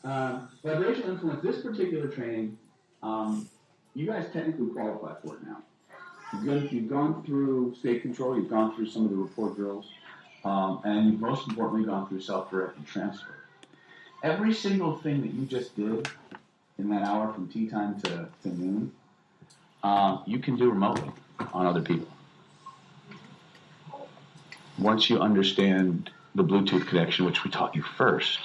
Vibrational influence, this particular training, you guys technically qualify for it now. You've gone through state control, you've gone through some of the report drills, and you've most importantly gone through self-directed transfer. Every single thing that you just did in that hour from tea time to noon, you can do remotely on other people. Once you understand the Bluetooth connection, which we taught you first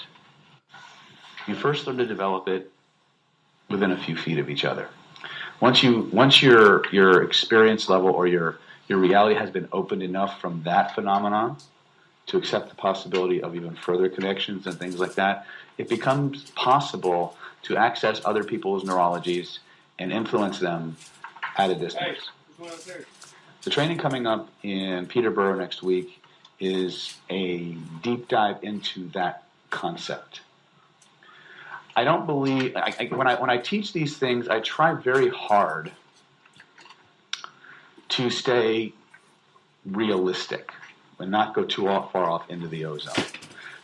learn to develop it within a few feet of each other. Once your experience level or your reality has been opened enough from that phenomenon to accept the possibility of even further connections and things like that, it becomes possible to access other people's neurologies and influence them at a distance. The training coming up in Peterborough next week is a deep dive into that concept. I don't believe, when I teach these things, I try very hard to stay realistic and not go too far off into the ozone.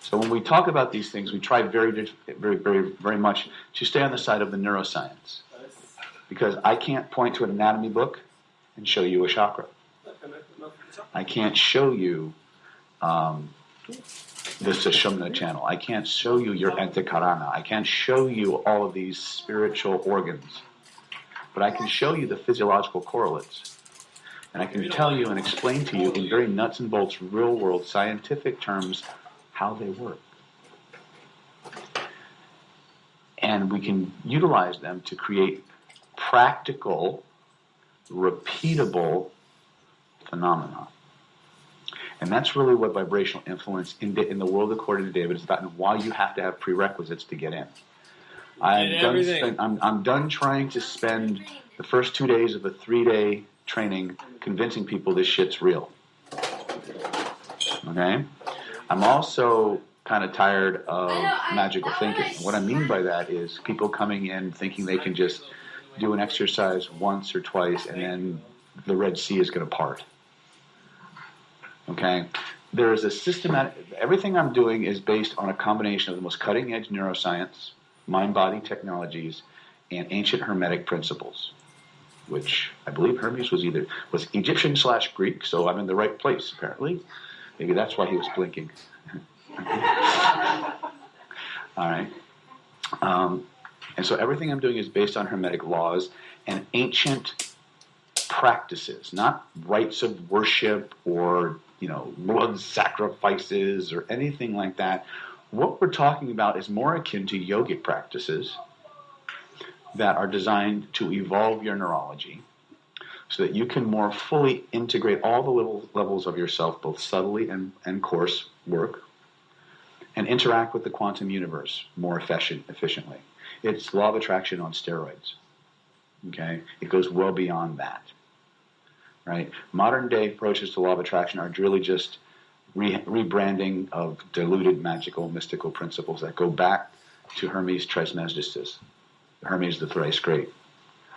So when we talk about these things, we try very, very, very, very much to stay on the side of the neuroscience. Because I can't point to an anatomy book and show you a chakra. I can't show you the Sushumna channel. I can't show you your Antakarana. I can't show you all of these spiritual organs. But I can show you the physiological correlates. And I can tell you and explain to you in very nuts and bolts, real-world, scientific terms how they work. And we can utilize them to create practical, repeatable phenomena. And that's really what vibrational influence in the world according to David is about, and why you have to have prerequisites to get in. I'm done trying to spend the first 2 days of a 3-day training convincing people this shit's real. Okay? I'm also kind of tired of magical thinking. What I mean by that is people coming in thinking they can just do an exercise once or twice and then the Red Sea is going to part. Okay? There is a systematic... Everything I'm doing is based on a combination of the most cutting-edge neuroscience, mind-body technologies, and ancient Hermetic principles, which I believe Hermes was Egyptian/Greek, so I'm in the right place, apparently. Maybe that's why he was blinking. All right. And so everything I'm doing is based on Hermetic laws and ancient practices, not rites of worship or, blood sacrifices or anything like that. What we're talking about is more akin to yogic practices that are designed to evolve your neurology so that you can more fully integrate all the little levels of yourself, both subtly and coarse work, and interact with the quantum universe more efficiently. It's law of attraction on steroids. Okay? It goes well beyond that. Right? Modern day approaches to law of attraction are really just rebranding of diluted magical mystical principles that go back to Hermes Trismegistus, Hermes the Thrice Great,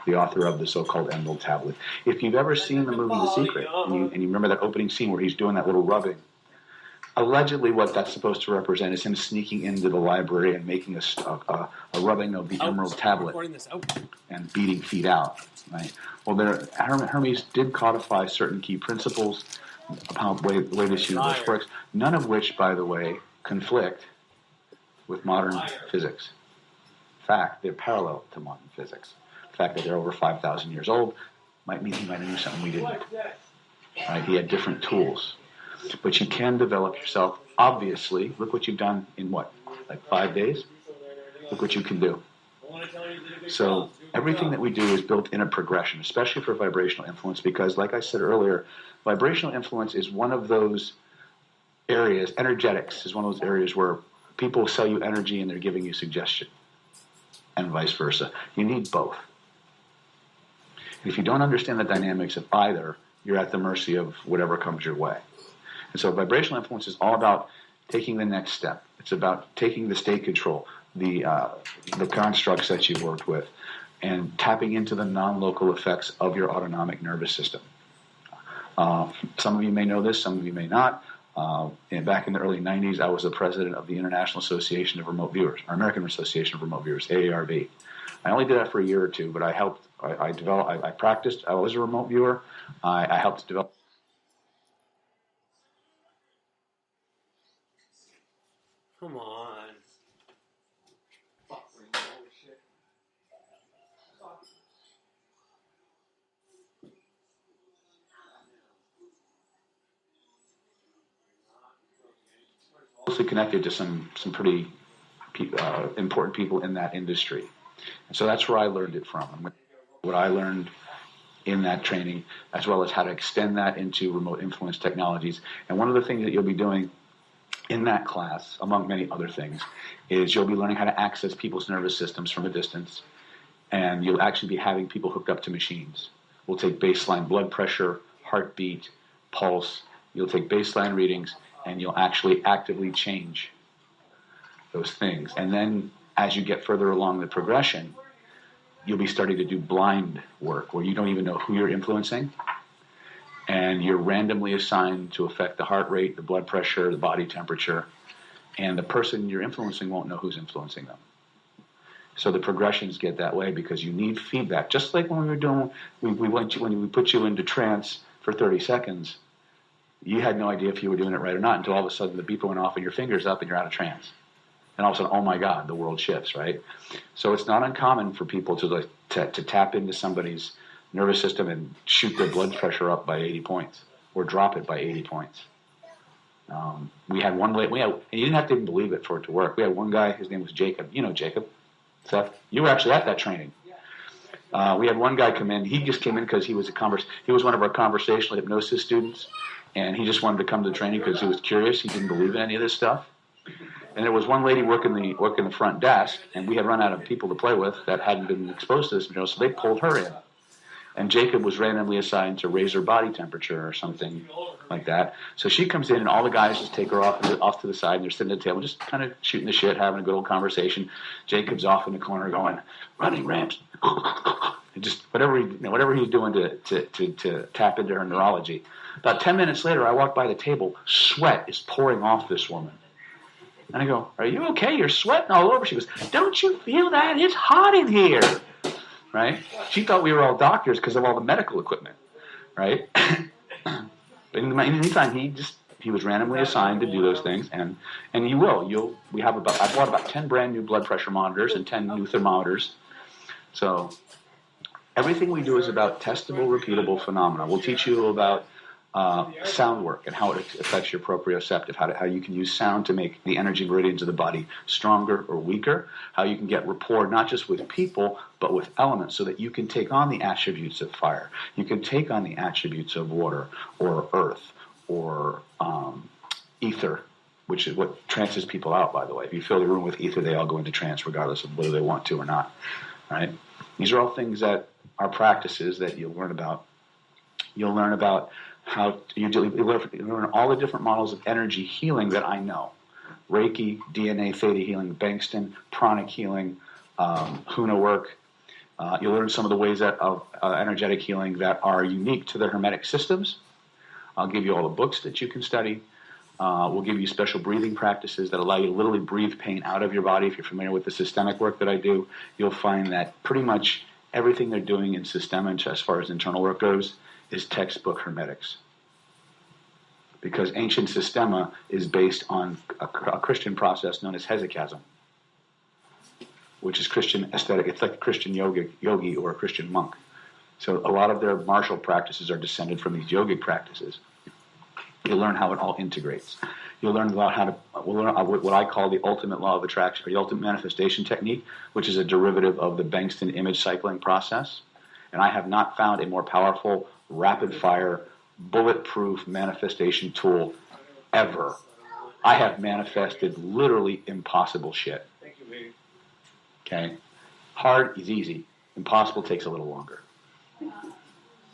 the author of the so-called Emerald Tablet. If you've ever seen the movie The Secret, and you remember that opening scene where he's doing that little rubbing, allegedly what that's supposed to represent is him sneaking into the library and making a rubbing of the Emerald Tablet and beating feet out. Right? Well, Hermes did codify certain key principles about the way this universe works, none of which, by the way, conflict with modern physics. In fact, they're parallel to modern physics. The fact that they're over 5,000 years old might mean he might have knew something we didn't. Right? He had different tools. But you can develop yourself. Obviously, look what you've done in 5 days? Look what you can do. So everything that we do is built in a progression, especially for vibrational influence, because like I said earlier, vibrational influence is one of those areas, energetics is one of those areas where people sell you energy and they're giving you suggestion, and vice versa. You need both. If you don't understand the dynamics of either, you're at the mercy of whatever comes your way. And so vibrational influence is all about taking the next step. It's about taking the state control, the constructs that you've worked with, and tapping into the non-local effects of your autonomic nervous system. Some of you may know this, some of you may not. And back in the early 90s, I was the president of the International Association of Remote Viewers, or American Association of Remote Viewers, AARV. I only did that for a year or two, but I helped. I practiced. I was a remote viewer. I helped develop. Come on. Closely connected to some pretty important people in that industry. And so that's where I learned it from. And what I learned in that training, as well as how to extend that into remote influence technologies. And one of the things that you'll be doing in that class, among many other things, is you'll be learning how to access people's nervous systems from a distance. And you'll actually be having people hooked up to machines. We'll take baseline blood pressure, heartbeat, pulse. You'll take baseline readings, and you'll actually actively change those things. And then as you get further along the progression, you'll be starting to do blind work where you don't even know who you're influencing. And you're randomly assigned to affect the heart rate, the blood pressure, the body temperature. And the person you're influencing won't know who's influencing them. So the progressions get that way because you need feedback. Just like when we were doing, when we put you into trance for 30 seconds, you had no idea if you were doing it right or not until all of a sudden the beeper went off and your finger's up and you're out of trance. And all of a sudden, oh my God, the world shifts, right? So it's not uncommon for people to tap into somebody's nervous system and shoot their blood pressure up by 80 points or drop it by 80 points. We had one, and you didn't have to even believe it for it to work. We had one guy, his name was Jacob. You know Jacob. Seth, you were actually at that training. We had one guy come in. He just came in because he was one of our conversational hypnosis students, and he just wanted to come to the training because he was curious. He didn't believe in any of this stuff. And there was one lady working the front desk, and we had run out of people to play with that hadn't been exposed to this material, so they pulled her in. And Jacob was randomly assigned to raise her body temperature or something like that. So she comes in, and all the guys just take her off to the side, and they're sitting at the table, just kind of shooting the shit, having a good old conversation. Jacob's off in the corner going, running ramps, and just whatever he's doing to tap into her neurology. About 10 minutes later, I walk by the table. Sweat is pouring off this woman. And I go, are you okay? You're sweating all over. She goes, don't you feel that? It's hot in here. Right? She thought we were all doctors because of all the medical equipment. Right? But in the meantime, he was randomly assigned to do those things. And you will. I bought about 10 brand new blood pressure monitors and 10 new thermometers. So everything we do is about testable, repeatable phenomena. We'll teach you about sound work and how it affects your proprioceptive, how you can use sound to make the energy meridians of the body stronger or weaker, how you can get rapport not just with people but with elements so that you can take on the attributes of fire, you can take on the attributes of water or earth or ether, which is what trances people out, by the way. If you fill the room with ether, they all go into trance regardless of whether they want to or not. Right? These are all things that are practices that you'll learn about. You'll learn about how you learn all the different models of energy healing that I know. Reiki, DNA, theta healing, Bankston, pranic healing, Huna work. You'll learn some of the ways of energetic healing that are unique to the Hermetic systems. I'll give you all the books that you can study. We'll give you special breathing practices that allow you to literally breathe pain out of your body. If you're familiar with the systemic work that I do, you'll find that pretty much everything they're doing in systemic, as far as internal work goes, is textbook Hermetics. Because ancient systema is based on a Christian process known as hesychasm, which is Christian aesthetic. It's like a Christian yogi or a Christian monk. So a lot of their martial practices are descended from these yogic practices. You'll learn how it all integrates. You'll learn about what I call the ultimate law of attraction, or the ultimate manifestation technique, which is a derivative of the Bankston image cycling process. And I have not found a more powerful, rapid-fire, bulletproof manifestation tool ever. I have manifested literally impossible shit. Okay? Hard is easy. Impossible takes a little longer.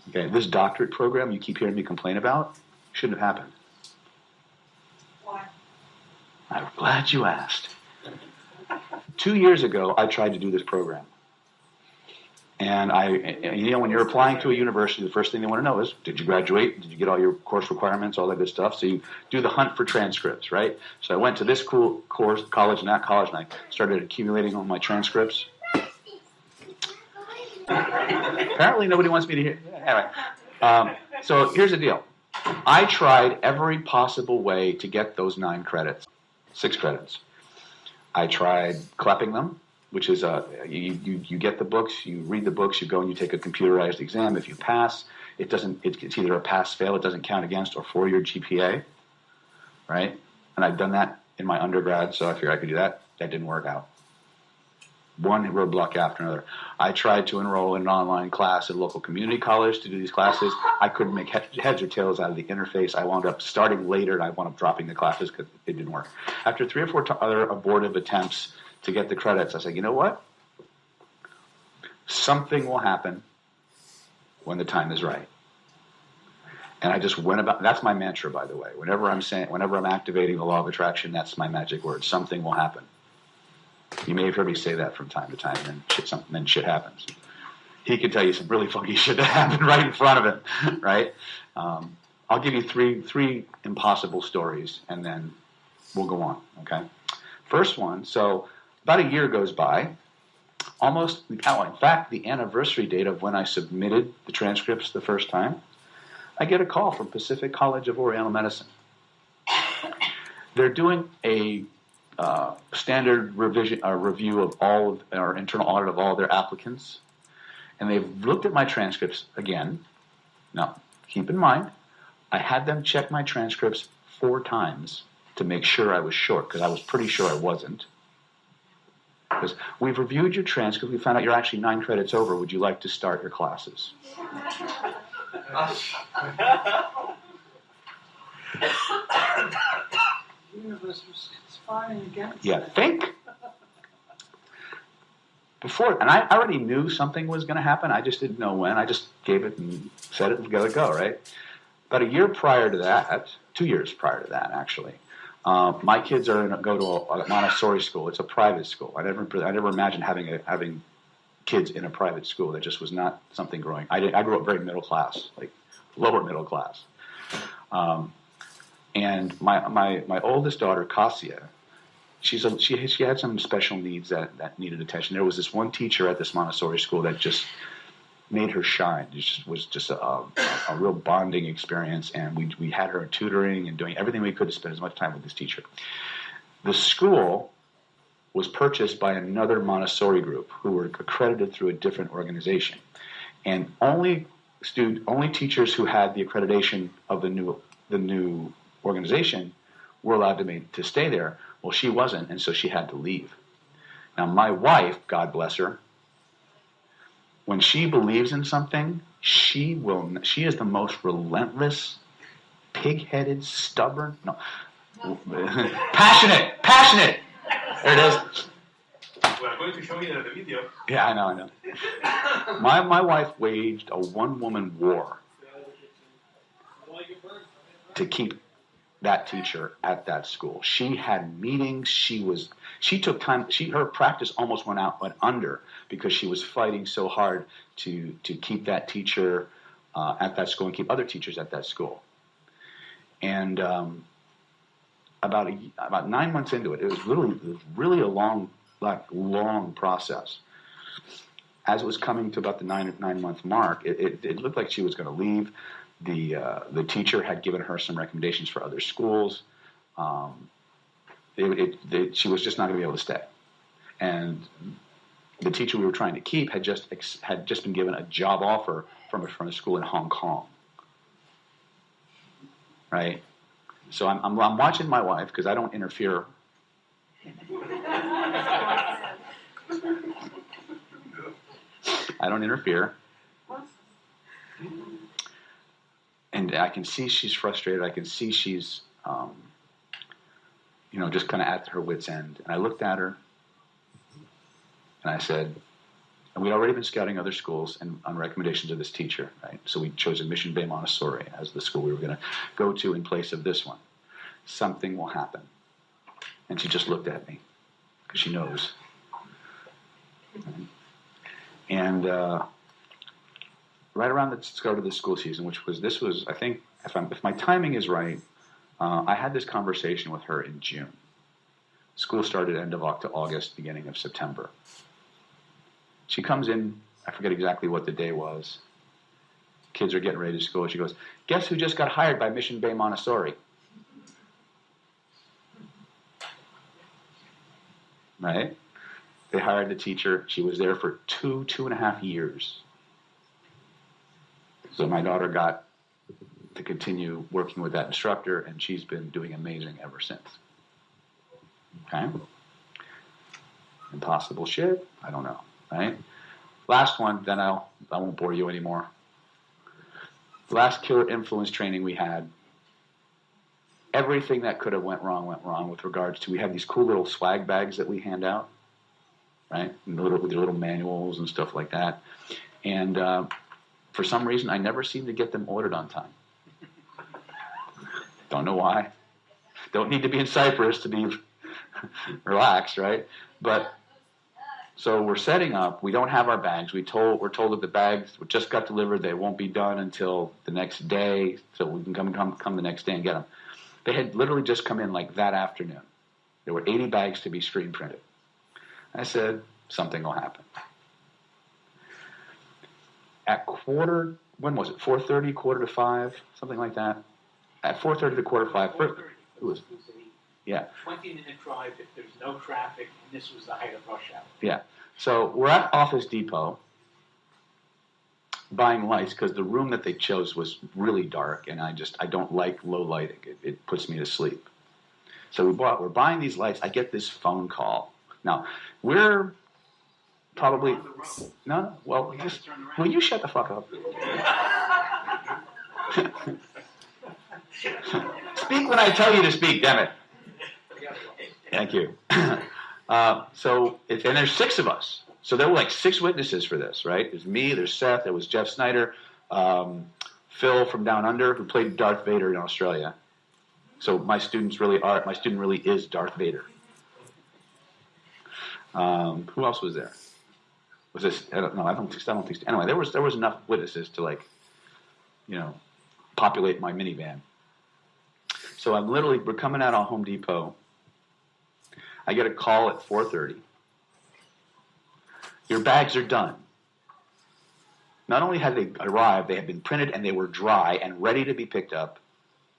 Okay? This doctorate program you keep hearing me complain about shouldn't have happened. Why? I'm glad you asked. 2 years ago, I tried to do this program. And when you're applying to a university, the first thing they want to know is, did you graduate? Did you get all your course requirements, all that good stuff? So you do the hunt for transcripts, right? So I went to this college and that college, and I started accumulating all my transcripts. Apparently nobody wants me to hear. Anyway, so here's the deal. I tried every possible way to get those 9 credits, 6 credits. I tried clapping them, which is you get the books, you read the books, you go and you take a computerized exam. If you pass, it's either a pass-fail, it doesn't count against, or for your GPA, right? And I've done that in my undergrad, so I figured I could do that. That didn't work out. One roadblock after another. I tried to enroll in an online class at a local community college to do these classes. I couldn't make heads or tails out of the interface. I wound up starting later, and I wound up dropping the classes because it didn't work. After 3 or 4 other abortive attempts to get the credits, I said, you know what? Something will happen when the time is right. And I just went about. That's my mantra, by the way. Whenever I'm activating the law of attraction, that's my magic word. Something will happen. You may have heard me say that from time to time, and then shit happens. He could tell you some really funky shit that happened right in front of him, right? I'll give you three impossible stories, and then we'll go on, okay? First one, so about a year goes by, in fact, the anniversary date of when I submitted the transcripts the first time, I get a call from Pacific College of Oriental Medicine. They're doing a standard review of our internal audit of all their applicants, and they've looked at my transcripts again. Now, keep in mind, I had them check my transcripts 4 times to make sure I was short, because I was pretty sure I wasn't. Because we've reviewed your transcript, we found out you're actually 9 credits over. Would you like to start your classes? The universe was conspiring against Yeah, think. Before, and I already knew something was going to happen. I just didn't know when. I just gave it and said it and let it go, right? About a year prior to that, 2 years prior to that, actually, my kids go to a Montessori school. It's a private school. I never imagined having kids in a private school. That just was not something growing. I grew up very middle class, like lower middle class. And my oldest daughter, Cassia, she had some special needs that needed attention. There was this one teacher at this Montessori school that just made her shine. It was just a real bonding experience, and we had her tutoring and doing everything we could to spend as much time with this teacher. The school was purchased by another Montessori group who were accredited through a different organization, and only teachers who had the accreditation of the new organization were allowed to stay there. Well, she wasn't, and so she had to leave. Now, my wife, God bless her, when she believes in something, she is the most relentless, pig-headed, stubborn, passionate. There it is. We are going to show you the video. Yeah, I know. My wife waged a one-woman war to keep that teacher at that school. She had meetings. She took time. Her practice almost went under because she was fighting so hard to keep that teacher at that school and keep other teachers at that school. And about 9 months into it, it was really a long process. As it was coming to about the 9-month mark, it looked like she was going to leave. The teacher had given her some recommendations for other schools. She was just not going to be able to stay. And the teacher we were trying to keep had just been given a job offer from a school in Hong Kong. Right? So I'm watching my wife because I don't interfere. I don't interfere. And I can see she's frustrated. I can see she's, just kind of at her wit's end. And I looked at her, and I said, and we'd already been scouting other schools and on recommendations of this teacher, right? So we chose Mission Bay Montessori as the school we were going to go to in place of this one. Something will happen. And she just looked at me, because she knows. And right around the start of the school season, this was I think if my timing is right, I had this conversation with her in June. School started end of August, beginning of September. She comes in, I forget exactly what the day was. Kids are getting ready to school. She goes, "Guess who just got hired by Mission Bay Montessori?" Right? They hired the teacher. She was there for 2.5 years. So my daughter got to continue working with that instructor, and she's been doing amazing ever since. Okay? Impossible shit? I don't know. Right? Last one, then I won't bore you anymore. The last killer influence training we had, everything that could have went wrong with regards to, we have these cool little swag bags that we hand out, right? And with their little manuals and stuff like that. And for some reason, I never seem to get them ordered on time. Don't know why. Don't need to be in Cyprus to be relaxed, right? But so we're setting up. We don't have our bags. We're told that the bags just got delivered. They won't be done until the next day, so we can come the next day and get them. They had literally just come in like that afternoon. There were 80 bags to be screen printed. I said, something will happen. At when was it? 4:30, 4:45, something like that. At 4:30 to 4:45. It was. Yeah. 20-minute drive if there's no traffic, and this was the height of rush hour. Yeah. So we're at Office Depot buying lights because the room that they chose was really dark, and I don't like low lighting. It puts me to sleep. So we're buying these lights. I get this phone call. Now, we're probably no. Well, will you shut the fuck up? Speak when I tell you to speak. Damn it. Thank you. So there's 6 of us. So there were like 6 witnesses for this, right? There's me, there's Seth, there was Jeff Snyder, Phil from Down Under, who played Darth Vader in Australia. So my student really is Darth Vader. Who else was there? Was this? I don't think. Anyway, there was enough witnesses to populate my minivan. So we're coming out on Home Depot. I get a call at 4:30. Your bags are done. Not only had they arrived, they had been printed and they were dry and ready to be picked up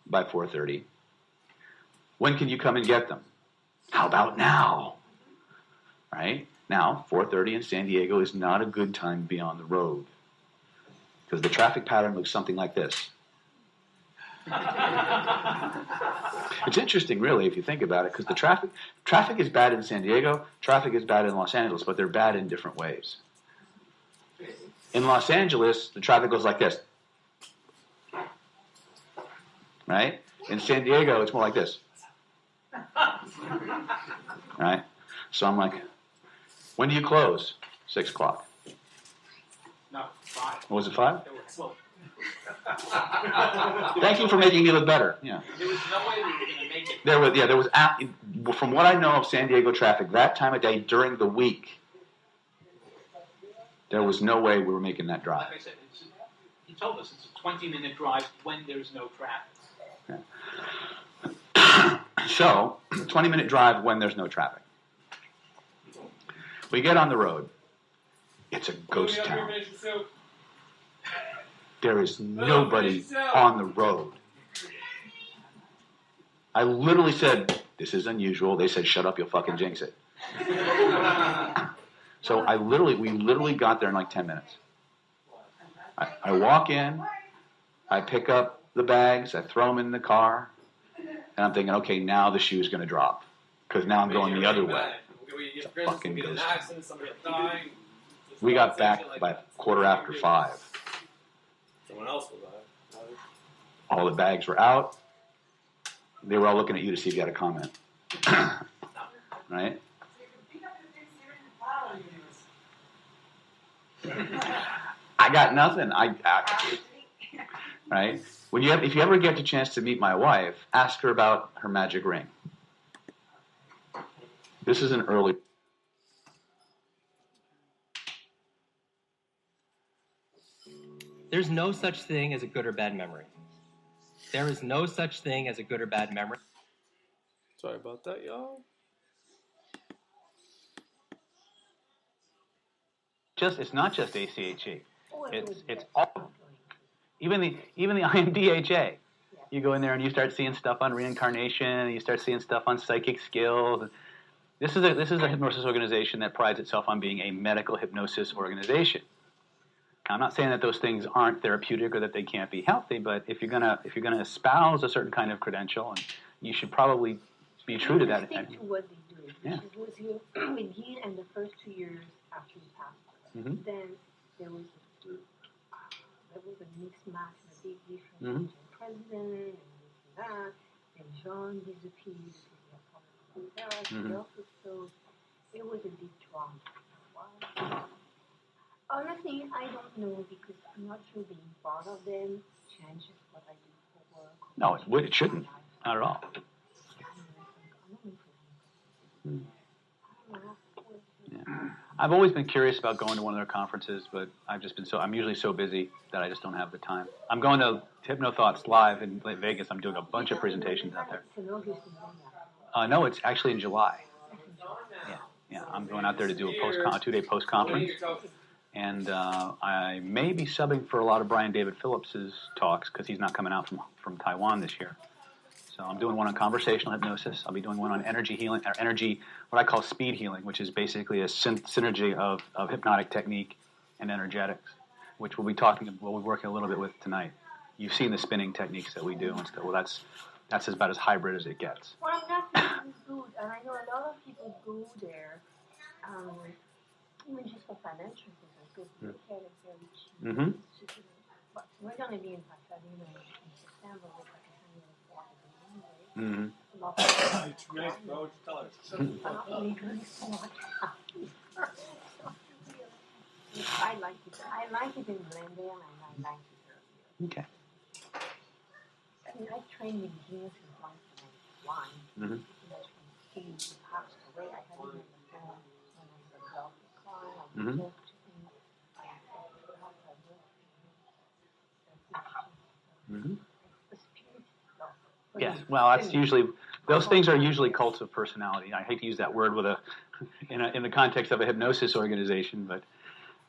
by 4:30. When can you come and get them? How about now? Right? Now, 4:30 in San Diego is not a good time to be on the road because the traffic pattern looks something like this. It's interesting, really, if you think about it, because the traffic is bad in San Diego, traffic is bad in Los Angeles, but they're bad in different ways. In Los Angeles, the traffic goes like this. Right? In San Diego, it's more like this. Right? So I'm like, when do you close? 6 o'clock. No, 5. Was it 5? Well, Thank you for making me look better. Yeah. there was no way we were going to make it. There was, from what I know of San Diego traffic, that time of day during the week, there was no way we were making that drive. Like I said, he told us it's a 20-minute drive when there's no traffic. Yeah. So, 20-minute drive when there's no traffic. We get on the road. It's a ghost town. There is nobody on the road. I literally said, this is unusual. They said, shut up, you'll fucking jinx it. So we literally got there in like 10 minutes. I walk in, I pick up the bags, I throw them in the car, and I'm thinking, okay, now the shoe's going to drop. Because now I'm going the other way. It's a fucking ghost town. We got back by 5:15. Someone else will die. All the bags were out. They were all looking at you to see if you had a comment. Right? I got nothing. Right? If you ever get the chance to meet my wife, ask her about her magic ring. This is an early There's no such thing as a good or bad memory. There is no such thing as a good or bad memory. Sorry about that, y'all. It's not just ACHE. It's all, even the IMDHA. You go in there and you start seeing stuff on reincarnation, and you start seeing stuff on psychic skills. This is a hypnosis organization that prides itself on being a medical hypnosis organization. I'm not saying that those things aren't therapeutic or that they can't be healthy, but if you're gonna espouse a certain kind of credential, and you should probably be true to that. Stick to what they do. Yeah. Was here with Dean, and the first 2 years after he passed away. Mm-hmm. Then there was a mixed match, and a big difference Mm-hmm. between president and this and that. And John disappeared because he had problems with that. Mm-hmm. He also so it was a big drama. Wow. Honestly, I don't know because I'm not sure being part of them changes what I do for work. No, it shouldn't. Not at all. Yeah. I've always been curious about going to one of their conferences, but I'm usually so busy that I just don't have the time. I'm going to Hypno Thoughts Live in Vegas. I'm doing a bunch of presentations out there. No, it's actually in July. Yeah. I'm going out there to do a 2-day post-conference. And I may be subbing for a lot of Brian David Phillips's talks because he's not coming out from Taiwan this year. So I'm doing one on conversational hypnosis. I'll be doing one on energy healing, or energy, what I call speed healing, which is basically a synergy of hypnotic technique and energetics, which we'll be working a little bit with tonight. You've seen the spinning techniques that we do and stuff. Well, that's about as hybrid as it gets. Well, I'm not good, and I know a lot of people go there, even just for financial reasons, because the care is very cheap. Mm-hmm. But we're going to be in Pasadena in September with like $140 Mm-hmm. It's nice, bro. Tell her. I like it. I like it in Glendale, and I like it earlier. Okay. I mean, I trained with Genius in 1991. Mm-hmm. He passed away. I had him on the phone when I was out in the car. I Mm-hmm. talked to him. Mm-hmm. The spirit stuff. Yes. Well, that's usually those things are usually cults of personality. I hate to use that word in the context of a hypnosis organization, but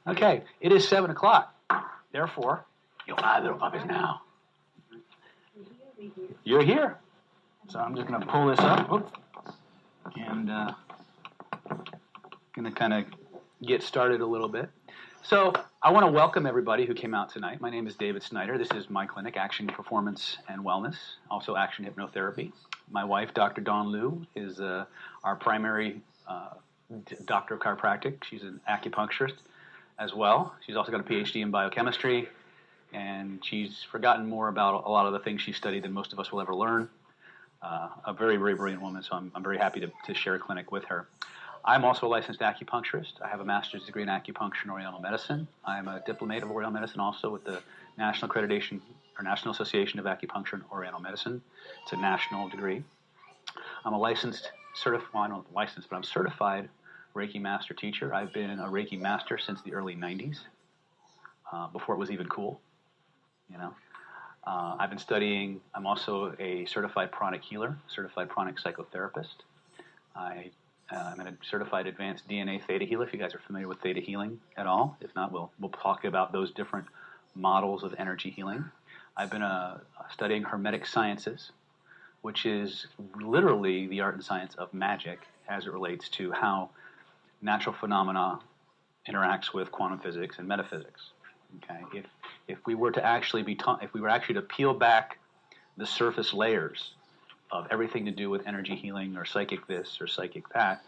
okay. It is 7:00. Therefore, your mother is now. You're here. So I'm just going to pull this up and going to kind of get started a little bit. So I want to welcome everybody who came out tonight. My name is David Snyder. This is my clinic, Action Performance and Wellness, also Action Hypnotherapy. My wife, Dr. Dawn Liu, is our primary doctor of chiropractic. She's an acupuncturist as well. She's also got a PhD in biochemistry, and she's forgotten more about a lot of the things she studied than most of us will ever learn. A very, very brilliant woman, so I'm very happy to share a clinic with her. I'm also a licensed acupuncturist. I have a master's degree in acupuncture and Oriental medicine. I'm a diplomate of Oriental medicine also with the National Accreditation or National Association of Acupuncture and Oriental Medicine. It's a national degree. I'm a I'm certified Reiki master teacher. I've been a Reiki master since the early 90s, before it was even cool, you know. I've been studying. I'm also a certified pranic healer, certified pranic psychotherapist. I'm a certified advanced DNA theta healer, if you guys are familiar with theta healing at all. If not, we'll talk about those different models of energy healing. I've been studying Hermetic Sciences, which is literally the art and science of magic as it relates to how natural phenomena interacts with quantum physics and metaphysics. Okay, if we were to actually to peel back the surface layers of everything to do with energy healing or psychic this or psychic that,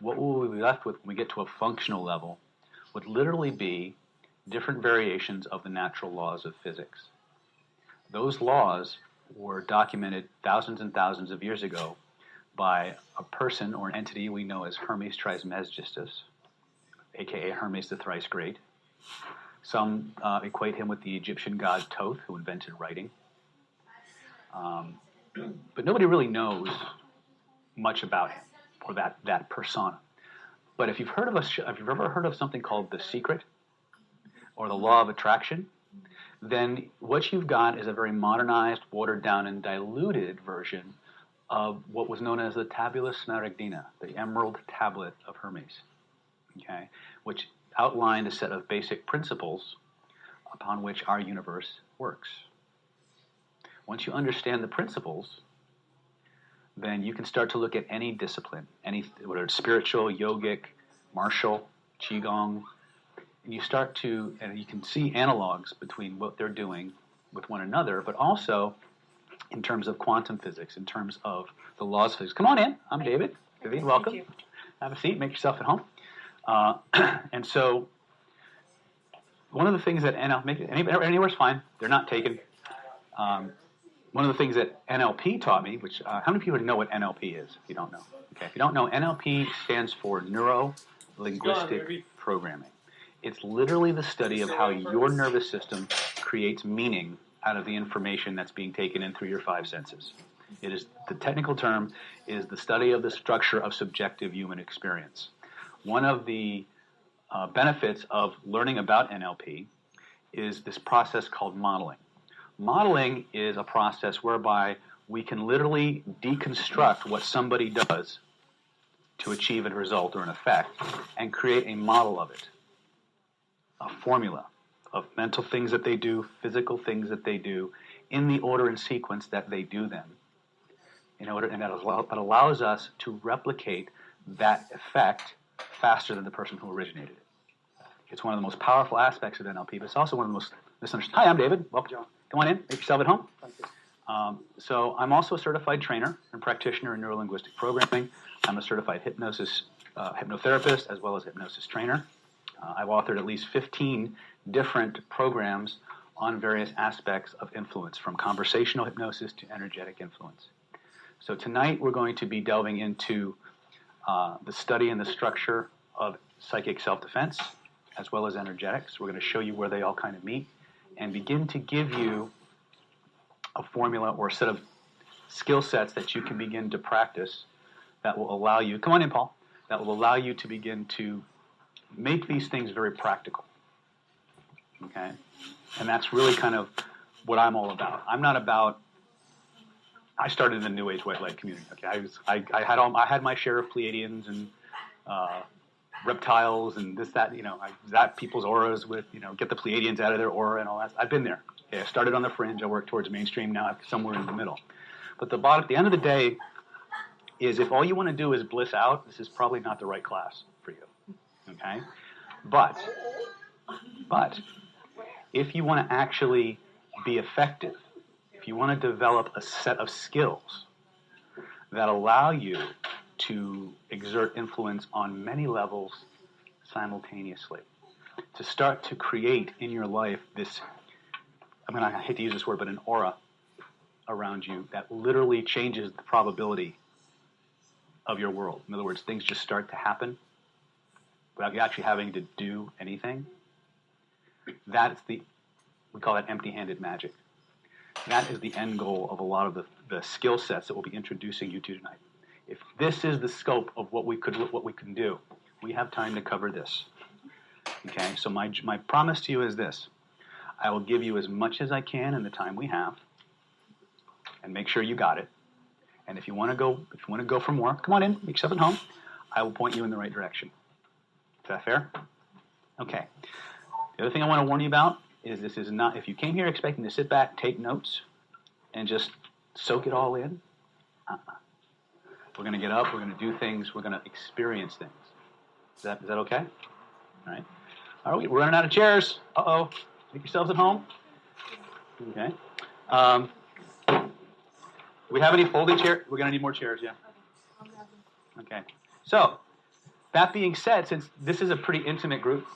what will we be left with when we get to a functional level would literally be different variations of the natural laws of physics. Those laws were documented thousands and thousands of years ago by a person or an entity we know as Hermes Trismegistus, a.k.a. Hermes the Thrice Great. Some equate him with the Egyptian god Thoth, who invented writing. But nobody really knows much about him or that persona. But if you've ever heard of something called The Secret or the Law of Attraction, then what you've got is a very modernized, watered down, and diluted version of what was known as the Tabula Smaragdina, the Emerald Tablet of Hermes, okay, which outlined a set of basic principles upon which our universe works. Once you understand the principles, then you can start to look at any discipline, whether it's spiritual, yogic, martial, qigong, and you can see analogs between what they're doing with one another, but also in terms of quantum physics, in terms of the laws of physics. Come on in. I'm David. David, welcome. Have a seat. Make yourself at home. And so one of the things that anywhere's fine. They're not taken. One of the things that NLP taught me, which how many people know what NLP is? If you don't know, okay. If you don't know, NLP stands for Neuro Linguistic Programming. It's literally the study of how your nervous system creates meaning out of the information that's being taken in through your five senses. The technical term is the study of the structure of subjective human experience. One of the benefits of learning about NLP is this process called modeling. Modeling is a process whereby we can literally deconstruct what somebody does to achieve a result or an effect and create a model of it, a formula of mental things that they do, physical things that they do, in the order and sequence that they do them, and that allows us to replicate that effect faster than the person who originated it. It's one of the most powerful aspects of NLP, but it's also one of the most misunderstood. Hi, I'm David. Welcome. Come on in. Make yourself at home. So I'm also a certified trainer and practitioner in neuro-linguistic programming. I'm a certified hypnotherapist as well as hypnosis trainer. I've authored at least 15 different programs on various aspects of influence, from conversational hypnosis to energetic influence. So tonight we're going to be delving into the study and the structure of psychic self-defense as well as energetics. We're going to show you where they all kind of meet and begin to give you a formula or a set of skill sets that you can begin to practice that will allow you, come on in, Paul, that will allow you to begin to make these things very practical, okay? And that's really kind of what I'm all about. I'm not about, I started in the New Age white light community, okay? I had my share of Pleiadians and reptiles and this, that, I zap people's auras with, get the Pleiadians out of their aura and all that. I've been there. Okay, I started on the fringe. I work towards mainstream. Now I'm somewhere in the middle. But at the end of the day is if all you want to do is bliss out, this is probably not the right class for you. Okay? But if you want to actually be effective, if you want to develop a set of skills that allow you to exert influence on many levels simultaneously, to start to create in your life this, I hate to use this word, but an aura around you that literally changes the probability of your world. In other words, things just start to happen without you actually having to do anything. We call that empty-handed magic. That is the end goal of a lot of the skill sets that we'll be introducing you to tonight. If this is the scope of what we can do, we have time to cover this. Okay, so my promise to you is this. I will give you as much as I can in the time we have, and make sure you got it. And if you want to go for more, come on in, make yourself at home. I will point you in the right direction. Is that fair? Okay. The other thing I want to warn you about is this is not, if you came here expecting to sit back, take notes, and just soak it all in, we're going to get up, we're going to do things, we're going to experience things. Is that okay? All right. All right, we're running out of chairs. Uh-oh. Make yourselves at home. Okay. Do we have any folding chairs? We're going to need more chairs, yeah. Okay. So, that being said, since this is a pretty intimate group,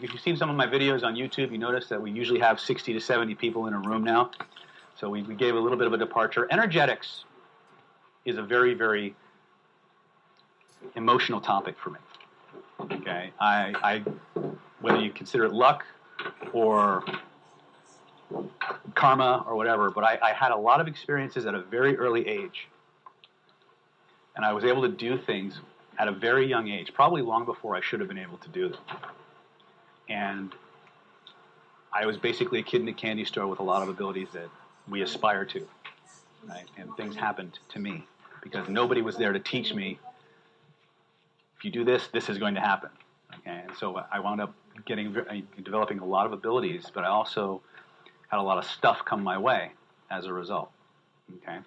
if you've seen some of my videos on YouTube, you notice that we usually have 60 to 70 people in a room now. So we gave a little bit of a departure. Energetics is a very, very emotional topic for me. Okay, I whether you consider it luck or karma or whatever, but I had a lot of experiences at a very early age, and I was able to do things at a very young age, probably long before I should have been able to do them. And I was basically a kid in a candy store with a lot of abilities that we aspire to, right? And things happened to me because nobody was there to teach me, if you do this, this is going to happen. Okay, and so I wound up developing a lot of abilities, but I also had a lot of stuff come my way as a result. Okay,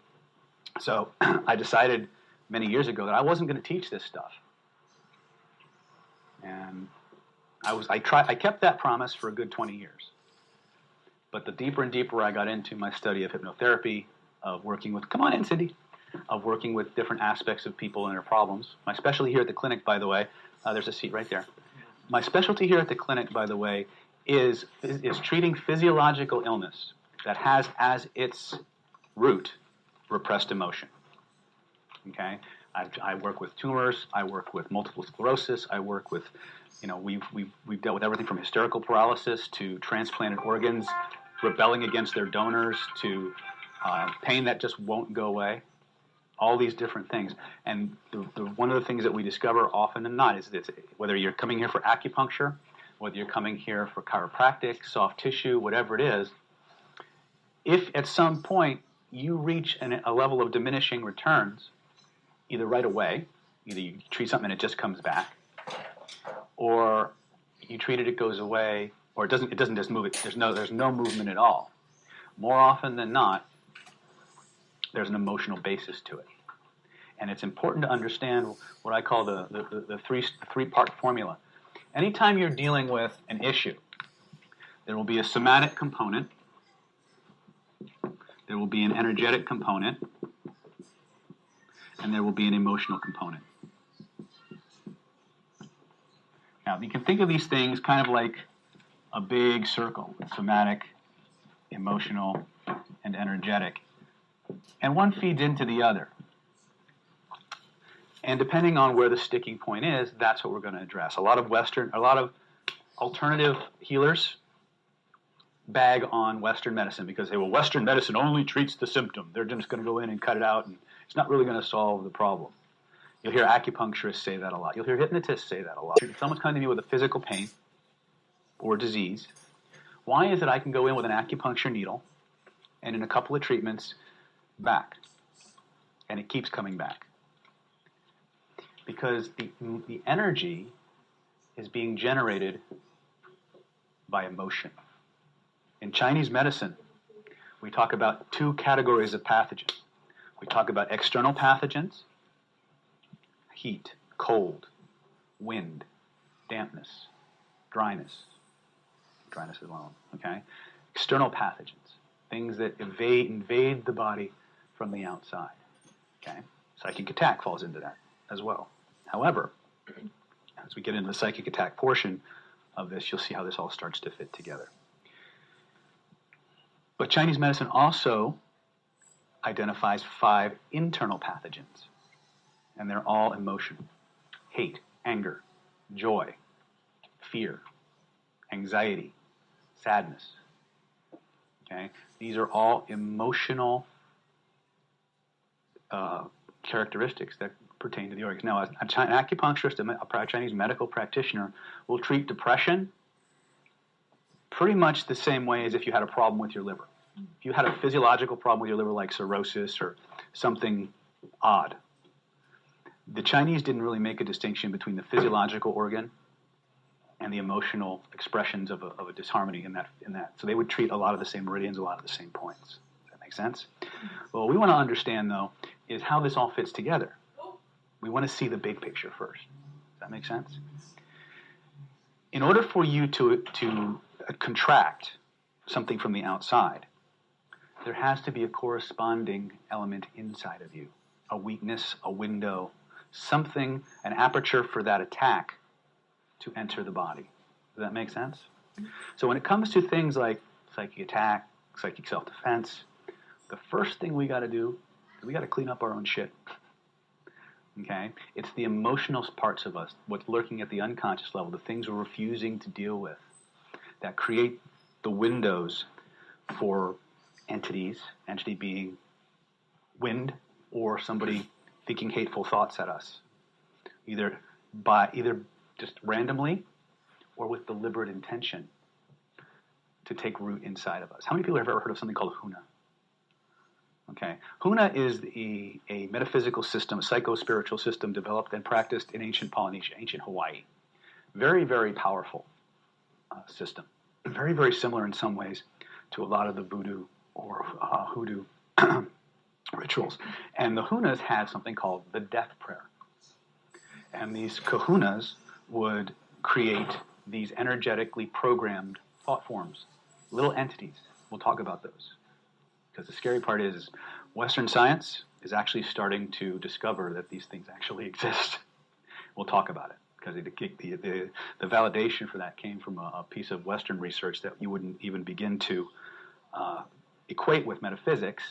so I decided many years ago that I wasn't going to teach this stuff, and I kept that promise for a good 20 years. But the deeper and deeper I got into my study of hypnotherapy, of working with, come on in, Cindy, of working with different aspects of people and their problems. My specialty here at the clinic, by the way, there's a seat right there. My specialty here at the clinic, by the way, is treating physiological illness that has as its root repressed emotion. Okay, I work with tumors. I work with multiple sclerosis. I work with, we've dealt with everything from hysterical paralysis to transplanted organs rebelling against their donors to pain that just won't go away. All these different things. And one of the things that we discover often and not is that whether you're coming here for acupuncture, whether you're coming here for chiropractic, soft tissue, whatever it is, if at some point you reach a level of diminishing returns, either right away, either you treat something and it just comes back, or you treat it, it goes away, or it doesn't just move. There's no movement at all. More often than not, there's an emotional basis to it. And it's important to understand what I call the three-part formula. Anytime you're dealing with an issue, there will be a somatic component, there will be an energetic component, and there will be an emotional component. Now, you can think of these things kind of like a big circle: somatic, emotional, and energetic. And one feeds into the other. And depending on where the sticking point is, that's what we're going to address. A lot of alternative healers bag on Western medicine because they say, well, Western medicine only treats the symptom. They're just going to go in and cut it out, and it's not really going to solve the problem. You'll hear acupuncturists say that a lot. You'll hear hypnotists say that a lot. If someone's coming to me with a physical pain or disease, why is it I can go in with an acupuncture needle and in a couple of treatments back, and it keeps coming back? Because the energy is being generated by emotion. In Chinese medicine, we talk about two categories of pathogens. We talk about external pathogens: heat, cold, wind, dampness, dryness. Dryness is one of them, okay? External pathogens, things that invade the body from the outside, okay? Psychic attack falls into that as well. However, as we get into the psychic attack portion of this, you'll see how this all starts to fit together. But Chinese medicine also identifies 5 internal pathogens, and they're all emotional: hate, anger, joy, fear, anxiety, sadness. Okay? These are all emotional characteristics that pertain to the organs. Now, an acupuncturist, a Chinese medical practitioner, will treat depression pretty much the same way as if you had a problem with your liver. If you had a physiological problem with your liver like cirrhosis or something odd, the Chinese didn't really make a distinction between the physiological organ and the emotional expressions of a disharmony in that. So they would treat a lot of the same meridians, a lot of the same points. Does that make sense? Well, what we want to understand, though, is how this all fits together. We want to see the big picture first. Does that make sense? In order for you to contract something from the outside, there has to be a corresponding element inside of you, a weakness, a window, something, an aperture for that attack to enter the body. Does that make sense? So when it comes to things like psychic attack, psychic self-defense, the first thing we got to do is we got to clean up our own shit. Okay? It's the emotional parts of us, what's lurking at the unconscious level, the things we're refusing to deal with, that create the windows for entities, entity being wind or somebody thinking hateful thoughts at us, either just randomly or with deliberate intention to take root inside of us. How many people have ever heard of something called Huna? Okay, Huna is a metaphysical system, a psycho-spiritual system developed and practiced in ancient Polynesia, ancient Hawaii. Very, very powerful system. Very, very similar in some ways to a lot of the voodoo or hoodoo rituals. And the Hunas had something called the death prayer. And these kahunas would create these energetically programmed thought forms, little entities. We'll talk about those. Because the scary part is Western science is actually starting to discover that these things actually exist. We'll talk about it. Because the validation for that came from a piece of Western research that you wouldn't even begin to equate with metaphysics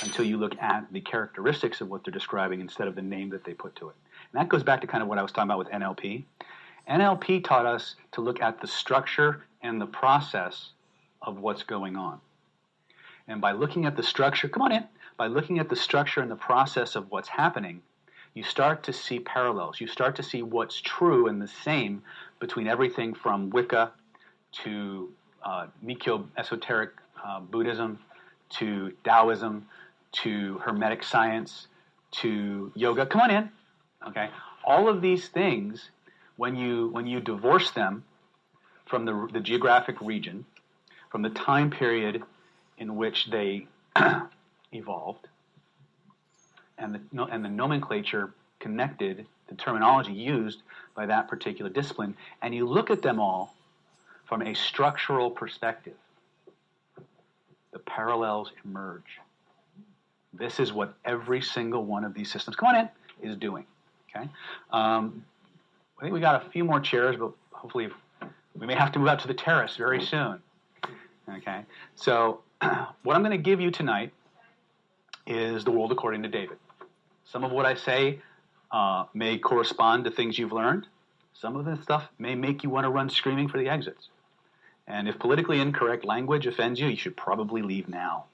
until you look at the characteristics of what they're describing instead of the name that they put to it. And that goes back to kind of what I was talking about with NLP. NLP taught us to look at the structure and the process of what's going on. And by looking at the structure, come on in, by looking at the structure and the process of what's happening, you start to see parallels. You start to see what's true and the same between everything from Wicca to Nikkyo esoteric Buddhism to Taoism to Hermetic science to yoga. Come on in. Okay, all of these things, when you divorce them from the geographic region, from the time period in which they evolved, and the nomenclature connected, the terminology used by that particular discipline, and you look at them all from a structural perspective, the parallels emerge. This is what every single one of these systems, come on in, is doing. Okay, I think we got a few more chairs, but hopefully we may have to move out to the terrace very soon. Okay, so what I'm going to give you tonight is the world according to David. Some of what I say may correspond to things you've learned. Some of this stuff may make you want to run screaming for the exits. And if politically incorrect language offends you, you should probably leave now.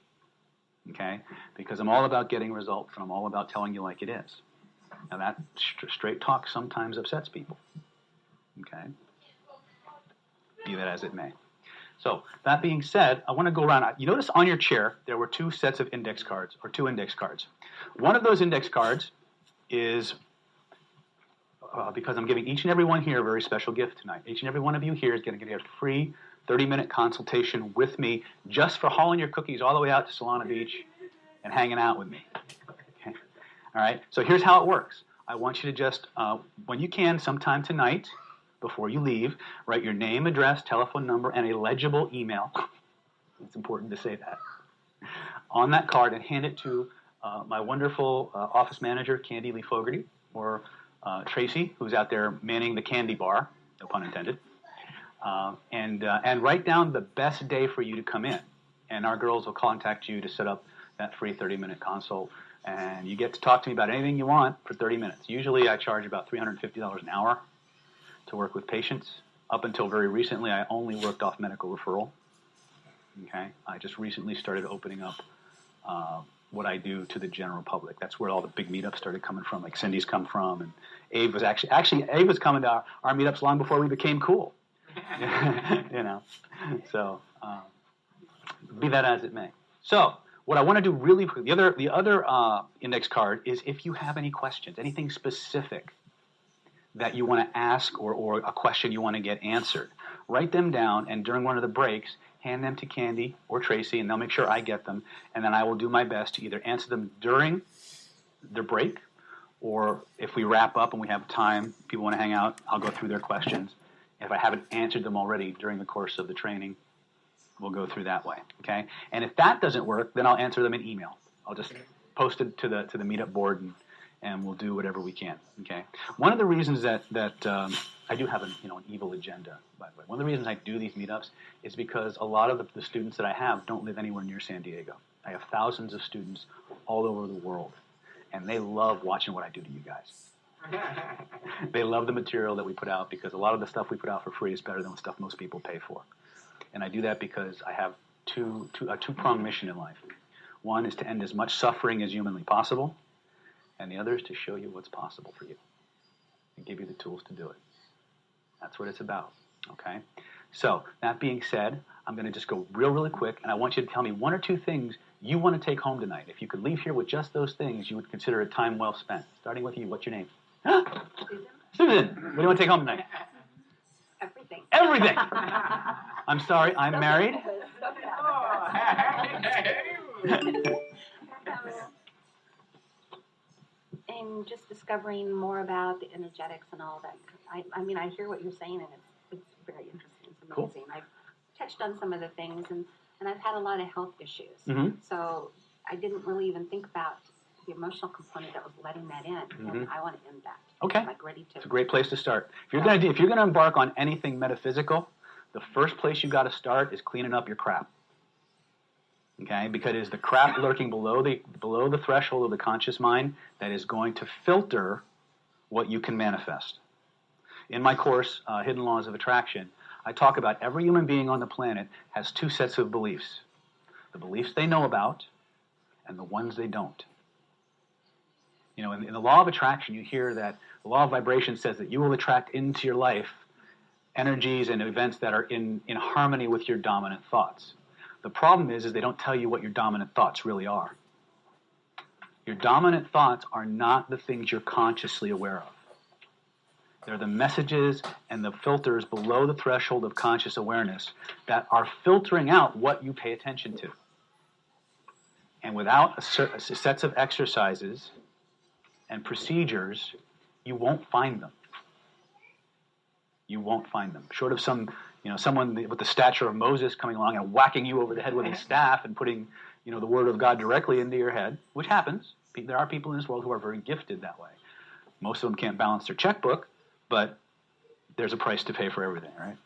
Okay? Because I'm all about getting results, and I'm all about telling you like it is. Now that straight talk sometimes upsets people. Okay? Be that as it may. So, that being said, I want to go around. You notice on your chair, there were two sets of index cards, or two index cards. One of those index cards is, because I'm giving each and every one here a very special gift tonight. Each and every one of you here is going to get a free 30-minute consultation with me just for hauling your cookies all the way out to Solana Beach and hanging out with me. Okay? All right? So here's how it works. I want you to just, when you can, sometime tonight, before you leave, write your name, address, telephone number, and a legible email. It's important to say that. On that card, and hand it to my wonderful office manager, Candy Lee Fogarty, or Tracy, who's out there manning the candy bar, no pun intended. And write down the best day for you to come in. And our girls will contact you to set up that free 30-minute consult. And you get to talk to me about anything you want for 30 minutes. Usually I charge about $350 an hour to work with patients. Up until very recently, I only worked off medical referral. Okay, I just recently started opening up what I do to the general public. That's where all the big meetups started coming from, like Cindy's come from, and Abe was actually Abe was coming to our meetups long before we became cool. You know, so be that as it may. So what I want to do really quickly, the other index card is if you have any questions, anything specific that you want to ask or a question you want to get answered, write them down, and during one of the breaks, hand them to Candy or Tracy, and they'll make sure I get them, and then I will do my best to either answer them during the break, or if we wrap up and we have time, people want to hang out, I'll go through their questions. If I haven't answered them already during the course of the training, we'll go through that way, okay? And if that doesn't work, then I'll answer them in email. I'll just post it to the meetup board, and we'll do whatever we can, okay? One of the reasons that I do have an evil agenda, by the way. One of the reasons I do these meetups is because a lot of the students that I have don't live anywhere near San Diego. I have thousands of students all over the world, and they love watching what I do to you guys. They love the material that we put out because a lot of the stuff we put out for free is better than the stuff most people pay for. And I do that because I have a two-pronged mission in life. One is to end as much suffering as humanly possible, and the other is to show you what's possible for you and give you the tools to do it. That's what it's about. Okay? So, that being said, I'm going to just go really quick, and I want you to tell me one or two things you want to take home tonight. If you could leave here with just those things, you would consider it time well spent. Starting with you, what's your name? Susan? Susan, what do you want to take home tonight? Everything. Everything! I'm sorry, I'm married. And just discovering more about the energetics and all that. I mean, I hear what you're saying, and it's very interesting. It's Cool. amazing. I've touched on some of the things, and I've had a lot of health issues. Mhm. So I didn't really even think about the emotional component that was letting that in, and I want to end that. Okay. I'm like ready to. It's a great place to start. If you're going to embark on anything metaphysical, the first place you've got to start is cleaning up your crap. Okay? Because it is the crap lurking below the threshold of the conscious mind that is going to filter what you can manifest. In my course, Hidden Laws of Attraction, I talk about every human being on the planet has two sets of beliefs. The beliefs they know about and the ones they don't. You know, in the law of attraction, you hear that the law of vibration says that you will attract into your life energies and events that are in harmony with your dominant thoughts. The problem is they don't tell you what your dominant thoughts really are. Your dominant thoughts are not the things you're consciously aware of. They're the messages and the filters below the threshold of conscious awareness that are filtering out what you pay attention to. And without a sets of exercises and procedures, you won't find them. You won't find them. Short of someone with the stature of Moses coming along and whacking you over the head with his staff and putting, the word of God directly into your head, which happens. There are people in this world who are very gifted that way. Most of them can't balance their checkbook, but there's a price to pay for everything, right?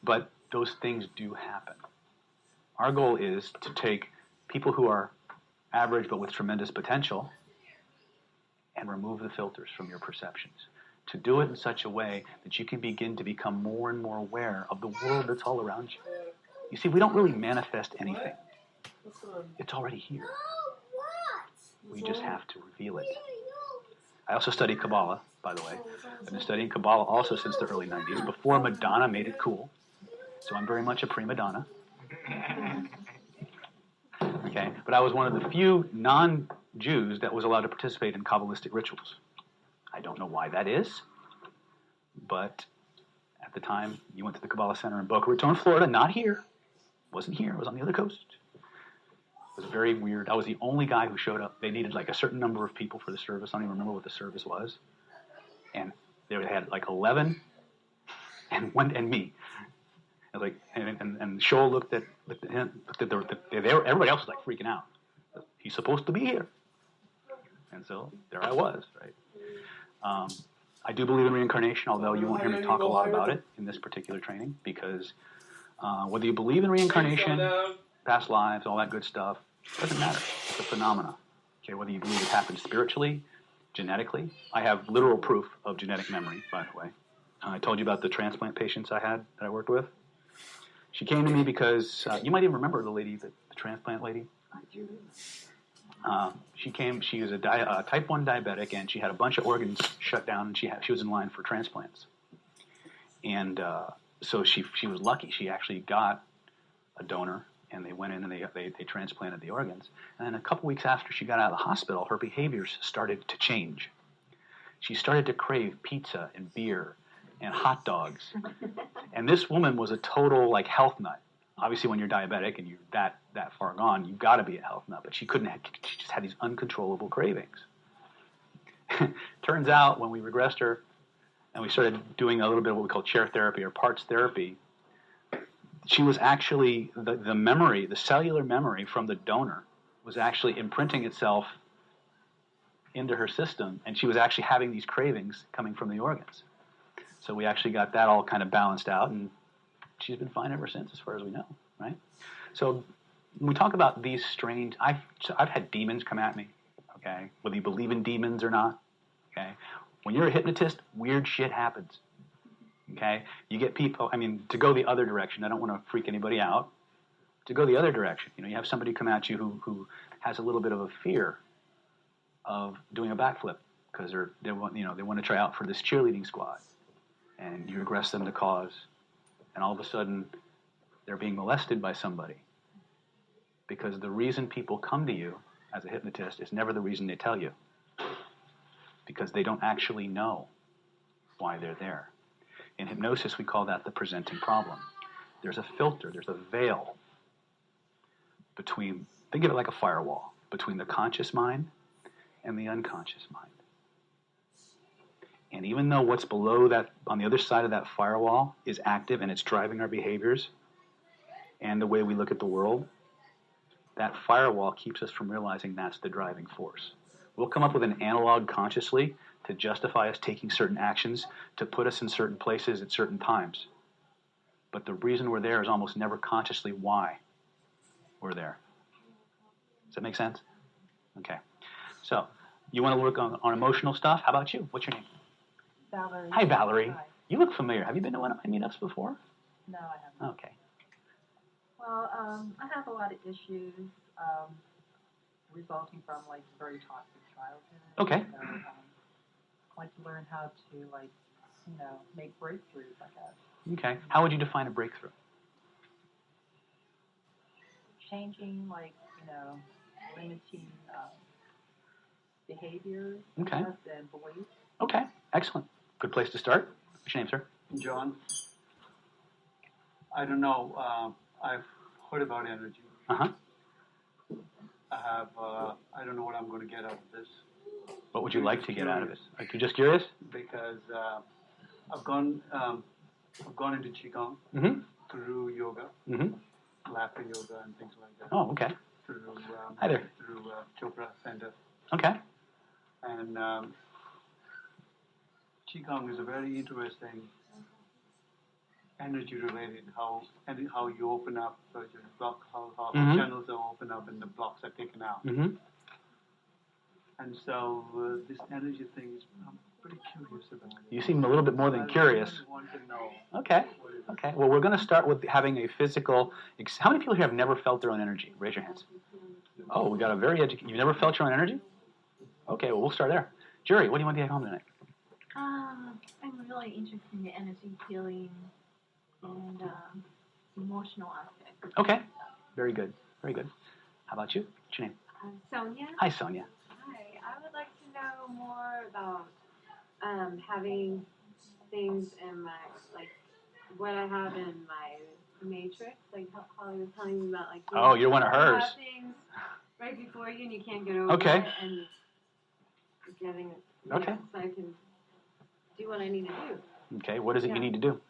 But those things do happen. Our goal is to take people who are average but with tremendous potential and remove the filters from your perceptions. To do it in such a way that you can begin to become more and more aware of the world that's all around you. You see, we don't really manifest anything. It's already here. We just have to reveal it. I also study Kabbalah, by the way. I've been studying Kabbalah also since the early 90s, before Madonna made it cool. So I'm very much a prima donna. Okay, but I was one of the few non-Jews that was allowed to participate in Kabbalistic rituals. I don't know why that is, but at the time, you went to the Kabbalah Center in Boca Raton, Florida, not here. Wasn't here, it was on the other coast. It was very weird. I was the only guy who showed up. They needed like a certain number of people for the service. I don't even remember what the service was. And they had like 11 and me. And like, and Shoal looked at everybody else was like freaking out. He's supposed to be here. And so there I was, right? I do believe in reincarnation, although you won't hear me talk a lot about it in this particular training, because whether you believe in reincarnation, past lives, all that good stuff, doesn't matter. It's a phenomena. Okay, whether you believe it happens spiritually, genetically. I have literal proof of genetic memory, by the way. I told you about the transplant patients I had that I worked with. She came to me because, you might even remember the lady, the transplant lady. I do. She was a type 1 diabetic, and she had a bunch of organs shut down, and she was in line for transplants. And so she was lucky. She actually got a donor, and they went in and they transplanted the organs. And then a couple weeks after she got out of the hospital, her behaviors started to change. She started to crave pizza and beer and hot dogs. And this woman was a total health nut. Obviously, when you're diabetic and you're that far gone, you've got to be a health nut. But she just had these uncontrollable cravings. Turns out, when we regressed her and we started doing a little bit of what we call chair therapy or parts therapy, she was actually, the memory, the cellular memory from the donor was actually imprinting itself into her system, and she was actually having these cravings coming from the organs. So we actually got that all kind of balanced out, and she's been fine ever since, as far as we know, right? So when we talk about these strange, I've had demons come at me, okay? Whether you believe in demons or not, okay? When you're a hypnotist, weird shit happens, okay? You get people, to go the other direction, I don't want to freak anybody out, to go the other direction, you have somebody come at you who has a little bit of a fear of doing a backflip because they want to try out for this cheerleading squad, and you regress them to cause and all of a sudden they're being molested by somebody. Because the reason people come to you as a hypnotist is never the reason they tell you. Because they don't actually know why they're there. In hypnosis, we call that the presenting problem. There's a filter, there's a veil between, think of it like a firewall, between the conscious mind and the unconscious mind. And even though what's below that, on the other side of that firewall, is active and it's driving our behaviors and the way we look at the world, that firewall keeps us from realizing that's the driving force. We'll come up with an analog consciously to justify us taking certain actions, to put us in certain places at certain times. But the reason we're there is almost never consciously why we're there. Does that make sense? Okay. So, you want to work on emotional stuff? How about you? What's your name? Valerie. Hi, Valerie. Hi. You look familiar. Have you been to one of my meetups before? No, I haven't. Okay. Well, I have a lot of issues resulting from like very toxic childhood. Okay. So, I'd like to learn how to make breakthroughs, I guess. Okay. How would you define a breakthrough? Changing, limiting behaviors, Okay. I guess, and beliefs. Okay. Excellent. Good place to start. What's your name, sir? John, I don't know. I've heard about energy. Uh-huh. I don't know what I'm going to get out of this. What would you like to get out of it? Are you just curious? Because I've gone into Qigong Mm-hmm. through yoga, Mm-hmm. laughter yoga, and things like that. Oh, okay. Through Hi there. Through Chopra Center, Okay. and Qigong is a very interesting energy related. How you open up, so you block how Mhm. channels are open up and the blocks are taken out. Mm-hmm. And so this energy thing is, I'm pretty curious about it. You seem a little bit more than curious. I want to know. Okay. What is it. Okay. Well, we're going to start with having a physical. How many people here have never felt their own energy? Raise your hands. Oh, we got a very educated. You've never felt your own energy? Okay. Well, we'll start there. Jerry, what do you want to take home tonight? I'm really interested in the energy healing and emotional aspect. Okay. Very good. Very good. How about you? What's your name? Sonia? Hi, Sonia. Hi. I would like to know more about having things in my, what I have in my matrix, like how Holly was telling me about, Oh, you're one of you hers. have things right before you and you can't get over Okay. it, and getting it, Okay. so I can do what I need to do. Okay. What is it you need to do?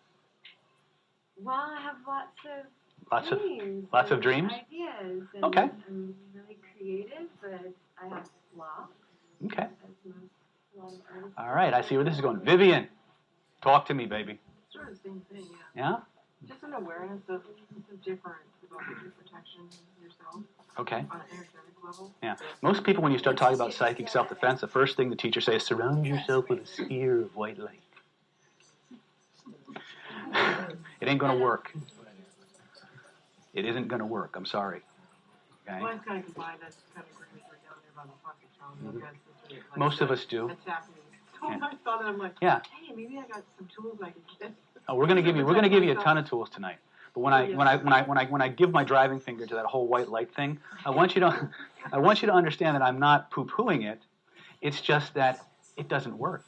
Well, I have lots of Lots of dreams. lots of and dreams? Ideas. And Okay. I'm really creative, but I have blocks. Okay. As a lot of artists. All right. I see where this is going. Vivian, talk to me, baby. Sort of the same thing, Yeah. Just an awareness of the different, about your protection yourself Okay. on an energetic level. Yeah. Most people, when you start talking about psychic self-defense, the first thing the teacher says is surround yourself with a sphere of white light. It ain't going to work. It isn't going to work. I'm sorry. Okay? Well, I'm kind of combined. That's kind of agreement right down there about the toxic childhood. Mhm. That's really, Most of us do. attack me. Yeah. I thought, I'm like, Yeah. hey, maybe I got some tools I could get. Oh, we're going to give you a ton of tools tonight. But when I give my driving finger to that whole white light thing, I want you to understand that I'm not poo-pooing it. It's just that it doesn't work.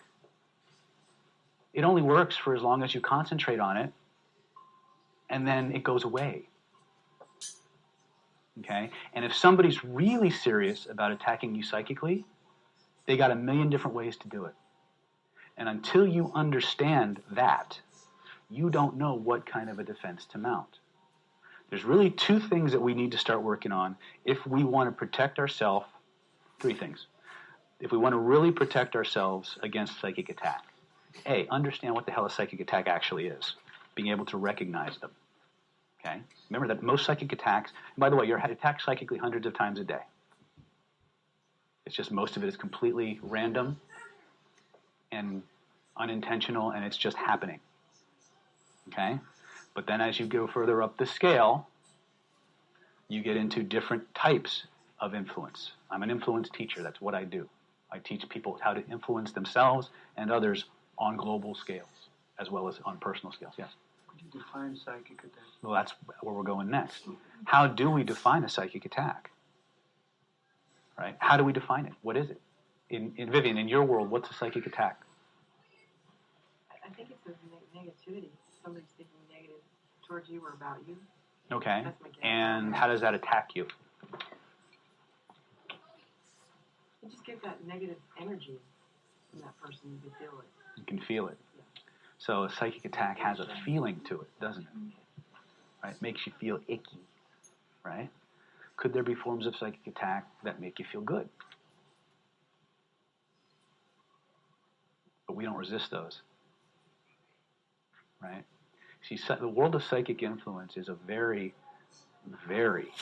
It only works for as long as you concentrate on it, and then it goes away. Okay? And if somebody's really serious about attacking you psychically, they got a million different ways to do it. And until you understand that, you don't know what kind of a defense to mount. There's really two things that we need to start working on if we want to protect ourselves. Three things. If we want to really protect ourselves against psychic attack. A, understand what the hell a psychic attack actually is. Being able to recognize them. Okay? Remember that most psychic attacks, and by the way, you're attacked psychically hundreds of times a day. It's just most of it is completely random and unintentional, and it's just happening. Okay? But then as you go further up the scale, you get into different types of influence. I'm an influence teacher. That's what I do. I teach people how to influence themselves and others on global scales, as well as on personal scales. Yes? Could you define psychic attack? Well, that's where we're going next. How do we define a psychic attack? Right? How do we define it? What is it? In Vivian, in your world, what's a psychic attack? I think it's a negativity. Somebody's thinking negative towards you or about you. Okay. That's my guess. And how does that attack you? You just get that negative energy from that person you can feel it. You can feel it. So a psychic attack has a feeling to it, doesn't it? Right? It makes you feel icky, right? Could there be forms of psychic attack that make you feel good? But we don't resist those, right? See, the world of psychic influence is a very, very,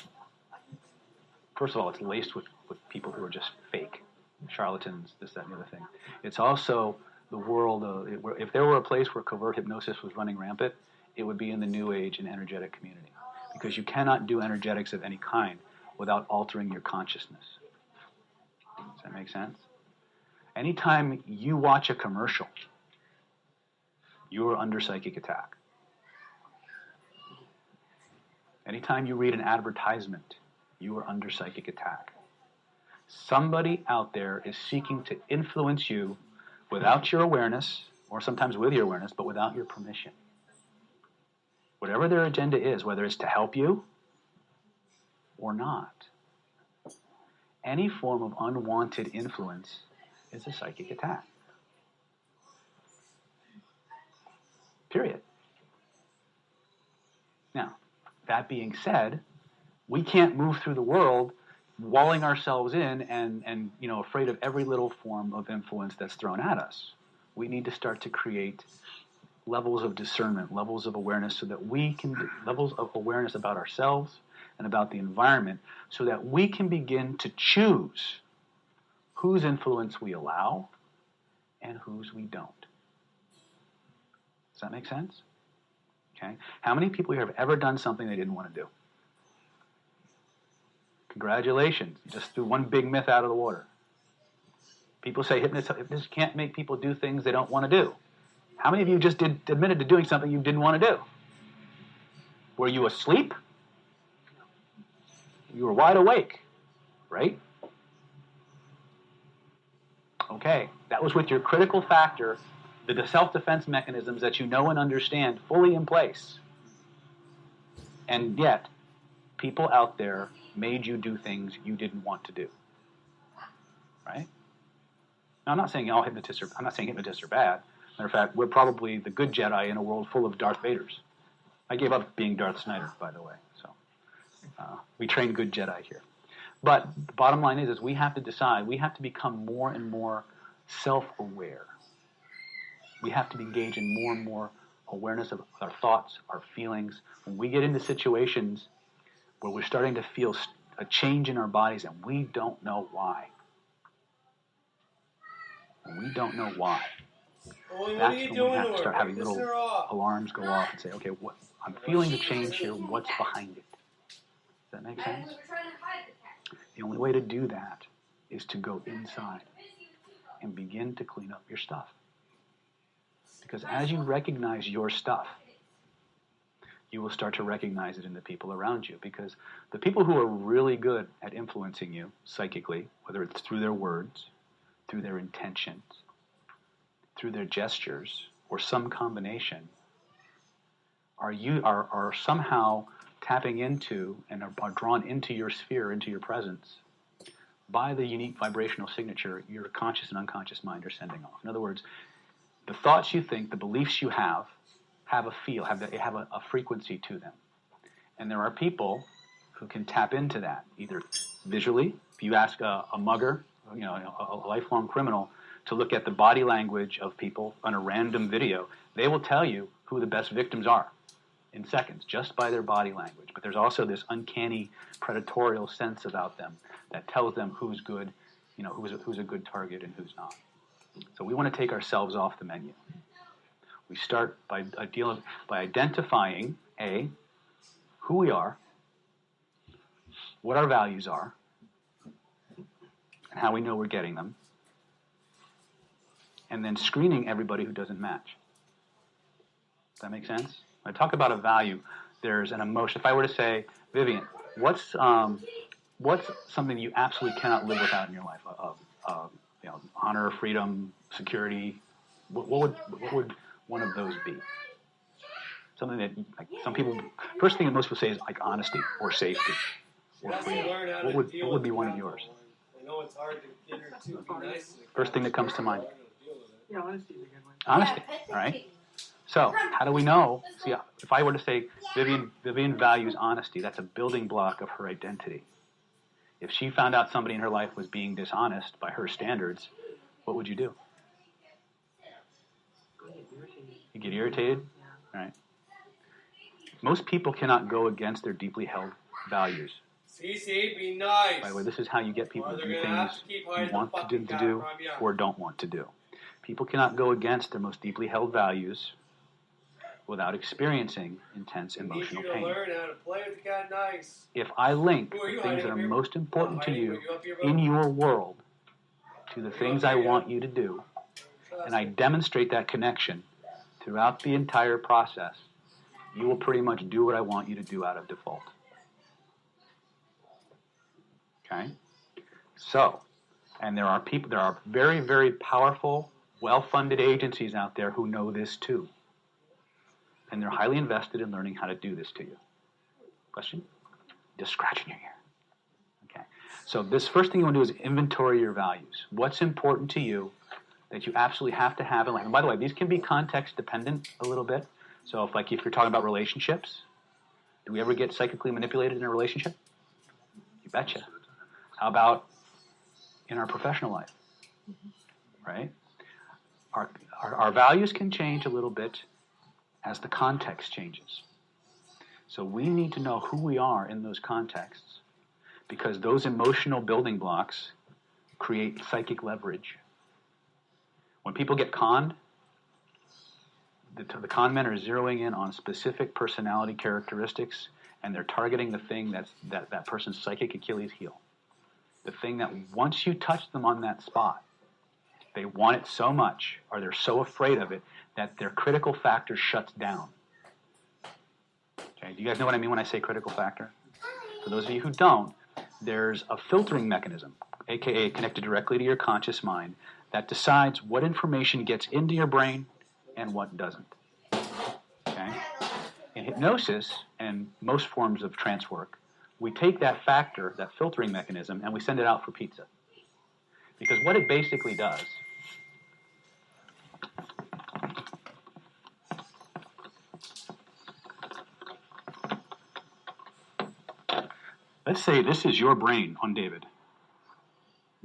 first of all, it's laced with people who are just fake, charlatans, this, that, and the other thing. It's also the world of, if there were a place where covert hypnosis was running rampant, it would be in the New Age and energetic community. Because you cannot do energetics of any kind without altering your consciousness. Does that make sense? Anytime you watch a commercial, you are under psychic attack. Anytime you read an advertisement, you are under psychic attack. Somebody out there is seeking to influence you without your awareness, or sometimes with your awareness, but without your permission. Whatever their agenda is, whether it's to help you or not, any form of unwanted influence is a psychic attack. Period. Now, that being said, we can't move through the world walling ourselves in and afraid of every little form of influence that's thrown at us. We need to start to create levels of discernment, levels of awareness, so that we can, levels of awareness about ourselves and about the environment, so that we can begin to choose whose influence we allow and whose we don't. Does that make sense? Okay. How many people here have ever done something they didn't want to do? Congratulations. You just threw one big myth out of the water. People say hypnosis can't make people do things they don't want to do. How many of you just admitted to doing something you didn't want to do? Were you asleep? You were wide awake, right? Okay, that was with your critical factor, the self-defense mechanisms that you know and understand fully in place. And yet, people out there made you do things you didn't want to do. Right? Now, I'm not saying hypnotists are bad. Matter of fact, we're probably the good Jedi in a world full of Darth Vaders. I gave up being Darth Snyder, by the way. So we train good Jedi here. But the bottom line is we have to decide. We have to become more and more self-aware. We have to engage in more and more awareness of our thoughts, our feelings. When we get into situations where we're starting to feel a change in our bodies and we don't know why. And we don't know why. Well, That's when we have to start having little alarms go off and say, okay, I'm feeling the change here. What's behind it? Does that make sense? The only way to do that is to go inside and begin to clean up your stuff. Because as you recognize your stuff, you will start to recognize it in the people around you. Because the people who are really good at influencing you psychically, whether it's through their words, through their intentions, through their gestures, or some combination, are somehow tapping into and are drawn into your sphere, into your presence, by the unique vibrational signature your conscious and unconscious mind are sending off. In other words, the thoughts you think, the beliefs you have a frequency to them. And there are people who can tap into that, either visually. If you ask a mugger, a lifelong criminal, to look at the body language of people on a random video, they will tell you who the best victims are in seconds, just by their body language. But there's also this uncanny predatorial sense about them that tells them who's good, who's a good target and who's not. So we want to take ourselves off the menu. We start by identifying, who we are, what our values are, and how we know we're getting them, and then screening everybody who doesn't match. Does that make sense? When I talk about a value, there's an emotion. If I were to say, Vivian, what's something you absolutely cannot live without in your life? Honor, freedom, security. What would one of those be? Something that, like, some people, first thing that most people say is like honesty or safety or freedom. What would be one of yours? I know it's hard to get her to be nice. First thing that comes to mind. Yeah, honesty is a good one. Honesty, all right? So, how do we know? See, if I were to say Vivian values honesty, that's a building block of her identity. If she found out somebody in her life was being dishonest by her standards, what would you do? I get irritated. You get irritated? Yeah. Right. Most people cannot go against their deeply held values. CC, be nice. By the way, this is how you get people Or to they're do gonna have things to keep you hiding want the them to fucking do cat from you. or don't want to do. People cannot go against their most deeply held values without experiencing intense I need emotional you to pain. learn how to play with the cat nice. If I link Who are the you, things hiding that are up here? most important to Hiding, you are you up here, in bud? your world to the You things up I here, want yeah? you to do, Trust and I me. demonstrate that connection throughout the entire process, you will pretty much do what I want you to do out of default. Okay? So, and there are very, very powerful, well-funded agencies out there who know this too. And they're highly invested in learning how to do this to you. Question? Just scratching your ear. Okay. So this first thing you want to do is inventory your values. What's important to you that you absolutely have to have in life? And by the way, these can be context dependent a little bit. So if you're talking about relationships, do we ever get psychically manipulated in a relationship? You betcha. How about in our professional life? Right? Our values can change a little bit as the context changes. So we need to know who we are in those contexts, because those emotional building blocks create psychic leverage. When people get conned, the con men are zeroing in on specific personality characteristics, and they're targeting the thing that person's psychic Achilles heel. The thing that once you touch them on that spot, they want it so much, or they're so afraid of it, that their critical factor shuts down. Okay, do you guys know what I mean when I say critical factor? For those of you who don't, there's a filtering mechanism, aka connected directly to your conscious mind, that decides what information gets into your brain and what doesn't. Okay? In hypnosis and most forms of trance work, we take that factor, that filtering mechanism, and we send it out for pizza. Because what it basically does, let's say this is your brain on David,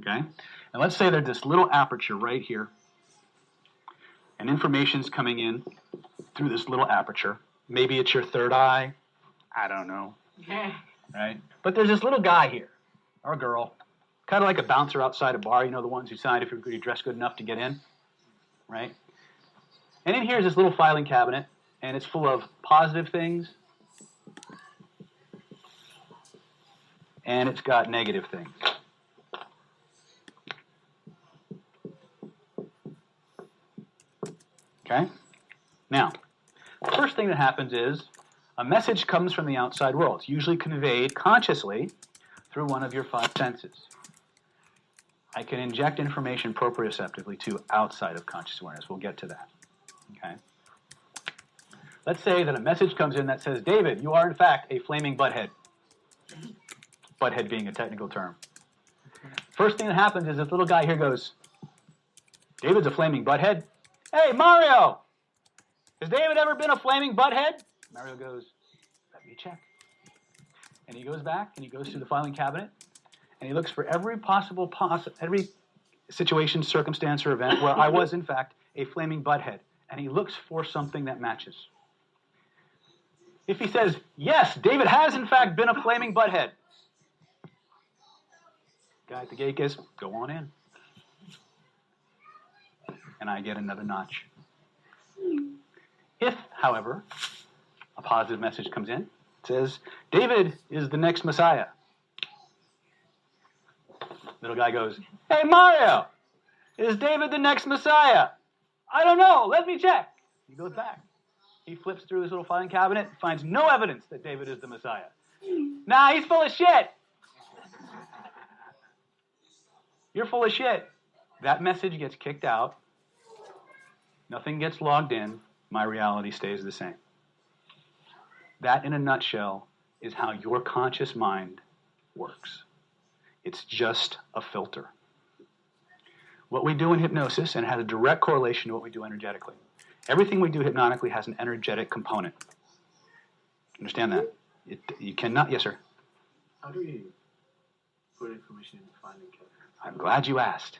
okay? And let's say there's this little aperture right here, and information's coming in through this little aperture. Maybe it's your third eye, I don't know, right? But there's this little guy here, or girl, kind of like a bouncer outside a bar, you know, the ones who sign if you're dressed good enough to get in, right? And in here is this little filing cabinet, and it's full of positive things, and it's got negative things. Okay? Now, the first thing that happens is a message comes from the outside world. It's usually conveyed consciously through one of your five senses. I can inject information proprioceptively to outside of conscious awareness. We'll get to that. Okay? Let's say that a message comes in that says, David, you are in fact a flaming butthead. Butthead being a technical term. First thing that happens is this little guy here goes, David's a flaming butthead? Hey, Mario! Has David ever been a flaming butthead? Mario goes, let me check. And he goes back and he goes through the filing cabinet and he looks for every possible every situation, circumstance, or event where I was in fact a flaming butthead. And he looks for something that matches. If he says, yes, David has in fact been a flaming butthead, guy at the gate goes, go on in. And I get another notch. If, however, a positive message comes in, it says, David is the next Messiah. Little guy goes, hey, Mario, is David the next Messiah? I don't know, let me check. He goes back. He flips through his little filing cabinet, finds no evidence that David is the Messiah. Nah, he's full of shit. You're full of shit. That message gets kicked out. Nothing gets logged in. My reality stays the same. That, in a nutshell, is how your conscious mind works. It's just a filter. What we do in hypnosis, and it has a direct correlation to what we do energetically. Everything we do hypnotically has an energetic component. Understand that? You cannot, yes, sir? How do we put information in the filing cabinet? I'm glad you asked.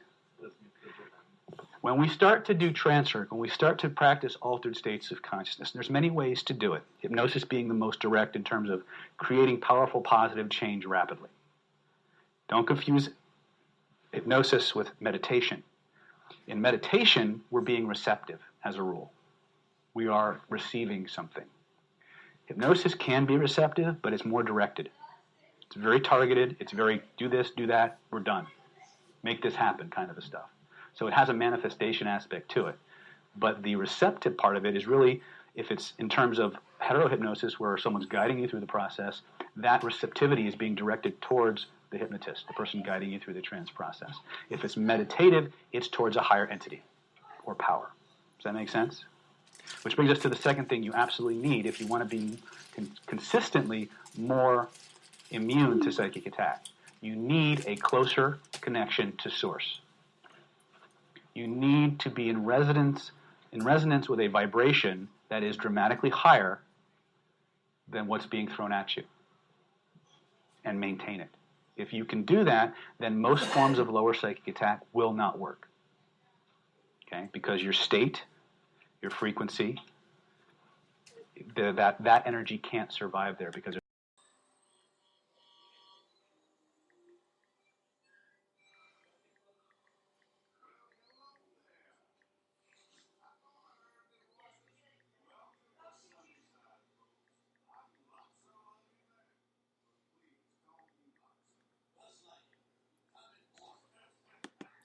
When we start to do transfer, when we start to practice altered states of consciousness, there's many ways to do it. Hypnosis being the most direct in terms of creating powerful positive change rapidly. Don't confuse hypnosis with meditation. In meditation, we're being receptive as a rule. We are receiving something. Hypnosis can be receptive, but it's more directed. It's very targeted. It's very do this, do that, we're done. Make this happen kind of a stuff. So it has a manifestation aspect to it. But the receptive part of it is really, if it's in terms of heterohypnosis where someone's guiding you through the process, that receptivity is being directed towards the hypnotist, the person guiding you through the trance process. If it's meditative, it's towards a higher entity or power. Does that make sense? Which brings us to the second thing you absolutely need if you want to be consistently more immune to psychic attack. You need a closer connection to source. You need to be in resonance with a vibration that is dramatically higher than what's being thrown at you, and maintain it. If you can do that, then most forms of lower psychic attack will not work. Okay? Because your state, your frequency, that energy can't survive there because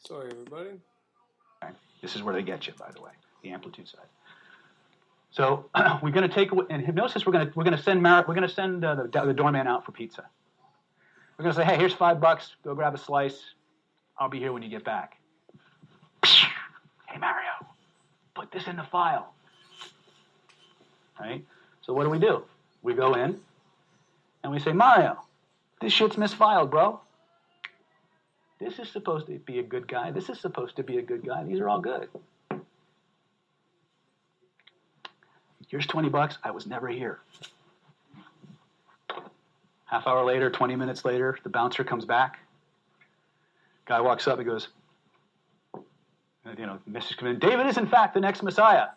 Sorry, everybody. this is where they get you, by the way, the amplitude side. So we're going to take in hypnosis. We're going to send the doorman out for pizza. We're going to say, hey, here's $5. Go grab a slice. I'll be here when you get back. Hey Mario, put this in the file. Right? So what do? We go in and we say, Mario, this shit's misfiled, bro. This is supposed to be a good guy. This is supposed to be a good guy. These are all good. Here's $20. I was never here. Half hour later, 20 minutes later, the bouncer comes back. Guy walks up and goes, message comes in, David is in fact the next Messiah.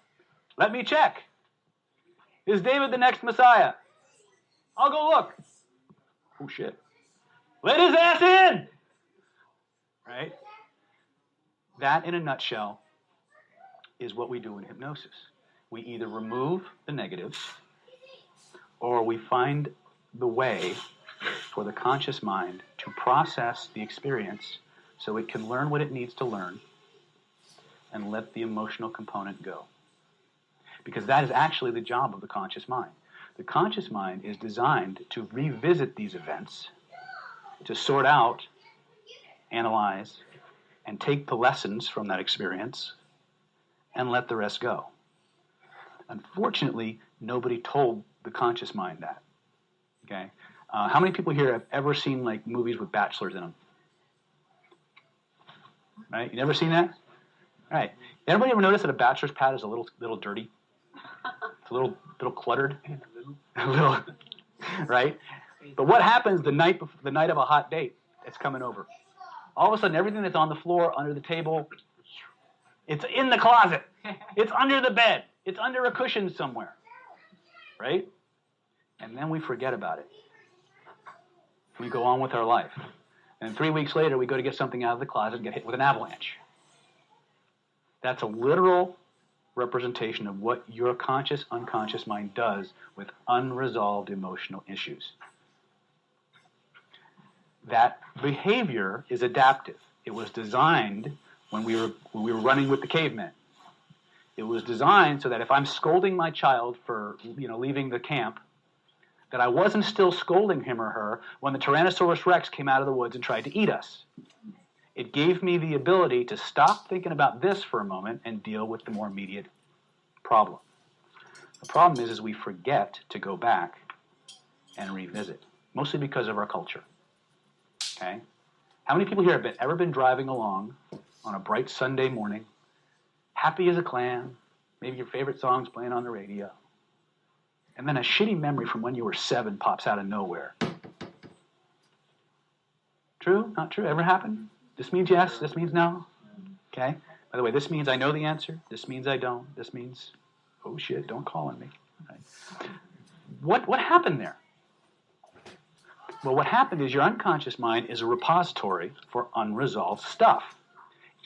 Let me check. Is David the next Messiah? I'll go look. Oh shit. Let his ass in! Right? That, in a nutshell, is what we do in hypnosis. We either remove the negatives, or we find the way for the conscious mind to process the experience so it can learn what it needs to learn and let the emotional component go. Because that is actually the job of the conscious mind. The conscious mind is designed to revisit these events, to sort out, analyze, and take the lessons from that experience and let the rest go. Unfortunately, nobody told the conscious mind that. Okay? How many people here have ever seen like movies with bachelors in them? Right? You never seen that? All right. Everybody ever notice that a bachelor's pad is a little dirty? It's a little cluttered. A little, right? But what happens the night of a hot date? It's coming over. All of a sudden, everything that's on the floor, under the table, it's in the closet. It's under the bed. It's under a cushion somewhere. Right? And then we forget about it. We go on with our life. And 3 weeks later, we go to get something out of the closet and get hit with an avalanche. That's a literal representation of what your conscious, unconscious mind does with unresolved emotional issues. That behavior is adaptive. It was designed when we were running with the cavemen. It was designed so that if I'm scolding my child for, leaving the camp, that I wasn't still scolding him or her when the Tyrannosaurus Rex came out of the woods and tried to eat us. It gave me the ability to stop thinking about this for a moment and deal with the more immediate problem. The problem is we forget to go back and revisit, mostly because of our culture. Okay? How many people here have ever been driving along on a bright Sunday morning, happy as a clam, maybe your favorite song's playing on the radio, and then a shitty memory from when you were 7 pops out of nowhere? True? Not true? Ever happened? This means yes, this means no. Okay? By the way, this means I know the answer. This means I don't. This means, oh shit, don't call on me. Right? What happened there? Well, what happened is your unconscious mind is a repository for unresolved stuff.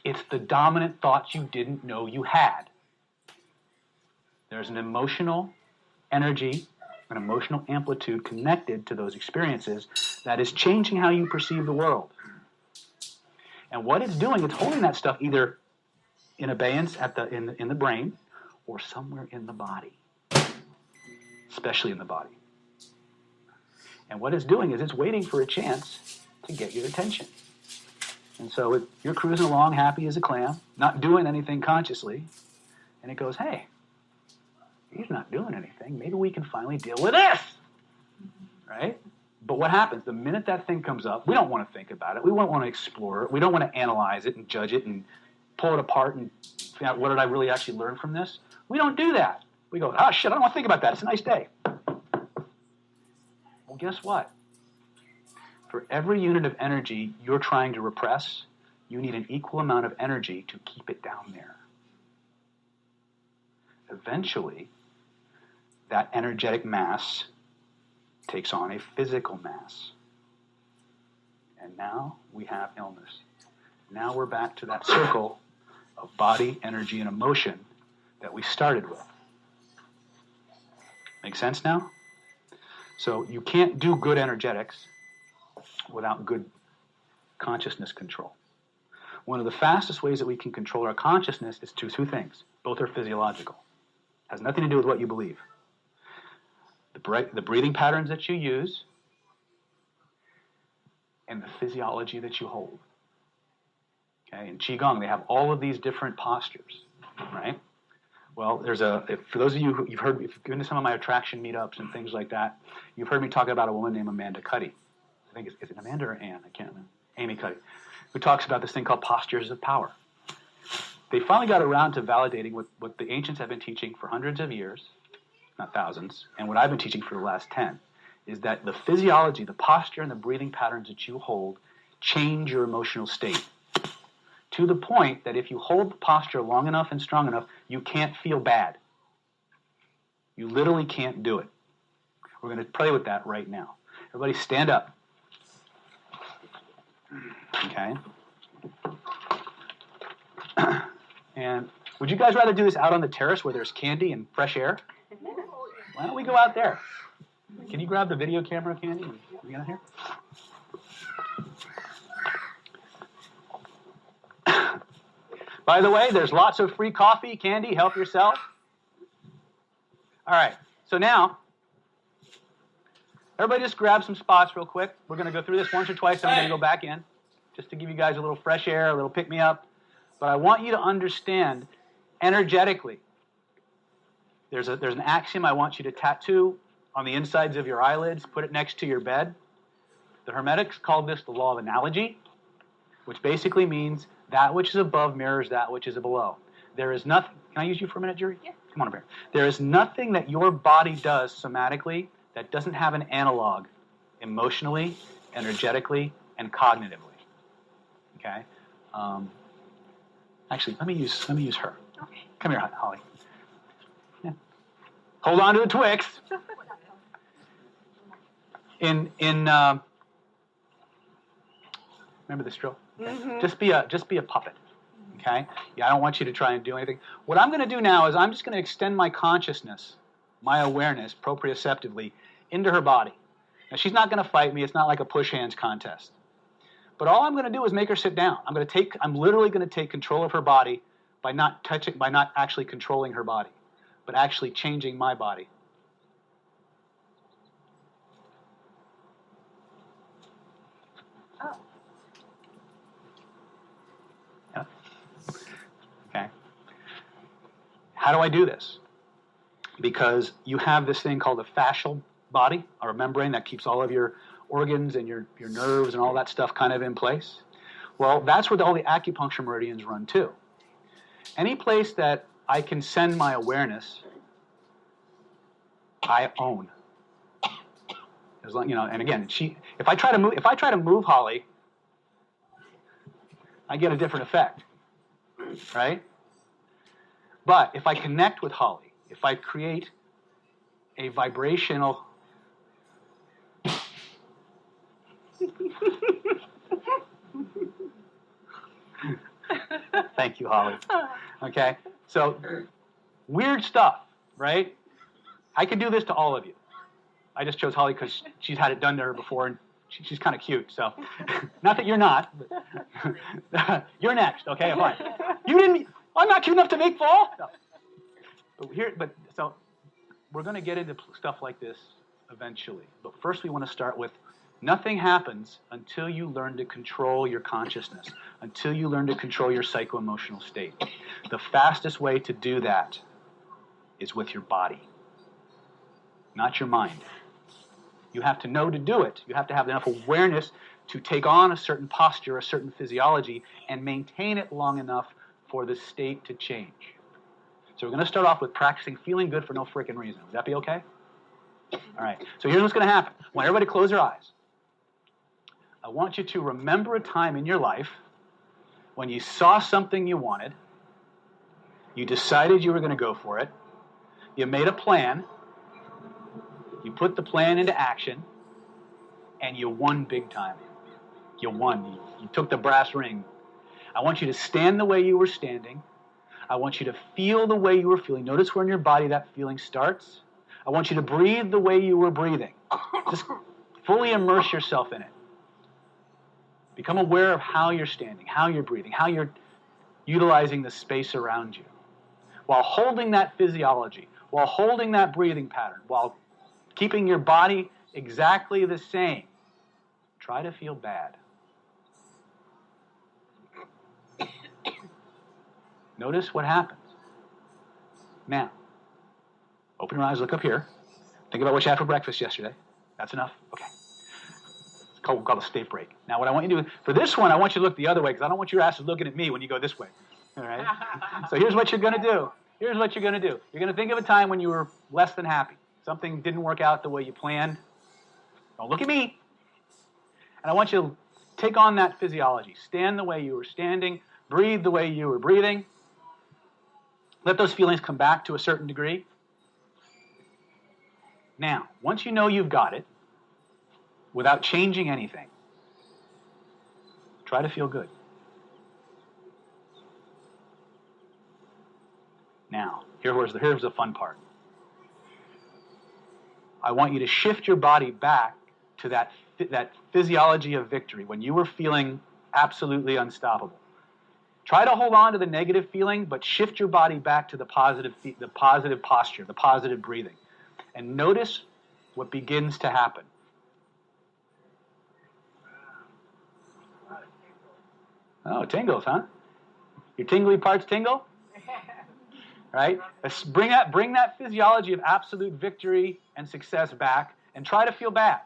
It's the dominant thoughts you didn't know you had. There's an emotional energy, an emotional amplitude connected to those experiences that is changing how you perceive the world. And what it's doing, it's holding that stuff either in abeyance in the brain or somewhere in the body, especially in the body. And what it's doing is it's waiting for a chance to get your attention. And so you're cruising along happy as a clam, not doing anything consciously, and it goes, hey, he's not doing anything. Maybe we can finally deal with this, right? But what happens? The minute that thing comes up, we don't want to think about it. We don't want to explore it. We don't want to analyze it and judge it and pull it apart and figure out what did I really actually learn from this. We don't do that. We go, oh, shit, I don't want to think about that. It's a nice day. Well, guess what? For every unit of energy you're trying to repress, you need an equal amount of energy to keep it down there. Eventually, that energetic mass takes on a physical mass. And now we have illness. Now we're back to that circle of body, energy, and emotion that we started with. Make sense now? So you can't do good energetics without good consciousness control. One of the fastest ways that we can control our consciousness is two things. Both are physiological. Has nothing to do with what you believe. The breathing patterns that you use and the physiology that you hold. Okay, in Qigong, they have all of these different postures, right? Well, for those of you who if you've been to some of my attraction meetups and things like that, you've heard me talk about a woman named Amanda Cuddy. I think is it Amanda or Ann? I can't remember. Amy Cuddy, who talks about this thing called postures of power. They finally got around to validating what the ancients have been teaching for hundreds of years, not thousands, and what I've been teaching for the last 10, is that the physiology, the posture, and the breathing patterns that you hold change your emotional state. To the point that if you hold the posture long enough and strong enough, you can't feel bad. You literally can't do it. We're going to play with that right now. Everybody stand up. Okay? And would you guys rather do this out on the terrace where there's candy and fresh air? Why don't we go out there? Can you grab the video camera, Candy? We got here? By the way, there's lots of free coffee, candy, help yourself. All right, so now, everybody just grab some spots real quick. We're going to go through this once or twice, then we're going to go back in, just to give you guys a little fresh air, a little pick-me-up. But I want you to understand, energetically, there's an axiom I want you to tattoo on the insides of your eyelids, put it next to your bed. The Hermetics call this the law of analogy, which basically means that which is above mirrors that which is below. There is nothing. Can I use you for a minute, Jerry? Yeah. Come on over here. There is nothing that your body does somatically that doesn't have an analog emotionally, energetically, and cognitively. Okay? Actually, let me use her. Okay. Come here, Holly. Yeah. Hold on to the Twix. Remember this drill? Okay. Mm-hmm. Just be a puppet. Okay? Yeah, I don't want you to try and do anything. What I'm going to do now is I'm just going to extend my consciousness, my awareness, proprioceptively, into her body. Now, she's not going to fight me. It's not like a push hands contest. But all I'm going to do is make her sit down. I'm literally going to take control of her body by by not touching, by not actually controlling her body, but actually changing my body. Oh. Yeah. Okay. How do I do this? Because you have this thing called a fascial body, or a membrane that keeps all of your organs and your nerves and all that stuff kind of in place. Well, that's where all the acupuncture meridians run too. Any place that I can send my awareness, I own. As long, and again, if I try to move Holly, I get a different effect, right? But if I connect with Holly, if I create a vibrational Thank you, Holly. Okay, so weird stuff, right? I could do this to all of you. I just chose Holly because she's had it done to her before, and she's kind of cute. So, not that you're not, but you're next. Okay, fine. You didn't. I'm not cute enough to make fall. No. So we're going to get into stuff like this eventually. But first, we want to start with nothing happens until you learn to control your consciousness, until you learn to control your psycho-emotional state. The fastest way to do that is with your body, not your mind. You have to know to do it. You have to have enough awareness to take on a certain posture, a certain physiology, and maintain it long enough for the state to change. So we're going to start off with practicing feeling good for no freaking reason. Would that be okay? All right. So here's what's going to happen. I want everybody to close their eyes. I want you to remember a time in your life when you saw something you wanted, you decided you were going to go for it, you made a plan, you put the plan into action, and you won big time. You won. You took the brass ring. I want you to stand the way you were standing. I want you to feel the way you were feeling. Notice where in your body that feeling starts. I want you to breathe the way you were breathing. Just fully immerse yourself in it. Become aware of how you're standing, how you're breathing, how you're utilizing the space around you. While holding that physiology, while holding that breathing pattern, while keeping your body exactly the same, try to feel bad. Notice what happens. Now, open your eyes, look up here. Think about what you had for breakfast yesterday. That's enough? Okay. It's called a state break. Now, what I want you to do, for this one, I want you to look the other way because I don't want your asses looking at me when you go this way. All right? So here's what you're going to do. Here's what you're going to do. You're going to think of a time when you were less than happy. Something didn't work out the way you planned. Don't look at me. And I want you to take on that physiology. Stand the way you were standing. Breathe the way you were breathing. Let those feelings come back to a certain degree. Now, once you know you've got it, without changing anything, try to feel good. Now, here's the fun part. I want you to shift your body back to that physiology of victory when you were feeling absolutely unstoppable. Try to hold on to the negative feeling, but shift your body back to the positive posture, the positive breathing. And notice what begins to happen. Oh, tingles, huh? Your tingly parts tingle? Right? Let's bring that physiology of absolute victory and success back and try to feel bad.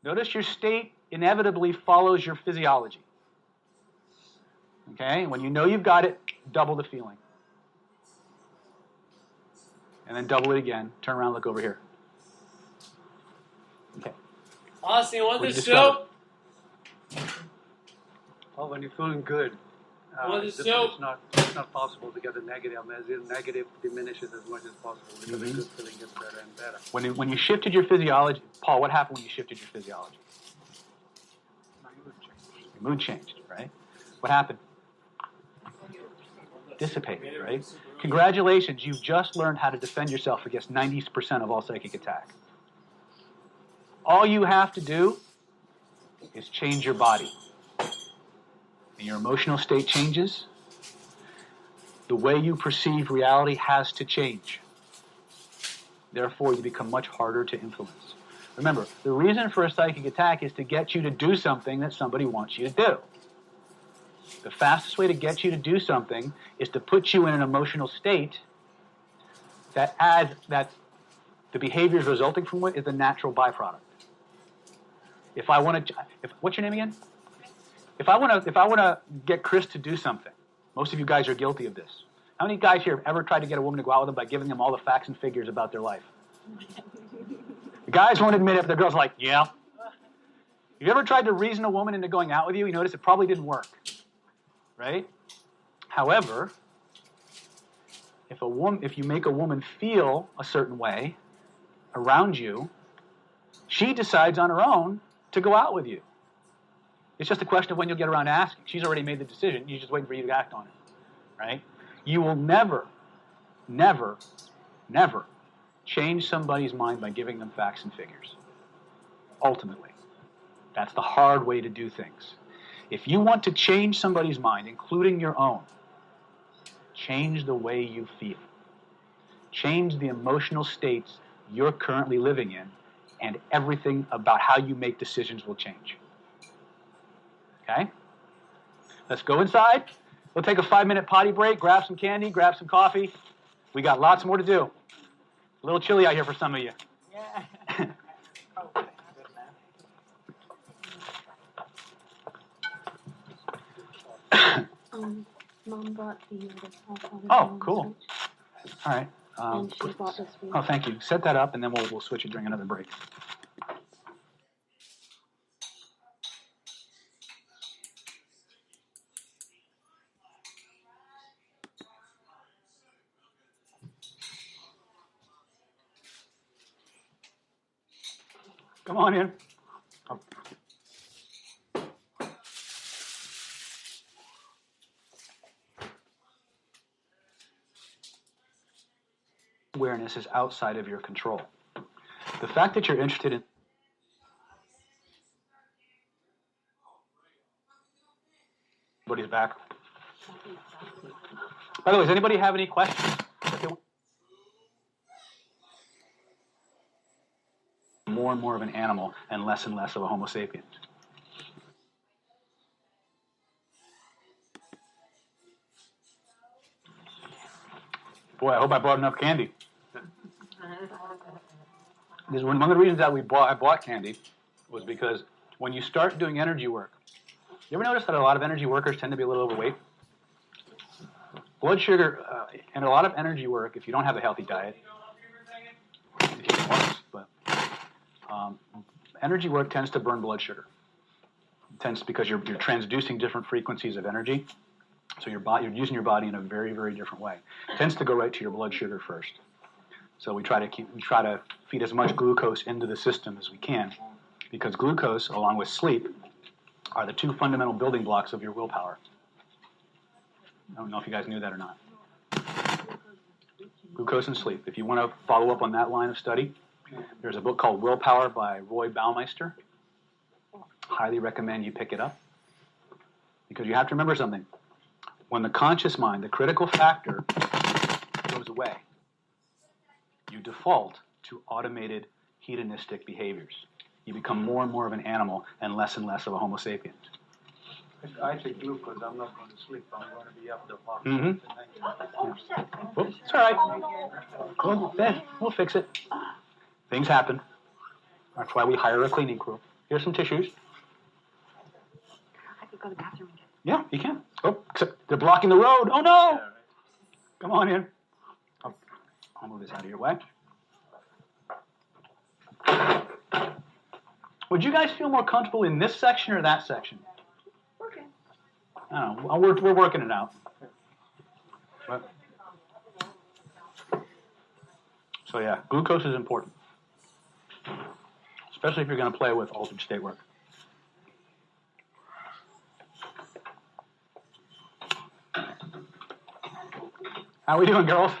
Notice your state inevitably follows your physiology. Okay? When you know you've got it, double the feeling. And then double it again. Turn around, look over here. Okay. Austin, you want What do this you discover? soap? Oh, when you're feeling good, Want it's this soap? not possible to get a negative. The negative diminishes as much as possible because the good feeling gets better and better. When you shifted your physiology, Paul, what happened when you shifted your physiology? Your mood changed, right? What happened? Dissipated, right? Congratulations, you've just learned how to defend yourself against 90% of all psychic attack. All you have to do is change your body. And your emotional state changes, The way you perceive reality has to change. Therefore, you become much harder to influence. Remember, the reason for a psychic attack is to get you to do something that somebody wants you to do. The fastest way to get you to do something is to put you in an emotional state that the behaviors resulting from it is a natural byproduct. If I want to, what's your name again? If I want to get Chris to do something, most of you guys are guilty of this. How many guys here have ever tried to get a woman to go out with them by giving them all the facts and figures about their life? The guys won't admit it, but the girls are like, yeah. You ever tried to reason a woman into going out with you? You notice it probably didn't work, right? However, if you make a woman feel a certain way around you, she decides on her own to go out with you. It's just a question of when you'll get around to asking. She's already made the decision. You're just waiting for you to act on it, right? You will never, never, never change somebody's mind by giving them facts and figures. Ultimately. That's the hard way to do things. If you want to change somebody's mind, including your own, change the way you feel. Change the emotional states you're currently living in, and everything about how you make decisions will change. Okay? Let's go inside. We'll take a 5-minute potty break, grab some candy, grab some coffee. We got lots more to do. A little chilly out here for some of you. Yeah. Mom brought the telephone. Oh, cool. All right. And she bought this for you. Oh, thank you. Set that up, and then we'll switch it during another break. Come on in. Oh. Awareness is outside of your control. The fact that you're interested in everybody's back. By the way, does anybody have any questions? More and more of an animal and less of a Homo sapien. Boy, I hope I bought enough candy. This is one of the reasons that I bought candy was because when you start doing energy work, you ever notice that a lot of energy workers tend to be a little overweight? Blood sugar, and a lot of energy work, if you don't have a healthy diet, it works, but energy work tends to burn blood sugar. It tends because you're transducing different frequencies of energy, so you're using your body in a very, very different way. It tends to go right to your blood sugar first. So we try to feed as much glucose into the system as we can, because glucose, along with sleep, are the two fundamental building blocks of your willpower. I don't know if you guys knew that or not. Glucose and sleep. If you want to follow up on that line of study, there's a book called Willpower by Roy Baumeister. Highly recommend you pick it up. Because you have to remember something. When the conscious mind, the critical factor, goes away, you default to automated hedonistic behaviors. You become more and more of an animal and less of a Homo sapien. I take glucose. I'm not going to sleep. I'm going to be up the park. Mm-hmm. Oops, it's all right. We'll fix it. Things happen. That's why we hire a cleaning crew. Here's some tissues. I could go to the bathroom and get. Yeah, you can. Oh, except they're blocking the road. Oh no! Come on in. I'll move this out of your way. Would you guys feel more comfortable in this section or that section? Okay. I don't know. We're working it out. But, so yeah, glucose is important, especially if you're going to play with altered state work. How we doing, girls?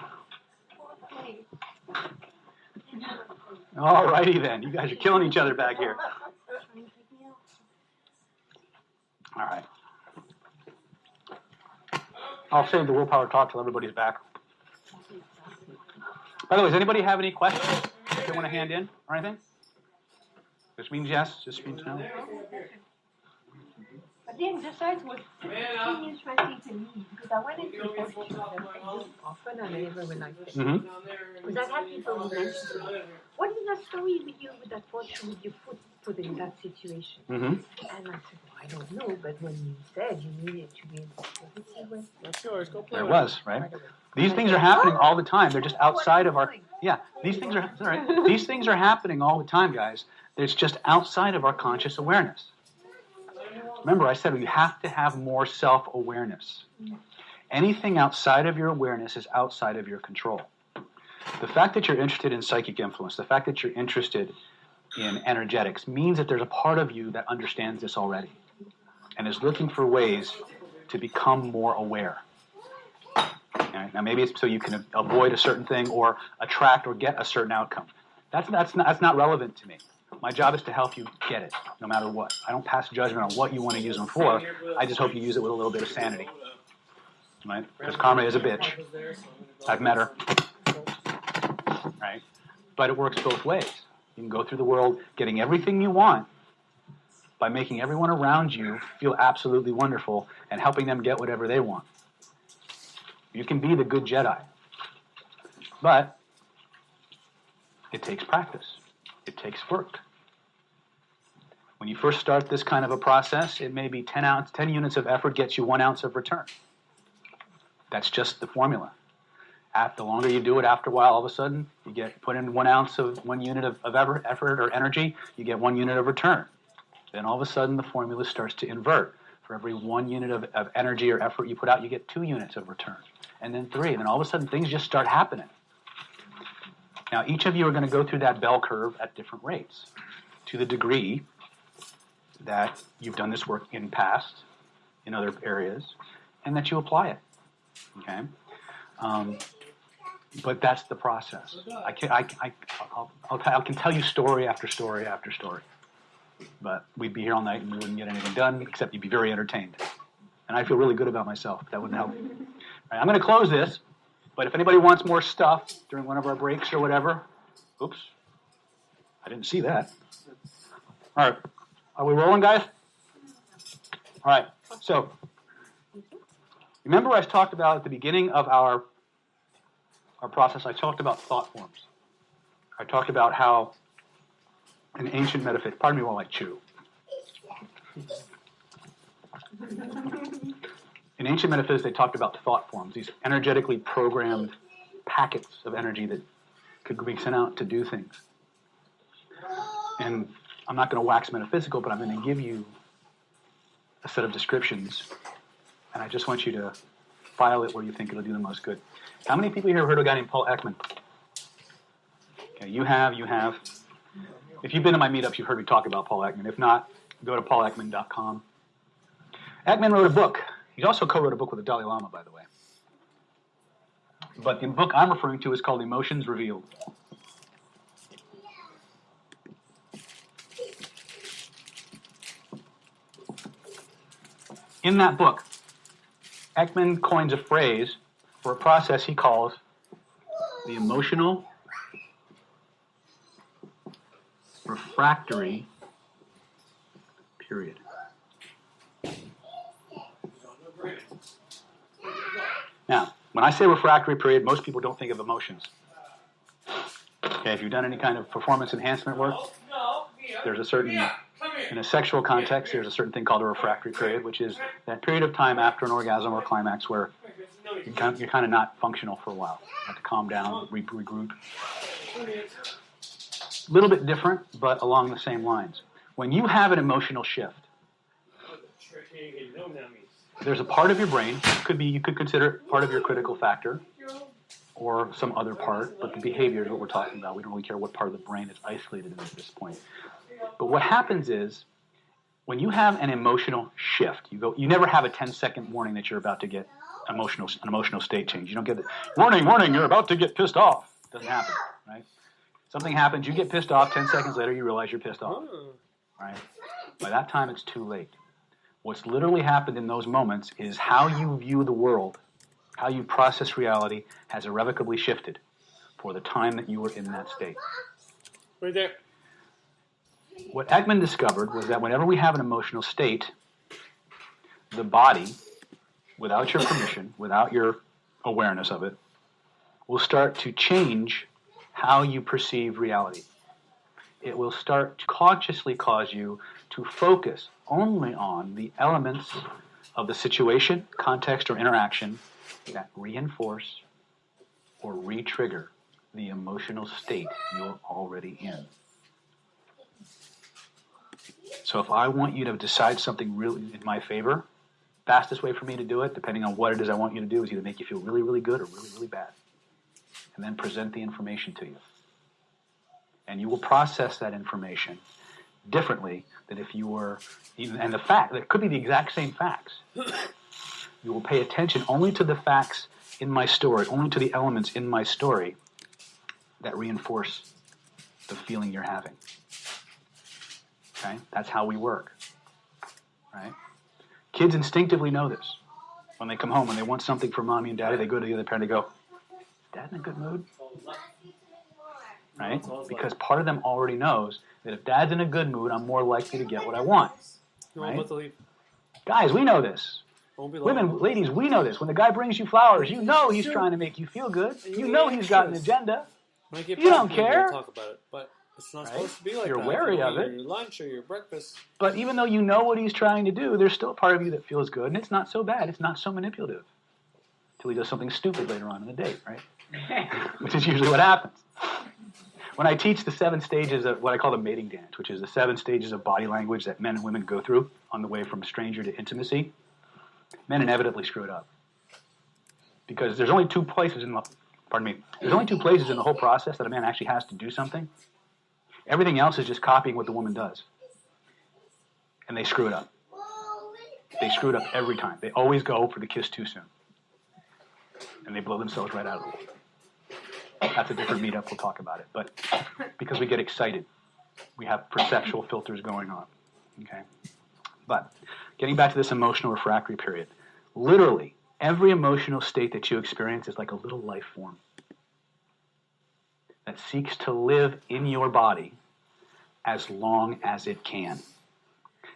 All righty then. You guys are killing each other back here. All right. I'll save the willpower talk till everybody's back. By the way, does anybody have any questions they want to hand in or anything? This means yes, this means no. But the exercise was extremely interesting to me because I wanted to post it often and I never realized it. Because I've had people who mentioned, what is that story with you with that fortune with your foot put in that situation? And I said, well, I don't know, but when you said you needed to be in a positive way. That's yours. Go play There with was, right? These things are happening all the time. They're just outside of our, these things are, right. These things are happening all the time, guys. It's just outside of our conscious awareness. Remember, I said you have to have more self-awareness. Anything outside of your awareness is outside of your control. The fact that you're interested in psychic influence, the fact that you're interested in energetics means that there's a part of you that understands this already and is looking for ways to become more aware. Okay? Now, maybe it's so you can avoid a certain thing or attract or get a certain outcome. That's not relevant to me. My job is to help you get it, no matter what. I don't pass judgment on what you want to use them for. I just hope you use it with a little bit of sanity. Right? Because Karma is a bitch. I've met her. Right? But it works both ways. You can go through the world getting everything you want by making everyone around you feel absolutely wonderful and helping them get whatever they want. You can be the good Jedi. But it takes practice. It takes work. When you first start this kind of a process, it may be 10 units of effort gets you 1 ounce of return. That's just the formula. The longer you do it, after a while, all of a sudden, you put in 1 ounce of 1 unit of effort or energy, you get 1 unit of return. Then all of a sudden, the formula starts to invert. For every 1 unit of energy or effort you put out, you get 2 units of return. And then 3. And then all of a sudden, things just start happening. Now, each of you are going to go through that bell curve at different rates to the degree that you've done this work in past, in other areas, and that you apply it. Okay? But that's the process. I can tell you story after story after story, but we'd be here all night and we wouldn't get anything done, except you'd be very entertained. And I feel really good about myself. That wouldn't help. All right, I'm going to close this. But if anybody wants more stuff during one of our breaks or whatever, oops, I didn't see that. All right, are we rolling, guys? All right, so remember I talked about at the beginning of our process, I talked about thought forms. I talked about how in ancient metaphysics, pardon me while I chew. In ancient metaphysics, they talked about thought forms, these energetically programmed packets of energy that could be sent out to do things. And I'm not going to wax metaphysical, but I'm going to give you a set of descriptions, and I just want you to file it where you think it'll do the most good. How many people here have heard of a guy named Paul Ekman? Okay, you have. If you've been to my meetups, you've heard me talk about Paul Ekman. If not, go to paulekman.com. Ekman wrote a book. He also co-wrote a book with the Dalai Lama, by the way. But the book I'm referring to is called Emotions Revealed. In that book, Ekman coins a phrase for a process he calls the emotional refractory period. Now, when I say refractory period, most people don't think of emotions. Okay, if you've done any kind of performance enhancement work, there's a certain, in a sexual context, there's a certain thing called a refractory period, which is that period of time after an orgasm or climax where you're kind of not functional for a while. You have to calm down, regroup. A little bit different, but along the same lines. When you have an emotional shift, there's a part of your brain, you could consider it part of your critical factor, or some other part, but the behavior is what we're talking about. We don't really care what part of the brain is isolated at this point. But what happens is, when you have an emotional shift, you never have a 10-second warning that you're about to get an emotional state change. You don't get the warning, you're about to get pissed off. It doesn't happen, right? Something happens, you get pissed off, 10 seconds later you realize you're pissed off, right? By that time it's too late. What's literally happened in those moments is how you view the world How you process reality has irrevocably shifted for the time that you were in that state. Right there. What Ekman discovered was that whenever we have an emotional state, the body, without your permission, without your awareness of it, will start to change how you perceive reality. It will start to consciously cause you to focus only on the elements of the situation, context, or interaction that reinforce or re-trigger the emotional state you're already in. So if I want you to decide something really in my favor, fastest way for me to do it, depending on what it is I want you to do, is either make you feel really, really good or really, really bad. And then present the information to you. And you will process that information differently than if you were, and the fact, that could be the exact same facts. You will pay attention only to the facts in my story, only to the elements in my story that reinforce the feeling you're having. Okay? That's how we work. Right? Kids instinctively know this. When they come home, when they want something from mommy and daddy, they go to the other parent and they go, Dad in a good mood? Right? Because part of them already knows that if Dad's in a good mood, I'm more likely to get what I want. Right? Guys, we know this. Women, ladies, we know this. When the guy brings you flowers, you know he's trying to make you feel good. You know he's got an agenda. You don't care. Talk about it, but it's not Right? supposed to be like You're that. wary of it. Your lunch or your breakfast. But even though you know what he's trying to do, there's still a part of you that feels good, and it's not so bad. It's not so manipulative. Until he does something stupid later on in the date, right? Which is usually what happens. When I teach the 7 stages of what I call the mating dance, which is the 7 stages of body language that men and women go through on the way from stranger to intimacy, men inevitably screw it up. Because there's only 2 places in the, there's only 2 places in the whole process that a man actually has to do something. Everything else is just copying what the woman does. And they screw it up. They screw it up every time. They always go for the kiss too soon. And they blow themselves right out of the water. That's a different meetup, we'll talk about it. But because we get excited, we have perceptual filters going on. Okay? But getting back to this emotional refractory period, literally every emotional state that you experience is like a little life form that seeks to live in your body as long as it can.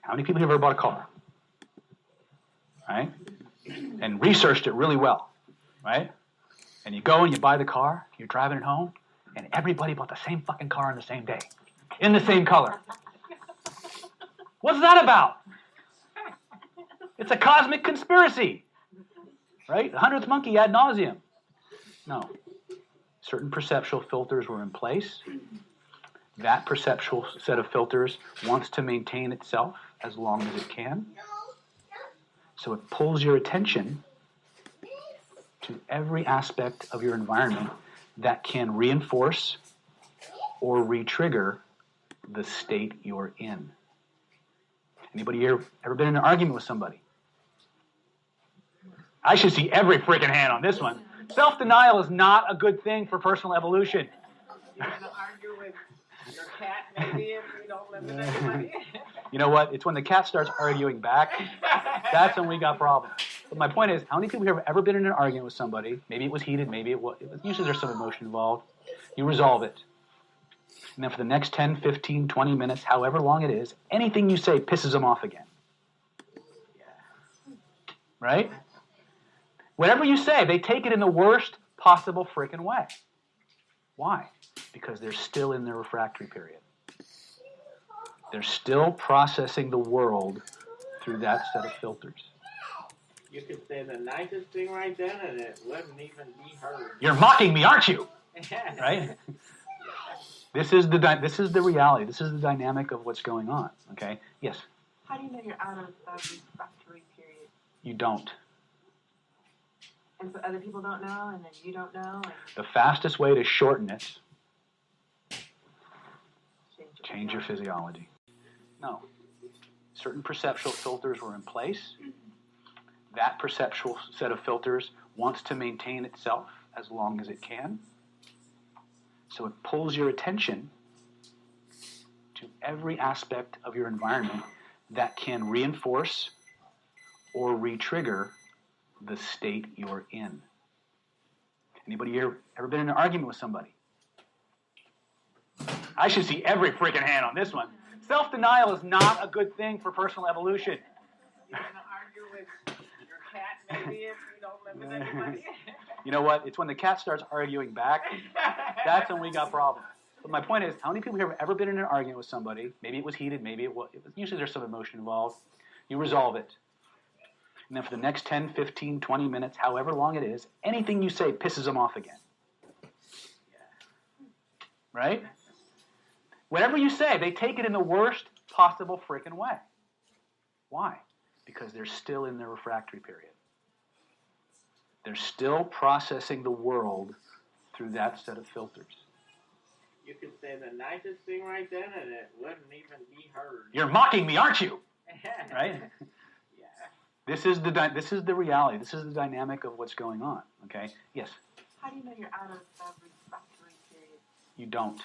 How many people have ever bought a car? Right? And researched it really well. Right? And you go and you buy the car, you're driving it home, and everybody bought the same fucking car on the same day. In the same color. What's that about? It's a cosmic conspiracy. Right? The 100th monkey ad nauseum. No. Certain perceptual filters were in place. That perceptual set of filters wants to maintain itself as long as it can. So it pulls your attention to every aspect of your environment that can reinforce or re-trigger the state you're in. Anybody here ever been in an argument with somebody? I should see every freaking hand on this one. Self-denial is not a good thing for personal evolution. You're going to argue with your cat maybe if you don't live with anybody? You know what? It's when the cat starts arguing back, that's when we got problems. But my point is, how many people have ever been in an argument with somebody? Maybe it was heated, maybe it was. Usually there's some emotion involved. You resolve it. And then for the next 10, 15, 20 minutes, however long it is, anything you say pisses them off again. Right? Whatever you say, they take it in the worst possible freaking way. Why? Because they're still in their refractory period. They're still processing the world through that set of filters. You could say the nicest thing right then and it wouldn't even be heard. You're mocking me, aren't you? Right? This is the reality. This is the dynamic of what's going on. Okay? Yes? How do you know you're out of the refractory period? You don't. And so other people don't know, and then you don't know? And The fastest way to shorten it, change your physiology. No. Certain perceptual filters were in place. That perceptual set of filters wants to maintain itself as long as it can. So it pulls your attention to every aspect of your environment that can reinforce or re-trigger the state you're in. Anybody here ever been in an argument with somebody? I should see every freaking hand on this one. Self-denial is not a good thing for personal evolution. You're gonna argue with your cat maybe if you don't live with anybody. You know what? It's when the cat starts arguing back, that's when we got problems. But my point is, how many people have ever been in an argument with somebody? Maybe it was heated, maybe it was. Usually there's some emotion involved. You resolve it. And then for the next 10, 15, 20 minutes, however long it is, anything you say pisses them off again. Right? Whatever you say, they take it in the worst possible freaking way. Why? Because they're still in their refractory period. They're still processing the world through that set of filters. You could say the nicest thing right then and it wouldn't even be heard. You're mocking me, aren't you? Right? Yeah. This is the reality. This is the dynamic of what's going on. Okay? Yes? How do you know you're out of the refractory period? You don't.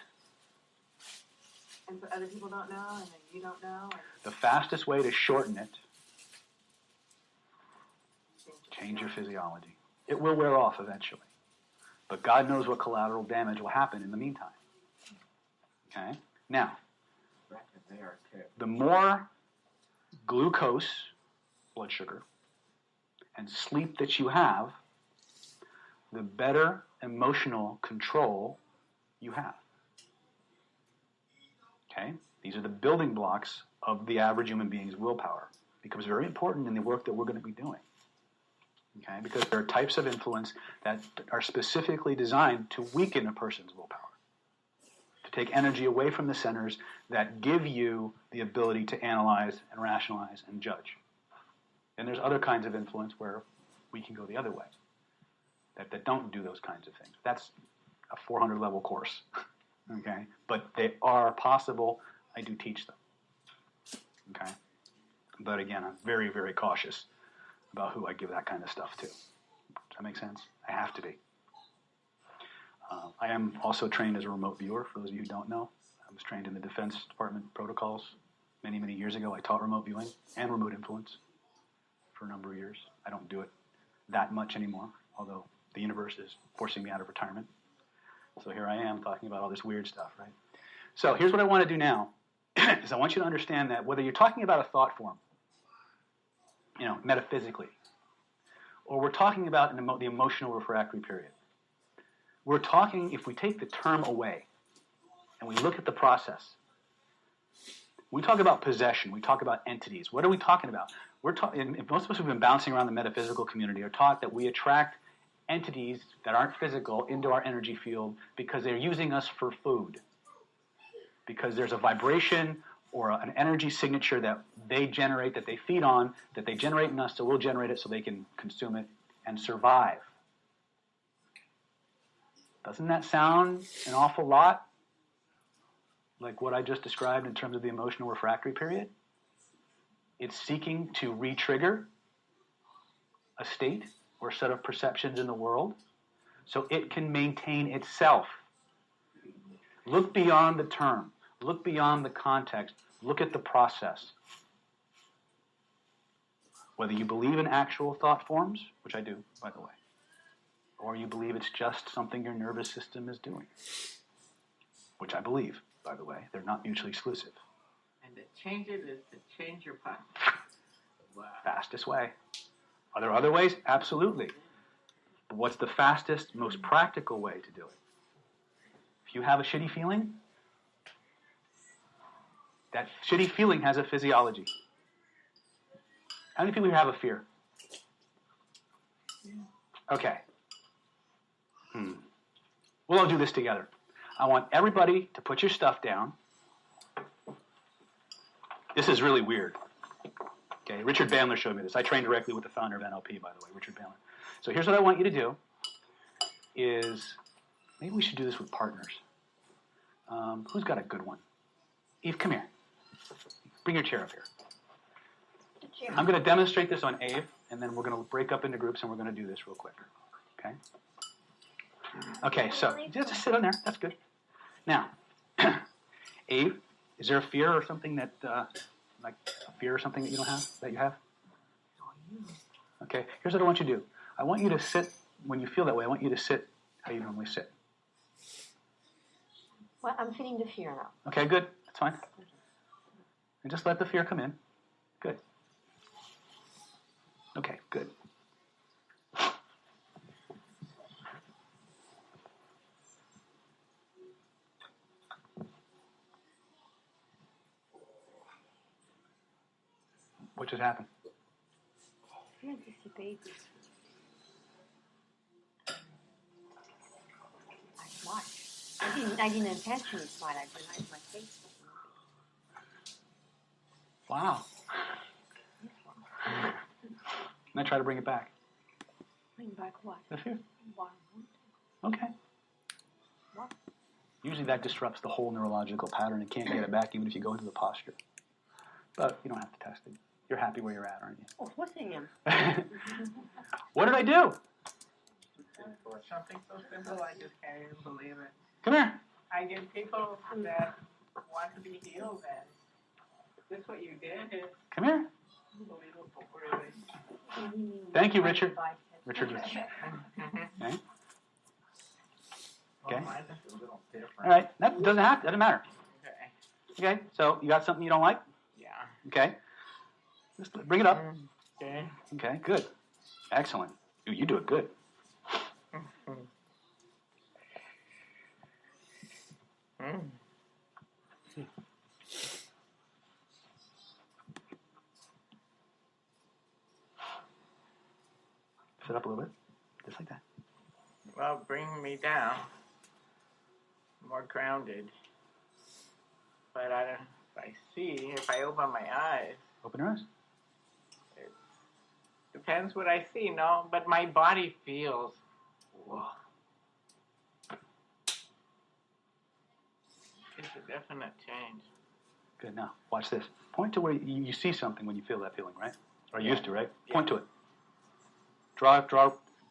And so other people don't know, and then you don't know? Or The fastest way to shorten it, change your physiology. It will wear off eventually. But God knows what collateral damage will happen in the meantime. Okay? Now, the more glucose, blood sugar, and sleep that you have, the better emotional control you have. Okay? These are the building blocks of the average human being's willpower. It becomes very important in the work that we're going to be doing. Okay? Because there are types of influence that are specifically designed to weaken a person's willpower. To take energy away from the centers that give you the ability to analyze and rationalize and judge. And there's other kinds of influence where we can go the other way. That don't do those kinds of things. That's a 400 level course. Okay? But they are possible. I do teach them. Okay? But again, I'm very, very cautious about who I give that kind of stuff to. Does that make sense? I have to be. I am also trained as a remote viewer, for those of you who don't know. I was trained in the Defense Department protocols many, many years ago. I taught remote viewing and remote influence for a number of years. I don't do it that much anymore, although the universe is forcing me out of retirement. So here I am talking about all this weird stuff, right? So here's what I want to do now, is I want you to understand that whether you're talking about a thought form, metaphysically, or we're talking about the emotional refractory period, we're talking, if we take the term away and we look at the process, we talk about possession, we talk about entities. What are we talking about? Most of us who've been bouncing around the metaphysical community are taught that we attract entities that aren't physical into our energy field because they're using us for food. Because there's a vibration or an energy signature that they generate, that they feed on, that they generate in us, so we'll generate it so they can consume it and survive. Doesn't that sound an awful lot like what I just described in terms of the emotional refractory period? It's seeking to re-trigger a state or set of perceptions in the world so it can maintain itself. Look beyond the term. Look beyond the context. Look at the process. Whether you believe in actual thought forms, which I do, by the way, or you believe it's just something your nervous system is doing, which I believe, by the way. They're not mutually exclusive. And to change it is to change your path. Wow. Fastest way. Are there other ways? Absolutely. But what's the fastest, most practical way to do it? If you have a shitty feeling, that shitty feeling has a physiology. How many people here have a fear? Okay. We'll all do this together. I want everybody to put your stuff down. This is really weird. Okay, Richard Bandler showed me this. I trained directly with the founder of NLP, by the way, Richard Bandler. So here's what I want you to do is, maybe we should do this with partners. Who's got a good one? Eve, come here. Bring your chair up here. I'm going to demonstrate this on Eve, and then we're going to break up into groups, and we're going to do this real quick. Okay? Okay, so just sit on there. That's good. Now, Eve, is there a fear or something that, like a fear or something that you don't have, that you have? Okay, here's what I want you to do. I want you to sit, when you feel that way, I want you to sit how you normally sit. Well, I'm feeling the fear now. Okay, good. That's fine. And just let the fear come in. Good. Okay, good. What just happened? Fear dissipated. Like what? I didn't intentionally smile. I realized my face was moving. Wow. And I try to bring it back. Bring back what? The fear. Why? Okay. What? Usually that disrupts the whole neurological pattern and can't get it back even if you go into the posture. But you don't have to test it. You're happy where you're at, aren't you? Of course I am. What did I do? For something so simple, I just can't even believe it. Come here. I get people that want to be healed, and this what you did is Come here. unbelievable, really. Thank you, Richard. Richard. Okay. Okay. Well, mine is a little different. All right. That doesn't matter. Okay. Okay. So you got something you don't like? Yeah. Okay. Just bring it up. Okay. Okay. Good. Excellent. You do it good. Sit up a little bit. Just like that. Well, bring me down. More grounded. But I don't. If I open my eyes, Open your eyes. it depends what I see, no? But my body feels, whoa. It's a definite change. Good. Now, watch this. Point to where you see something when you feel that feeling, right? Or you Yeah. used to, right? Yeah. Point to it.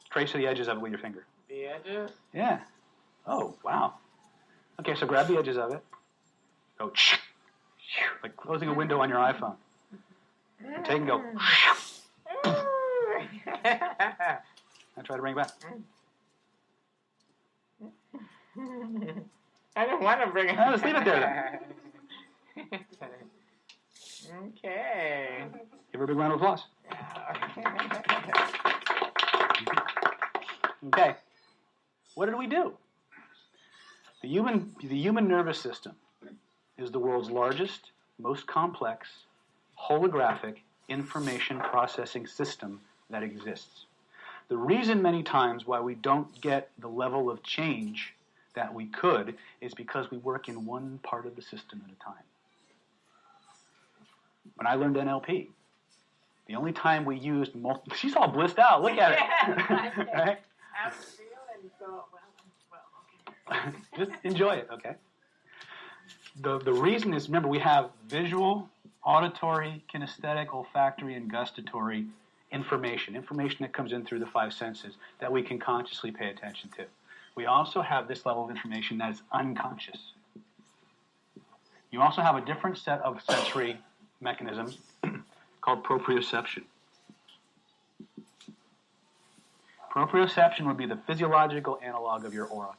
Trace the edges of it with your finger. The edges? Yeah. Oh, wow. Okay, so grab the edges of it. Go, like closing a window on your iPhone. And take and go. I try to bring it back. I don't want to bring it. No, just leave it there Okay. Give her a big round of applause. Okay. What did we do? The human nervous system is the world's largest, most complex, holographic information processing system that exists. The reason many times why we don't get the level of change that we could is because we work in one part of the system at a time. When I learned NLP, the only time we used multiple... She's all blissed out. Look at it. Right? I'm feeling so well, okay. Just enjoy it, okay? The reason is, remember, we have visual, auditory, kinesthetic, olfactory, and gustatory information that comes in through the five senses that we can consciously pay attention to. We also have this level of information that is unconscious. You also have a different set of sensory mechanisms called proprioception. Proprioception would be the physiological analog of your aura.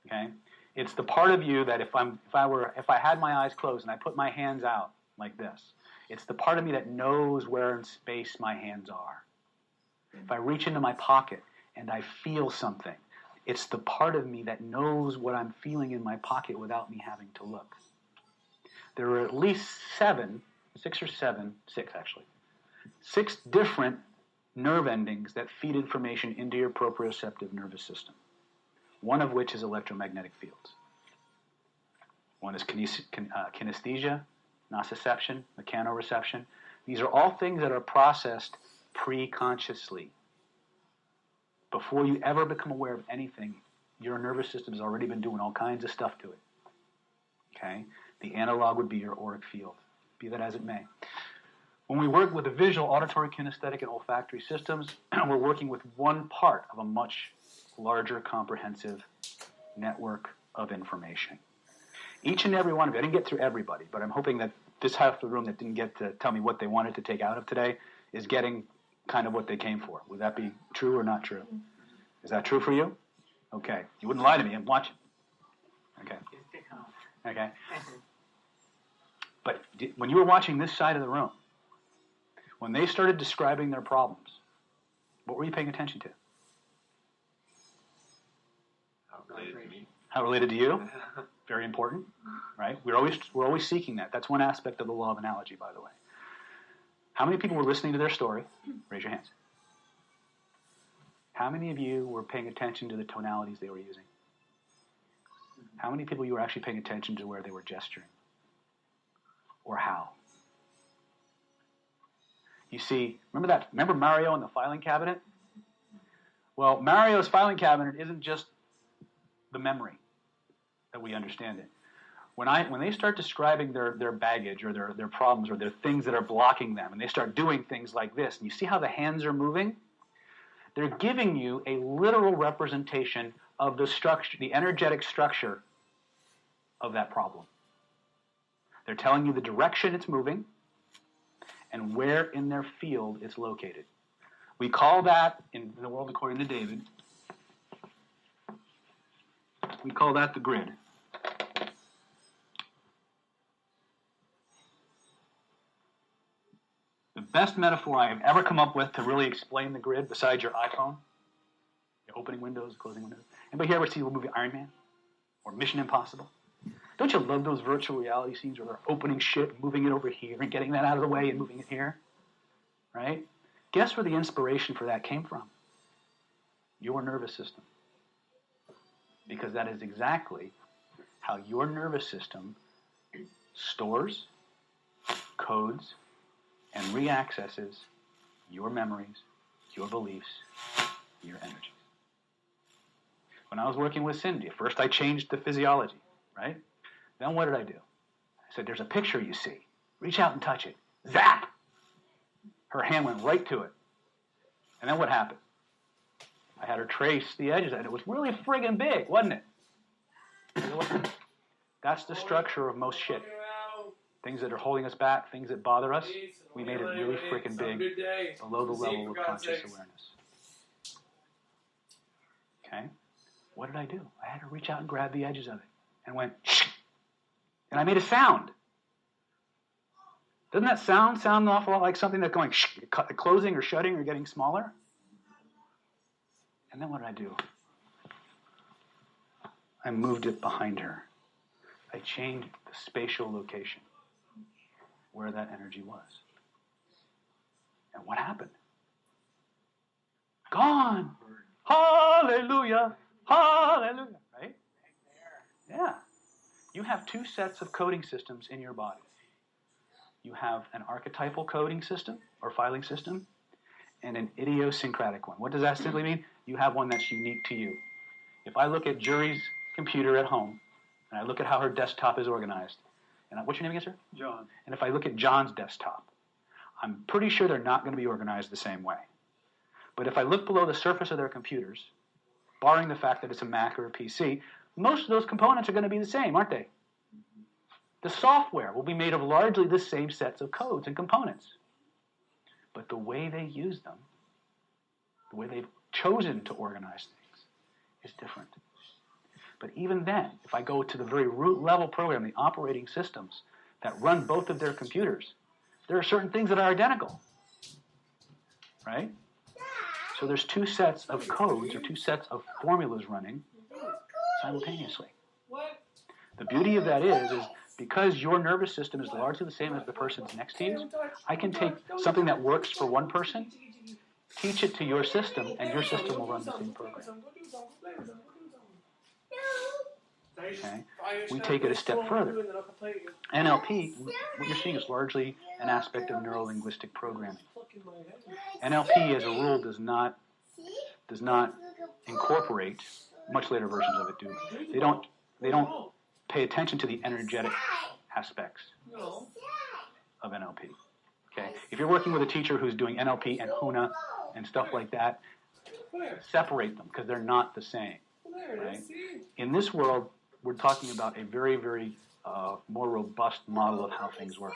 Okay? It's the part of you that if I had my eyes closed and I put my hands out like this, it's the part of me that knows where in space my hands are. If I reach into my pocket and I feel something, it's the part of me that knows what I'm feeling in my pocket without me having to look. There are at least six different nerve endings that feed information into your proprioceptive nervous system, one of which is electromagnetic fields. One is kinesthesia, nociception, mechanoreception. These are all things that are processed pre-consciously. Before you ever become aware of anything, your nervous system has already been doing all kinds of stuff to it. Okay? The analog would be your auric field, be that as it may. When we work with the visual, auditory, kinesthetic, and olfactory systems, we're working with one part of a much larger, comprehensive network of information. Each and every one of you, I didn't get through everybody, but I'm hoping that this half of the room that didn't get to tell me what they wanted to take out of today is getting kind of what they came for. Would that be true or not true? Is that true for you? Okay. You wouldn't lie to me. I'm watching. Okay. Okay. But when you were watching this side of the room, when they started describing their problems, what were you paying attention to? How related to you? Very important, right? We're always seeking that. That's one aspect of the law of analogy, by the way. How many people were listening to their story? Raise your hands. How many of you were paying attention to the tonalities they were using? How many people you were actually paying attention to where they were gesturing? Or how? You see, remember Mario in the filing cabinet? Well, Mario's filing cabinet isn't just the memory that we understand it. When they start describing their baggage or their problems or their things that are blocking them, and they start doing things like this, and you see how the hands are moving? They're giving you a literal representation of the structure, the energetic structure of that problem. They're telling you the direction it's moving and where in their field it's located. We call that, in the world according to David, we call that the grid. The best metaphor I have ever come up with to really explain the grid, besides your iPhone, your opening windows, closing windows. Anybody here ever see the movie Iron Man or Mission Impossible? Don't you love those virtual reality scenes where they're opening shit, moving it over here, and getting that out of the way and moving it here? Right? Guess where the inspiration for that came from? Your nervous system. Because that is exactly how your nervous system stores, codes, and reaccesses your memories, your beliefs, your energy. When I was working with Cindy, first I changed the physiology, right? Then what did I do? I said, there's a picture you see. Reach out and touch it. Zap! Her hand went right to it. And then what happened? I had her trace the edges, and it was really friggin' big, wasn't it? That's the structure of most shit. Things that are holding us back, things that bother us, we made it really freaking big below the level of conscious awareness. Okay? What did I do? I had to reach out and grab the edges of it and went, shh, and I made a sound. Doesn't that sound an awful lot like something that's going shh, closing or shutting or getting smaller? And then what did I do? I moved it behind her. I changed the spatial location where that energy was. And what happened? Gone. Hallelujah. Hallelujah. Right? Yeah. You have two sets of coding systems in your body. You have an archetypal coding system or filing system and an idiosyncratic one. What does that simply mean? You have one that's unique to you. If I look at Jury's computer at home and I look at how her desktop is organized, and what's your name again, sir? John. And if I look at John's desktop, I'm pretty sure they're not going to be organized the same way. But if I look below the surface of their computers, barring the fact that it's a Mac or a PC, most of those components are going to be the same, aren't they? The software will be made of largely the same sets of codes and components. But the way they use them, the way they've chosen to organize things, is different. But even then, if I go to the very root level program, the operating systems that run both of their computers, there are certain things that are identical. Right? So there's two sets of codes or two sets of formulas running simultaneously. The beauty of that is because your nervous system is largely the same as the person's next to you, I can take something that works for one person, teach it to your system, and your system will run the same program. Okay? We take it a step further. NLP, what you're seeing is largely an aspect of neuro-linguistic programming. NLP, as a rule, does not incorporate, much later versions of it do. They don't pay attention to the energetic aspects of NLP. Okay? If you're working with a teacher who's doing NLP and HUNA and stuff like that, separate them because they're not the same. Right? In this world, we're talking about a very, very more robust model of how things work,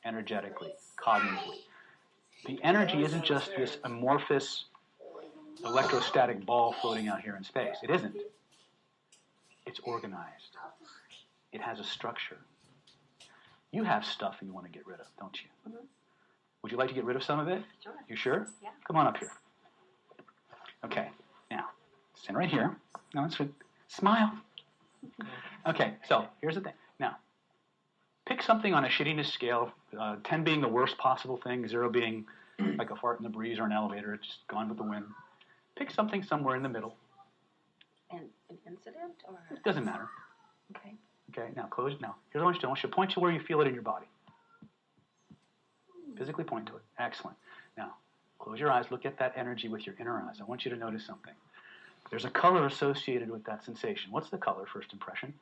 energetically, cognitively. The energy isn't just this amorphous electrostatic ball floating out here in space. It isn't. It's organized. It has a structure. You have stuff you want to get rid of, don't you? Mm-hmm. Would you like to get rid of some of it? Sure. You sure? Yeah. Come on up here. Okay, now, stand right here. No, it's good. Smile. Okay, so here's the thing. Now, pick something on a shittiness scale, 10 being the worst possible thing, 0 being like a fart in the breeze or an elevator, it's just gone with the wind. Pick something somewhere in the middle. An incident or? It doesn't matter. Okay. Okay, now close. Now, here's what I want you to do. I want you to point to where you feel it in your body. Physically point to it. Excellent. Now, close your eyes. Look at that energy with your inner eyes. I want you to notice something. There's a color associated with that sensation. What's the color, first impression?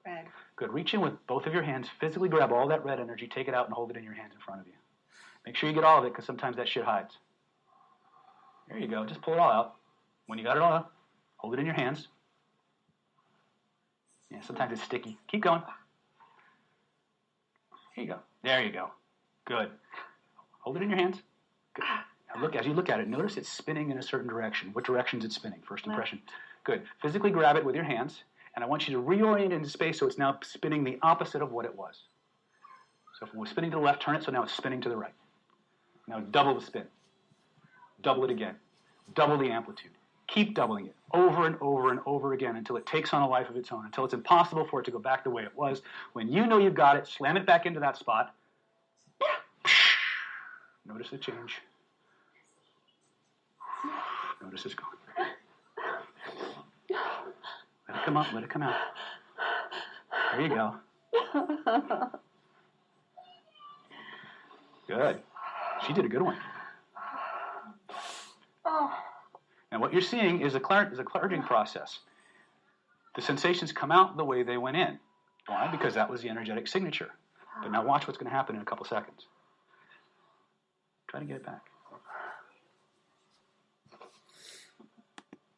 Red. Good. Reach in with both of your hands. Physically grab all that red energy. Take it out and hold it in your hands in front of you. Make sure you get all of it because sometimes that shit hides. There you go. Just pull it all out. When you got it all out, hold it in your hands. Yeah, sometimes it's sticky. Keep going. Here you go. There you go. Good. Hold it in your hands. Good. Now look, as you look at it, notice it's spinning in a certain direction. What direction is it spinning? First impression. Good. Physically grab it with your hands, and I want you to reorient it into space so it's now spinning the opposite of what it was. So if it was spinning to the left, turn it so now it's spinning to the right. Now double the spin. Double it again. Double the amplitude. Keep doubling it over and over and over again until it takes on a life of its own, until it's impossible for it to go back the way it was. When you know you've got it, slam it back into that spot. Notice the change. Notice it's gone. Let it come up, let it come out. There you go. Good. She did a good one. And what you're seeing is a clarging process. The sensations come out the way they went in. Why? Because that was the energetic signature. But now watch what's going to happen in a couple seconds. Try to get it back.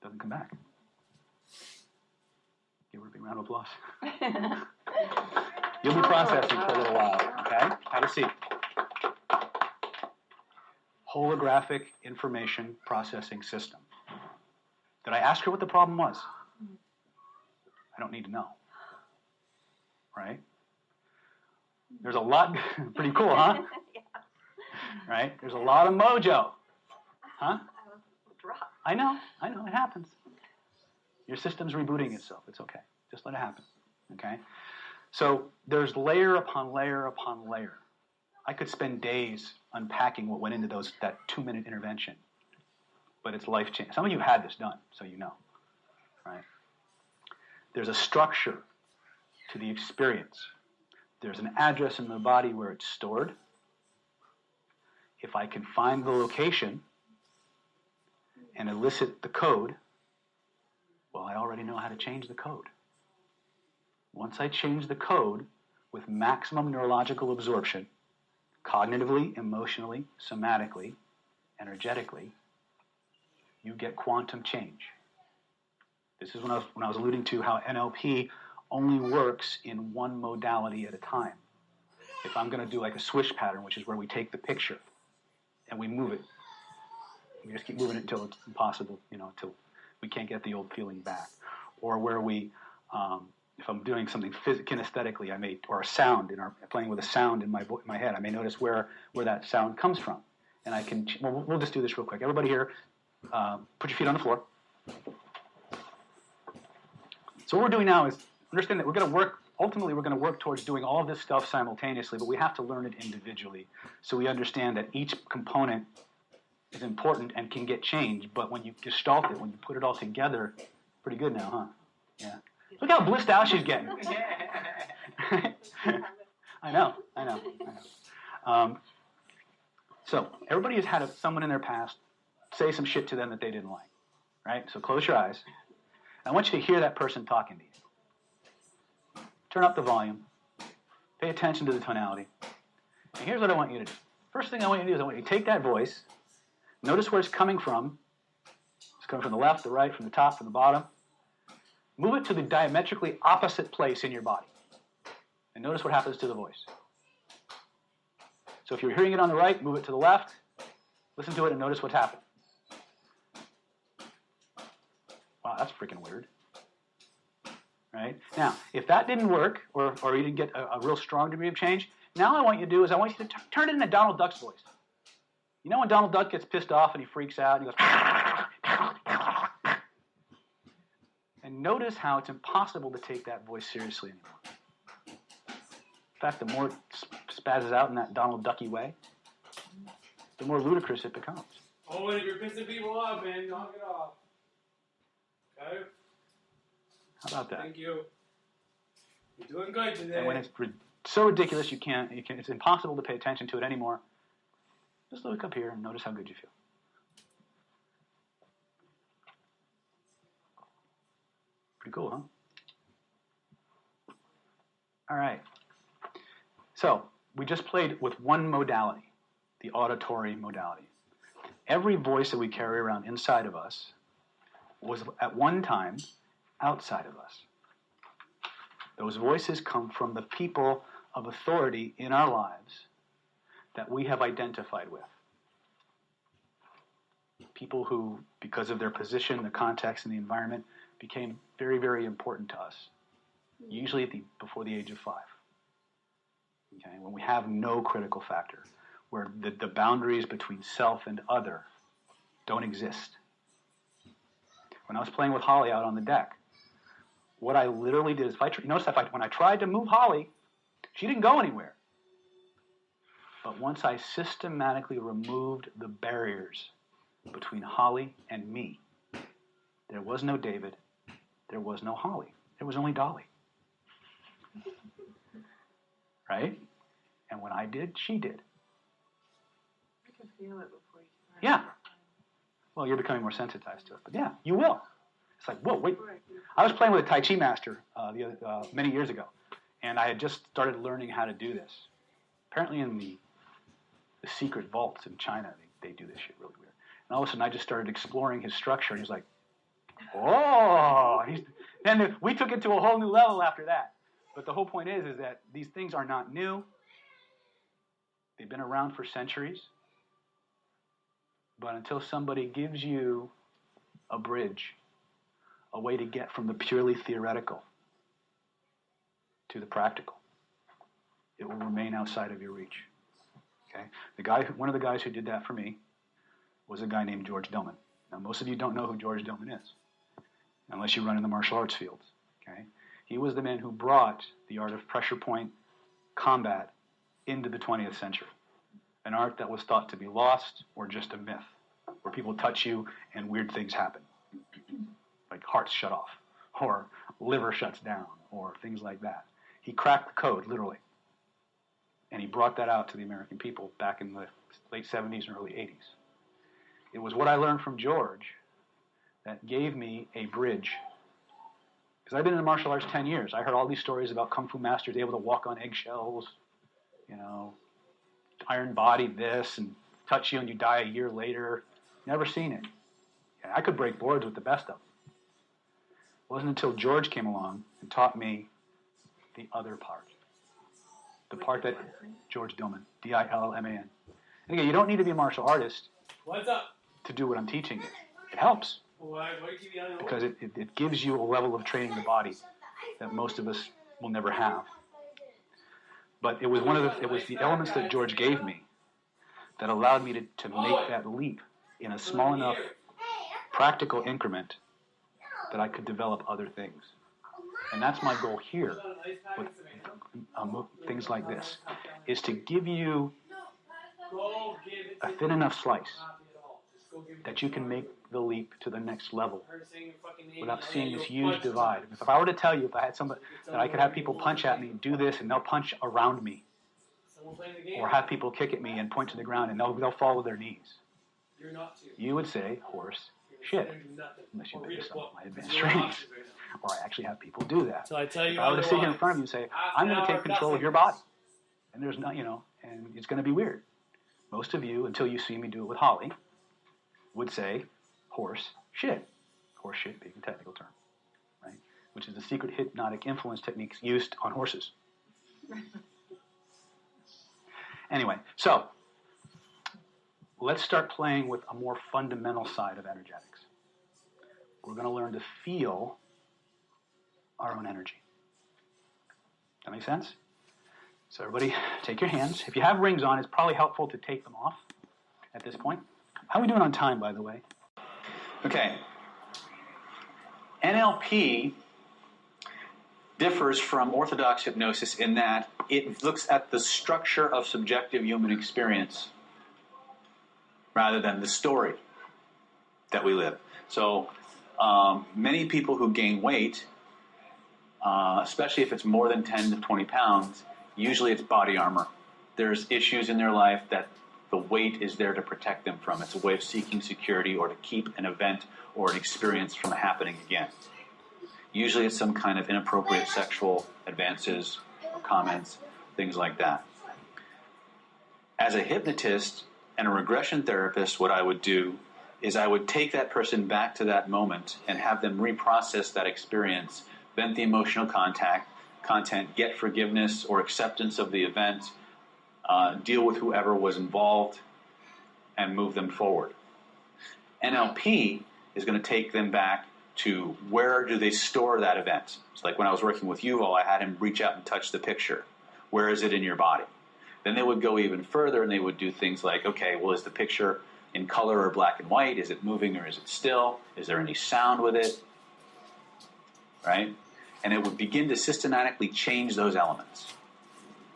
Doesn't come back. Give her a big round of applause. You'll be processing for a little while, okay? Have a seat. Holographic information processing system. Did I ask her what the problem was? I don't need to know. Right? There's a lot, pretty cool, huh? Yeah. Right? There's a lot of mojo. Huh? I was dropped. I know, it happens. Your system's rebooting itself. It's okay. Just let it happen. Okay? So there's layer upon layer upon layer. I could spend days unpacking what went into that 2-minute intervention. But it's life-changing. Some of you had this done, so you know. Right? There's a structure to the experience. There's an address in the body where it's stored. If I can find the location and elicit the code, well, I already know how to change the code. Once I change the code with maximum neurological absorption, cognitively, emotionally, somatically, energetically, you get quantum change. This is when I was alluding to how NLP only works in one modality at a time. If I'm going to do like a swish pattern, which is where we take the picture and we move it, we just keep moving it until it's impossible, until we can't get the old feeling back. Or where we, if I'm doing something kinesthetically, or a sound, playing with a sound in my head, I may notice where that sound comes from. And I can, we'll just do this real quick. Everybody here, put your feet on the floor. So what we're doing now is understand that we're going to work, ultimately we're going to work towards doing all of this stuff simultaneously, but we have to learn it individually. So we understand that each component is important and can get changed, but when you gestalt it, when you put it all together, pretty good now, huh? Yeah. Look how blissed out she's getting. I know. So everybody has had someone in their past say some shit to them that they didn't like, right? So close your eyes. I want you to hear that person talking to you. Turn up the volume. Pay attention to the tonality. And here's what I want you to do. First thing I want you to do is I want you to take that voice. Notice where it's coming from. It's coming from the left, the right, from the top, from the bottom. Move it to the diametrically opposite place in your body. And notice what happens to the voice. So if you're hearing it on the right, move it to the left. Listen to it and notice what's happening. that's freaking weird. Right? Now, if that didn't work, or you didn't get a real strong degree of change, now I want you to do is I want you to turn it into Donald Duck's voice. You know when Donald Duck gets pissed off and he freaks out and he goes, and notice how it's impossible to take that voice seriously anymore. In fact, the more it spazzes out in that Donald Ducky way, the more ludicrous it becomes. Oh, and if you're pissing people off, man, knock it off. Okay? How about that? Thank you. You're doing good today. And when it's so ridiculous it's impossible to pay attention to it anymore, just look up here and notice how good you feel. Pretty cool, huh? All right. So we just played with one modality, the auditory modality. Every voice that we carry around inside of us was at one time outside of us. Those voices come from the people of authority in our lives that we have identified with. People who, because of their position, the context, and the environment, became very, very important to us, usually before the age of 5. Okay? When we have no critical factor, where the boundaries between self and other don't exist. When I was playing with Holly out on the deck, what I literally did is, when I tried to move Holly, she didn't go anywhere. But once I systematically removed the barriers between Holly and me, there was no David, there was no Holly, there was only Dolly. Right? And when I did, she did. You can feel it before you start. Yeah. Well, you're becoming more sensitized to it, but yeah, you will. It's like, whoa, wait. I was playing with a Tai Chi master many years ago, and I had just started learning how to do this. Apparently in the secret vaults in China, they do this shit really weird. And all of a sudden, I just started exploring his structure, and he's like, oh! Then we took it to a whole new level after that. But the whole point is that these things are not new. They've been around for centuries. But until somebody gives you a bridge, a way to get from the purely theoretical to the practical, it will remain outside of your reach. Okay? One of the guys who did that for me was a guy named George Dillman. Now, most of you don't know who George Dillman is, unless you run in the martial arts fields. Okay? He was the man who brought the art of pressure point combat into the 20th century, an art that was thought to be lost or just a myth, where people touch you and weird things happen, like hearts shut off, or liver shuts down, or things like that. He cracked the code, literally, and he brought that out to the American people back in the late 70s and early 80s. It was what I learned from George that gave me a bridge. Because I've been in martial arts 10 years. I heard all these stories about Kung Fu masters able to walk on eggshells, iron body this, and touch you and you die a year later. Never seen it. I could break boards with the best of them. It wasn't until George came along and taught me the other part. The part that George Dillman, Dillman. And again, you don't need to be a martial artist to do what I'm teaching you. It helps. Because it gives you a level of training the body that most of us will never have. But it was the elements that George gave me that allowed me to make that leap in a small enough practical increment that I could develop other things. And that's my goal here with things like this, is to give you a thin enough slice that you can make the leap to the next level without seeing this huge divide. If I were to tell you, if I had somebody that I could have people punch at me and do this, and they'll punch around me, or have people kick at me and point to the ground and they'll fall with their knees, you would say, horse shit, unless you bet yourself my advanced trainings. Or I actually have people do that. So I tell you, if I were to sit here in front of you and say, I'm going to take control of your body, and there's not, and it's going to be weird. Most of you, until you see me do it with Holly, would say horse shit. Horse shit being a technical term, right? Which is the secret hypnotic influence techniques used on horses. Anyway, so let's start playing with a more fundamental side of energetics. We're going to learn to feel our own energy. That make sense? So everybody, take your hands. If you have rings on, it's probably helpful to take them off at this point. How are we doing on time, by the way? Okay. NLP differs from orthodox hypnosis in that it looks at the structure of subjective human experience rather than the story that we live. So many people who gain weight, especially if it's more than 10 to 20 pounds, usually it's body armor. There's issues in their life that the weight is there to protect them from. It's a way of seeking security or to keep an event or an experience from happening again. Usually it's some kind of inappropriate sexual advances or comments, things like that. As a hypnotist and a regression therapist, what I would do is I would take that person back to that moment and have them reprocess that experience, vent the emotional content, get forgiveness or acceptance of the event, deal with whoever was involved, and move them forward. NLP is going to take them back to where do they store that event. It's like when I was working with Yuval, I had him reach out and touch the picture. Where is it in your body? Then they would go even further and they would do things like, okay, well, is the picture in color or black and white? Is it moving or is it still? Is there any sound with it? Right? And it would begin to systematically change those elements.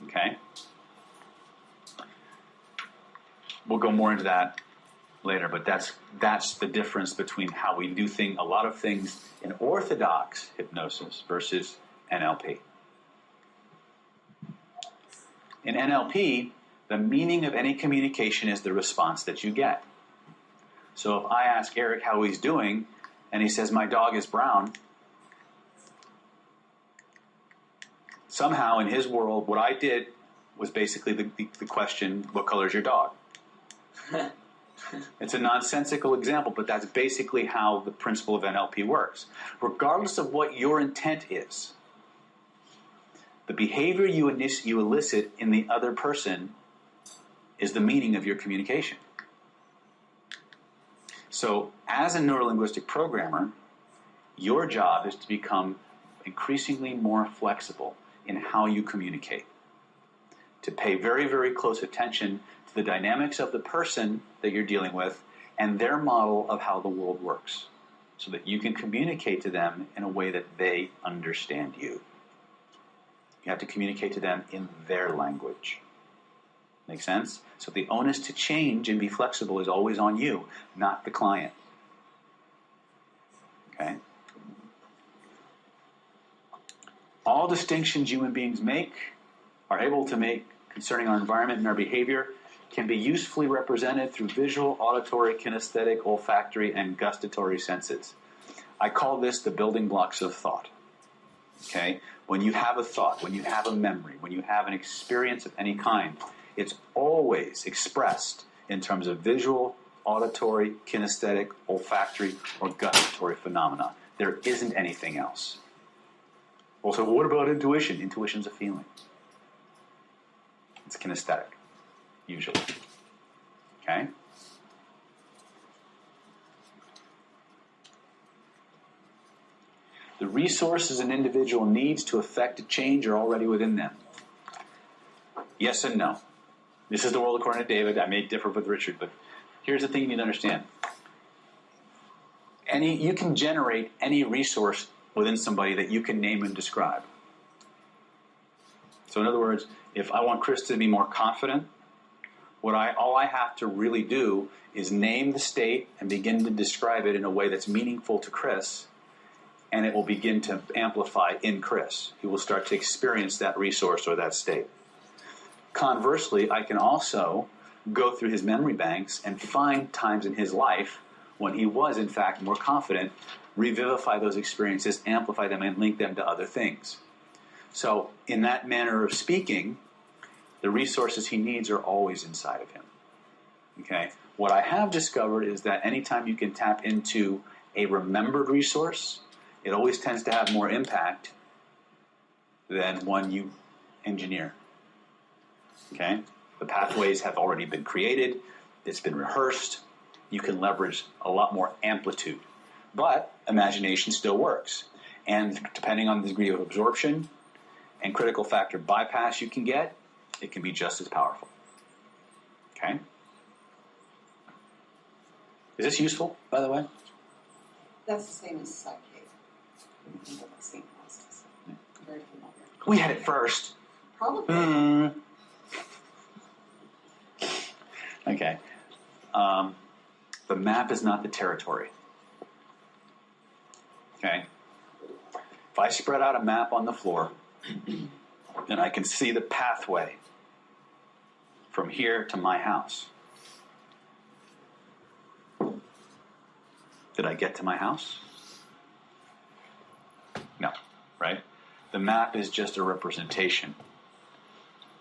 Okay? We'll go more into that later, but that's the difference between how we do a lot of things in orthodox hypnosis versus NLP. In NLP, the meaning of any communication is the response that you get. So if I ask Eric how he's doing, and he says, my dog is brown, somehow in his world, what I did was basically the question, what color is your dog? It's a nonsensical example, but that's basically how the principle of NLP works. Regardless of what your intent is, the behavior you elicit in the other person is the meaning of your communication. So, as a neurolinguistic programmer, your job is to become increasingly more flexible in how you communicate. To pay very, very close attention to the dynamics of the person that you're dealing with and their model of how the world works, so that you can communicate to them in a way that they understand you. You have to communicate to them in their language. Make sense? So the onus to change and be flexible is always on you, not the client. Okay? All distinctions human beings are able to make concerning our environment and our behavior can be usefully represented through visual, auditory, kinesthetic, olfactory, and gustatory senses. I call this the building blocks of thought. Okay? When you have a thought, when you have a memory, when you have an experience of any kind, it's always expressed in terms of visual, auditory, kinesthetic, olfactory, or gustatory phenomena. There isn't anything else. Also, what about intuition? Intuition's a feeling. It's kinesthetic, usually. Okay? The resources an individual needs to effect a change are already within them. Yes and no. This is the world according to David. I may differ with Richard, but here's the thing you need to understand. You can generate any resource within somebody that you can name and describe. So in other words, if I want Chris to be more confident, all I have to really do is name the state and begin to describe it in a way that's meaningful to Chris, and it will begin to amplify in Chris. He will start to experience that resource or that state. Conversely, I can also go through his memory banks and find times in his life when he was, in fact, more confident, revivify those experiences, amplify them, and link them to other things. So, in that manner of speaking, the resources he needs are always inside of him. Okay? What I have discovered is that anytime you can tap into a remembered resource, it always tends to have more impact than one you engineer. Okay? The pathways have already been created. It's been rehearsed. You can leverage a lot more amplitude. But imagination still works. And depending on the degree of absorption and critical factor bypass you can get, it can be just as powerful. Okay? Is this useful, by the way? That's the same as psyche. The same process. Very familiar. We had it first. Probably. Okay. The map is not the territory. Okay? If I spread out a map on the floor, then I can see the pathway from here to my house. Did I get to my house? No, right? The map is just a representation.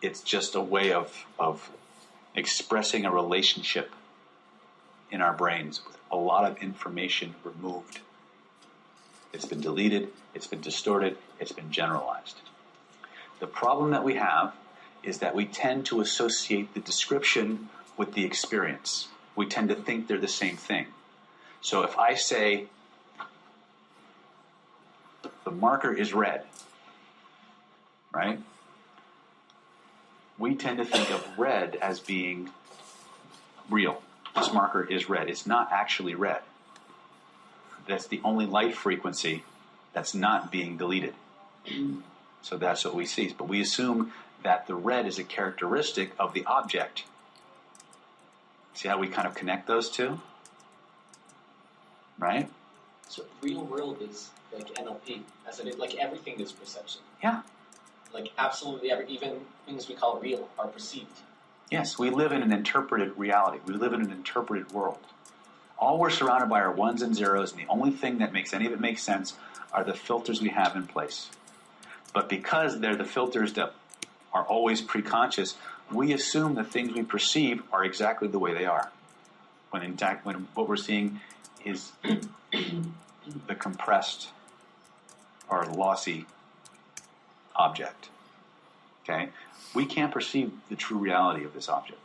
It's just a way of expressing a relationship in our brains with a lot of information removed. It's been deleted, it's been distorted, it's been generalized. The problem that we have is that we tend to associate the description with the experience. We tend to think they're the same thing. So if I say, the marker is red, right? We tend to think of red as being real. This marker is red. It's not actually red. That's the only light frequency that's not being deleted. So that's what we see. But we assume that the red is a characteristic of the object. See how we kind of connect those two? Right? So real world is like NLP, as in like everything is perception. Yeah. Like absolutely even things we call real are perceived. Yes, we live in an interpreted reality. We live in an interpreted world. All we're surrounded by are ones and zeros, and the only thing that makes any of it make sense are the filters we have in place. But because they're the filters that are always preconscious, we assume the things we perceive are exactly the way they are. When in fact, when what we're seeing is the compressed or lossy object. Okay? We can't perceive the true reality of this object.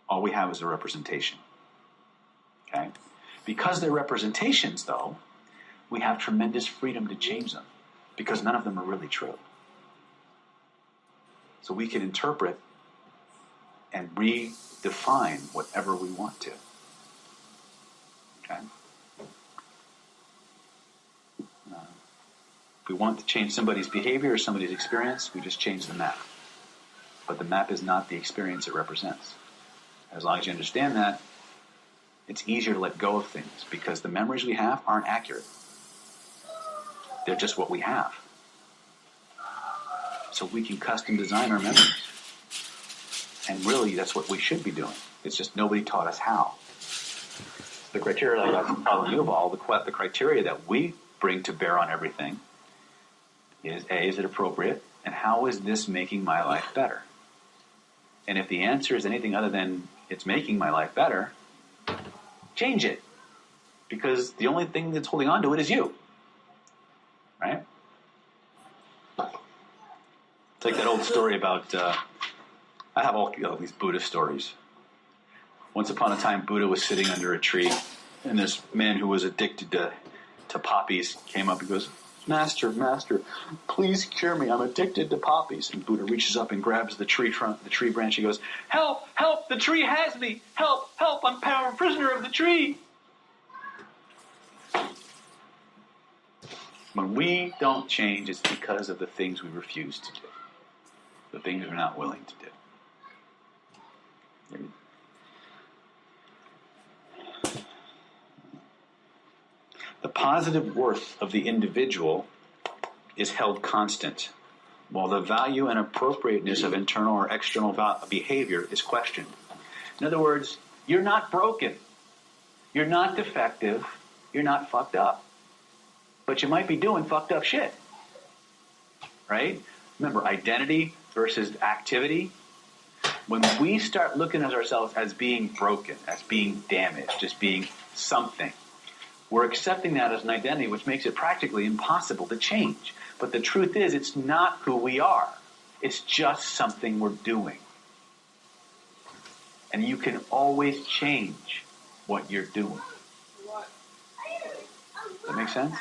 All we have is a representation. Okay? Because they're representations, though, we have tremendous freedom to change them because none of them are really true. So we can interpret and redefine whatever we want to. Okay? If we want to change somebody's behavior or somebody's experience, we just change the map. But the map is not the experience it represents. As long as you understand that, it's easier to let go of things because the memories we have aren't accurate. They're just what we have. So we can custom design our memories. And really, that's what we should be doing. It's just nobody taught us how. The criteria, like from Problem Yuval, the criteria that we bring to bear on everything is A, is it appropriate? And how is this making my life better? And if the answer is anything other than it's making my life better, change it. Because the only thing that's holding on to it is you. Right? It's like that old story about, I have all these Buddhist stories. Once upon a time, Buddha was sitting under a tree, and this man who was addicted to poppies came up and goes, Master, please cure me. I'm addicted to poppies. And Buddha reaches up and grabs the tree branch. He goes, help, the tree has me. Help, I'm a prisoner of the tree. When we don't change, it's because of the things we refuse to do. The things we're not willing to do. The positive worth of the individual is held constant, while the value and appropriateness of internal or external behavior is questioned. In other words, you're not broken. You're not defective. You're not fucked up. But you might be doing fucked up shit. Right? Remember, identity versus activity. When we start looking at ourselves as being broken, as being damaged, as being something, we're accepting that as an identity, which makes it practically impossible to change. But the truth is, it's not who we are. It's just something we're doing. And you can always change what you're doing. Does that make sense?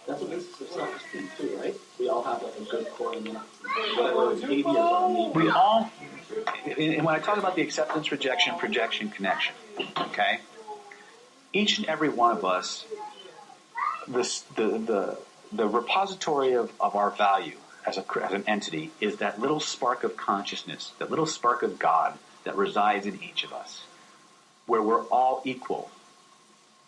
That's a basis of self-esteem too, right? We all have like a good core and whatever behaviors are maybe. We all, and when I talk about the acceptance, rejection, projection, connection, okay? Each and every one of us, the repository of our value as an entity is that little spark of consciousness, that little spark of God that resides in each of us, where we're all equal.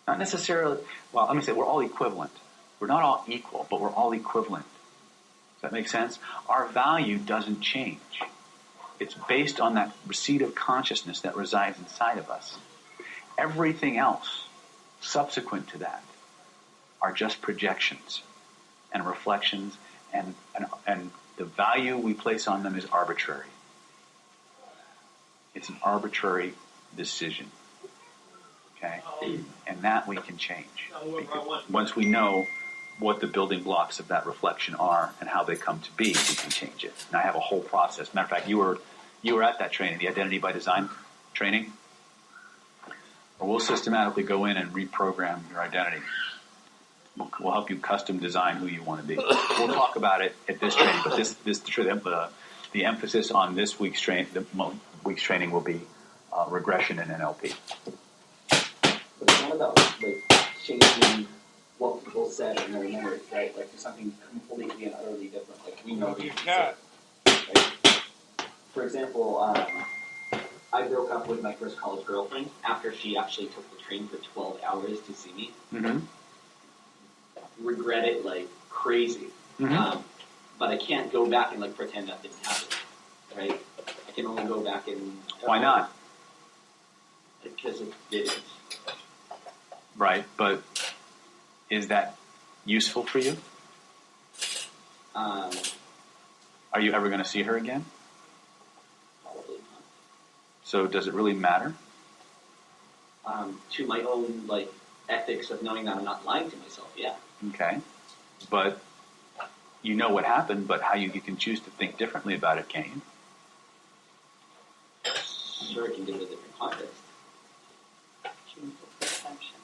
Not necessarily, well, let me say we're all equivalent. We're not all equal, but we're all equivalent. Does that make sense? Our value doesn't change. It's based on that receipt of consciousness that resides inside of us. Everything else subsequent to that are just projections and reflections, and the value we place on them is arbitrary. It's an arbitrary decision. Okay? And that we can change. Once we know what the building blocks of that reflection are and how they come to be, we can change it. And I have a whole process. Matter of fact, you were at that training, the Identity by Design training. Or we'll systematically go in and reprogram your identity. We'll help you custom design who you want to be. We'll talk about it at this training, but the emphasis on this week's training will be regression and NLP. But it's not about like changing what people said in their memories, right? Like something completely and utterly different. Like we know. For example, I broke up with my first college girlfriend after she actually took the train for 12 hours to see me. Mm-hmm. Regret it like crazy. Mm-hmm. But I can't go back and like pretend that didn't happen, right? I can only go back and... Why not? Because it didn't. Right, but is that useful for you? Are you ever going to see her again? Probably not. So does it really matter? To my own like ethics of knowing that I'm not lying to myself, yeah. Okay, but you know what happened, but how you can choose to think differently about it, can't you? Sure, it can give it a different context. Change the perception.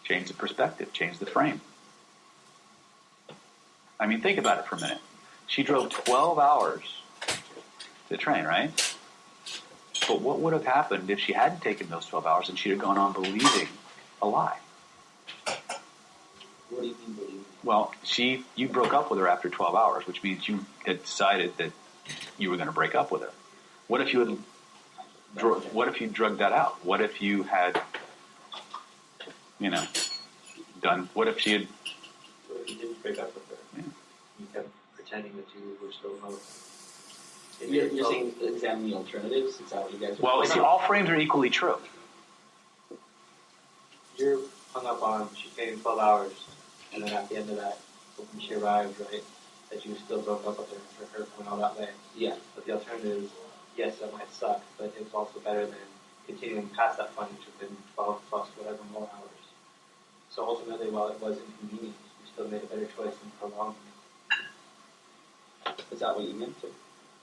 Change the perspective, change the frame. I mean, think about it for a minute. She drove 12 hours to train, right? But what would have happened if she hadn't taken those 12 hours and she'd have gone on believing a lie? What do you mean believing? Well, you broke up with her after 12 hours, which means you had decided that you were going to break up with her. What if you drugged that out? What if you had, done? What if she had? What if you didn't break up with her? Yeah. You kept pretending that you were still in love. You're saying examine the alternatives? Is that what you guys are Well, see, all frames are equally true. You're hung up on she stayed 12 hours, and then at the end of that, when she arrived, right, that you still broke up with her for her going all that way. Yeah. But the alternative is, yes, that might suck, but it's also better than continuing past that point, which would have been 12 plus whatever more hours. So ultimately, while it was inconvenient, you still made a better choice in prolonging it. Is that what you meant to?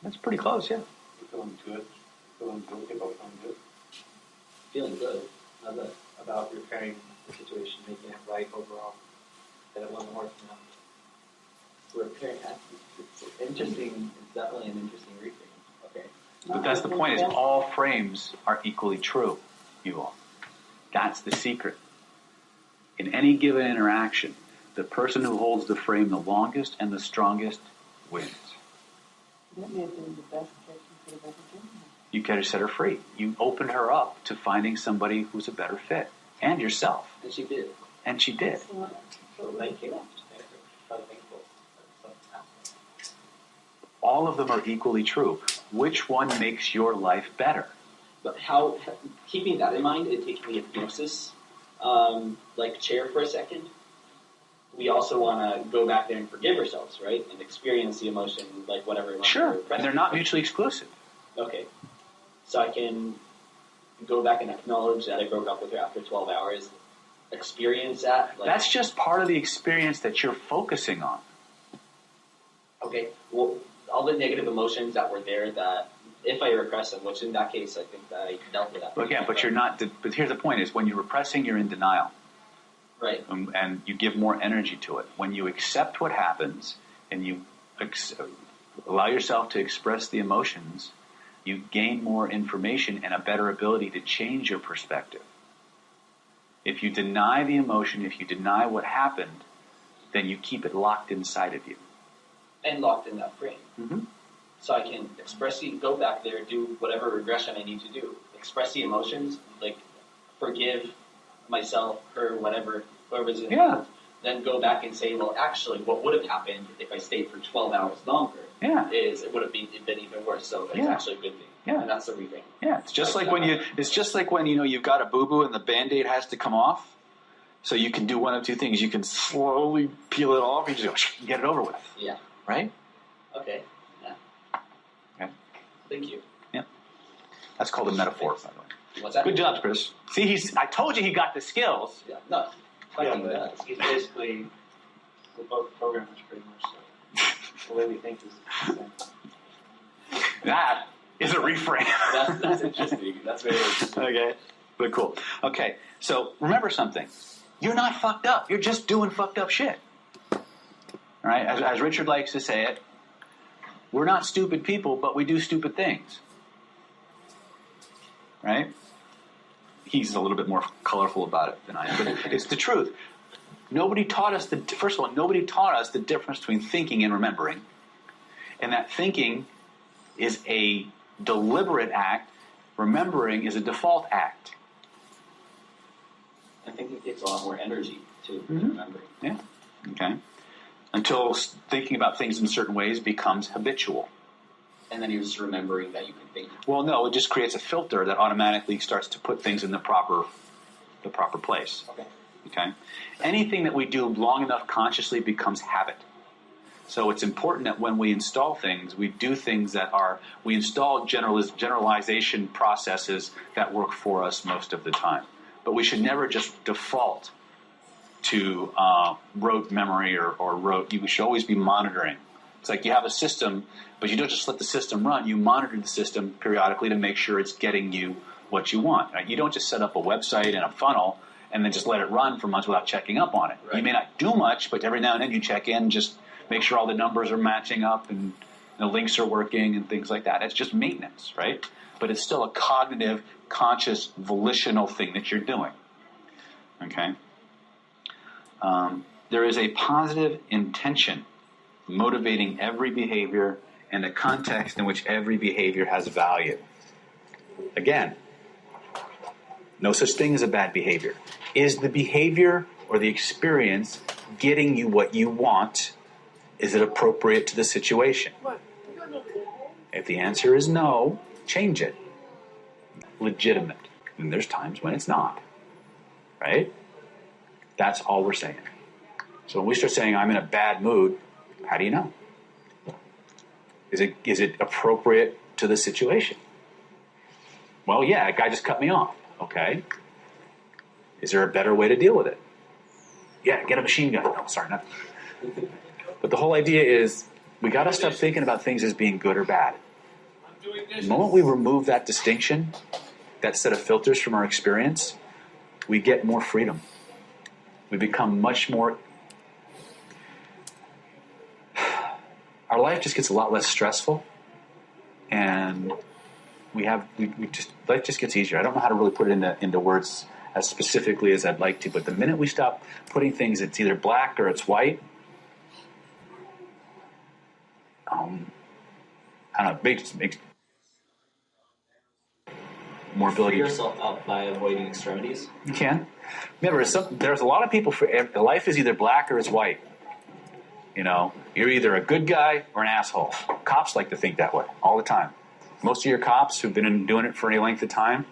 That's pretty close, yeah. You're feeling good. Feeling good about feeling good. Feeling good. How's that? About repairing the situation, making it right overall. That it wasn't working out. Repairing. It's interesting. It's definitely an interesting reframe. Okay. But that's the point, is all frames are equally true, you all. That's the secret. In any given interaction, the person who holds the frame the longest and the strongest wins. That may have been the best that you could have ever done. You could have set her free. You opened her up to finding somebody who's a better fit. And yourself. And she did. And she did. So thank you. All of them are equally true. Which one makes your life better? But keeping that in mind, and taking the hypnosis chair for a second, we also want to go back there and forgive ourselves, right? And experience the emotion, like whatever. Sure, and they're not mutually exclusive. Okay. So I can go back and acknowledge that I broke up with her after 12 hours, experience that. That's just part of the experience that you're focusing on. Okay, well, all the negative emotions that were there, that if I repress them, which in that case I think that I dealt with that. But again, but you're not. But here's the point: is when you're repressing, you're in denial. Right. And you give more energy to it. When you accept what happens and you allow yourself to express the emotions, you gain more information and a better ability to change your perspective. If you deny the emotion, if you deny what happened, then you keep it locked inside of you. And locked in that frame. Mm-hmm. So I can go back there, do whatever regression I need to do. Express the emotions, like forgive myself, her, whatever, whoever's in it. Then go back and say, well, actually, what would have happened if I stayed for 12 hours longer is it would have been even worse. So it's actually a good thing. Yeah. And that's the reframe. Yeah, it's just like when you've got a boo-boo and the Band-Aid has to come off. So you can do one of two things. You can slowly peel it off, or you just go, get it over with. Yeah. Right? Okay. Yeah. Okay. Thank you. Yeah. That's called a metaphor, by the way. What's that? Good job, Chris. See, I told you he got the skills. Yeah. No. Yeah, but he's basically, we're both programmers pretty much, so the way we think is the same. That is a reframe. That's interesting. That's very interesting. Okay. But cool. Okay. So remember something. You're not fucked up. You're just doing fucked up shit. All right? As Richard likes to say it, we're not stupid people, but we do stupid things. Right? He's a little bit more colorful about it than I am, but it's the truth. Nobody taught us nobody taught us the difference between thinking and remembering. And that thinking is a deliberate act. Remembering is a default act. I think it takes a lot more energy to remember. Yeah. Okay. Until thinking about things in certain ways becomes habitual. And then you're just remembering that you can think. Well, no, it just creates a filter that automatically starts to put things in the proper place. Okay. Okay. Anything that we do long enough consciously becomes habit. So it's important that when we install things, we do things we install generalization processes that work for us most of the time. But we should never just default to rote memory or rote. We should always be monitoring. It's like you have a system, but you don't just let the system run. You monitor the system periodically to make sure it's getting you what you want. Right? You don't just set up a website and a funnel and then just let it run for months without checking up on it. Right. You may not do much, but every now and then you check in, just make sure all the numbers are matching up and the links are working and things like that. It's just maintenance, right? But it's still a cognitive, conscious, volitional thing that you're doing. Okay? There is a positive intention motivating every behavior and the context in which every behavior has value. Again, no such thing as a bad behavior. Is the behavior or the experience getting you what you want? Is it appropriate to the situation? If the answer is no, change it. Legitimate. And there's times when it's not. Right? That's all we're saying. So when we start saying, I'm in a bad mood, how do you know? Is it appropriate to the situation? Well, yeah, a guy just cut me off. Okay. Is there a better way to deal with it? Yeah, get a machine gun. No, sorry, not. But the whole idea is we got to stop thinking about things as being good or bad. The moment we remove that distinction, that set of filters from our experience, we get more freedom. We become much more... Our life just gets a lot less stressful, and life just gets easier. I don't know how to really put it into words as specifically as I'd like to, but the minute we stop putting things, it's either black or it's white, I don't know, makes more ability. Free yourself up by avoiding extremities. You can. Remember, there's a lot of people, life is either black or it's white. You know, you're either a good guy or an asshole. Cops like to think that way all the time. Most of your cops who've been doing it for any length of time,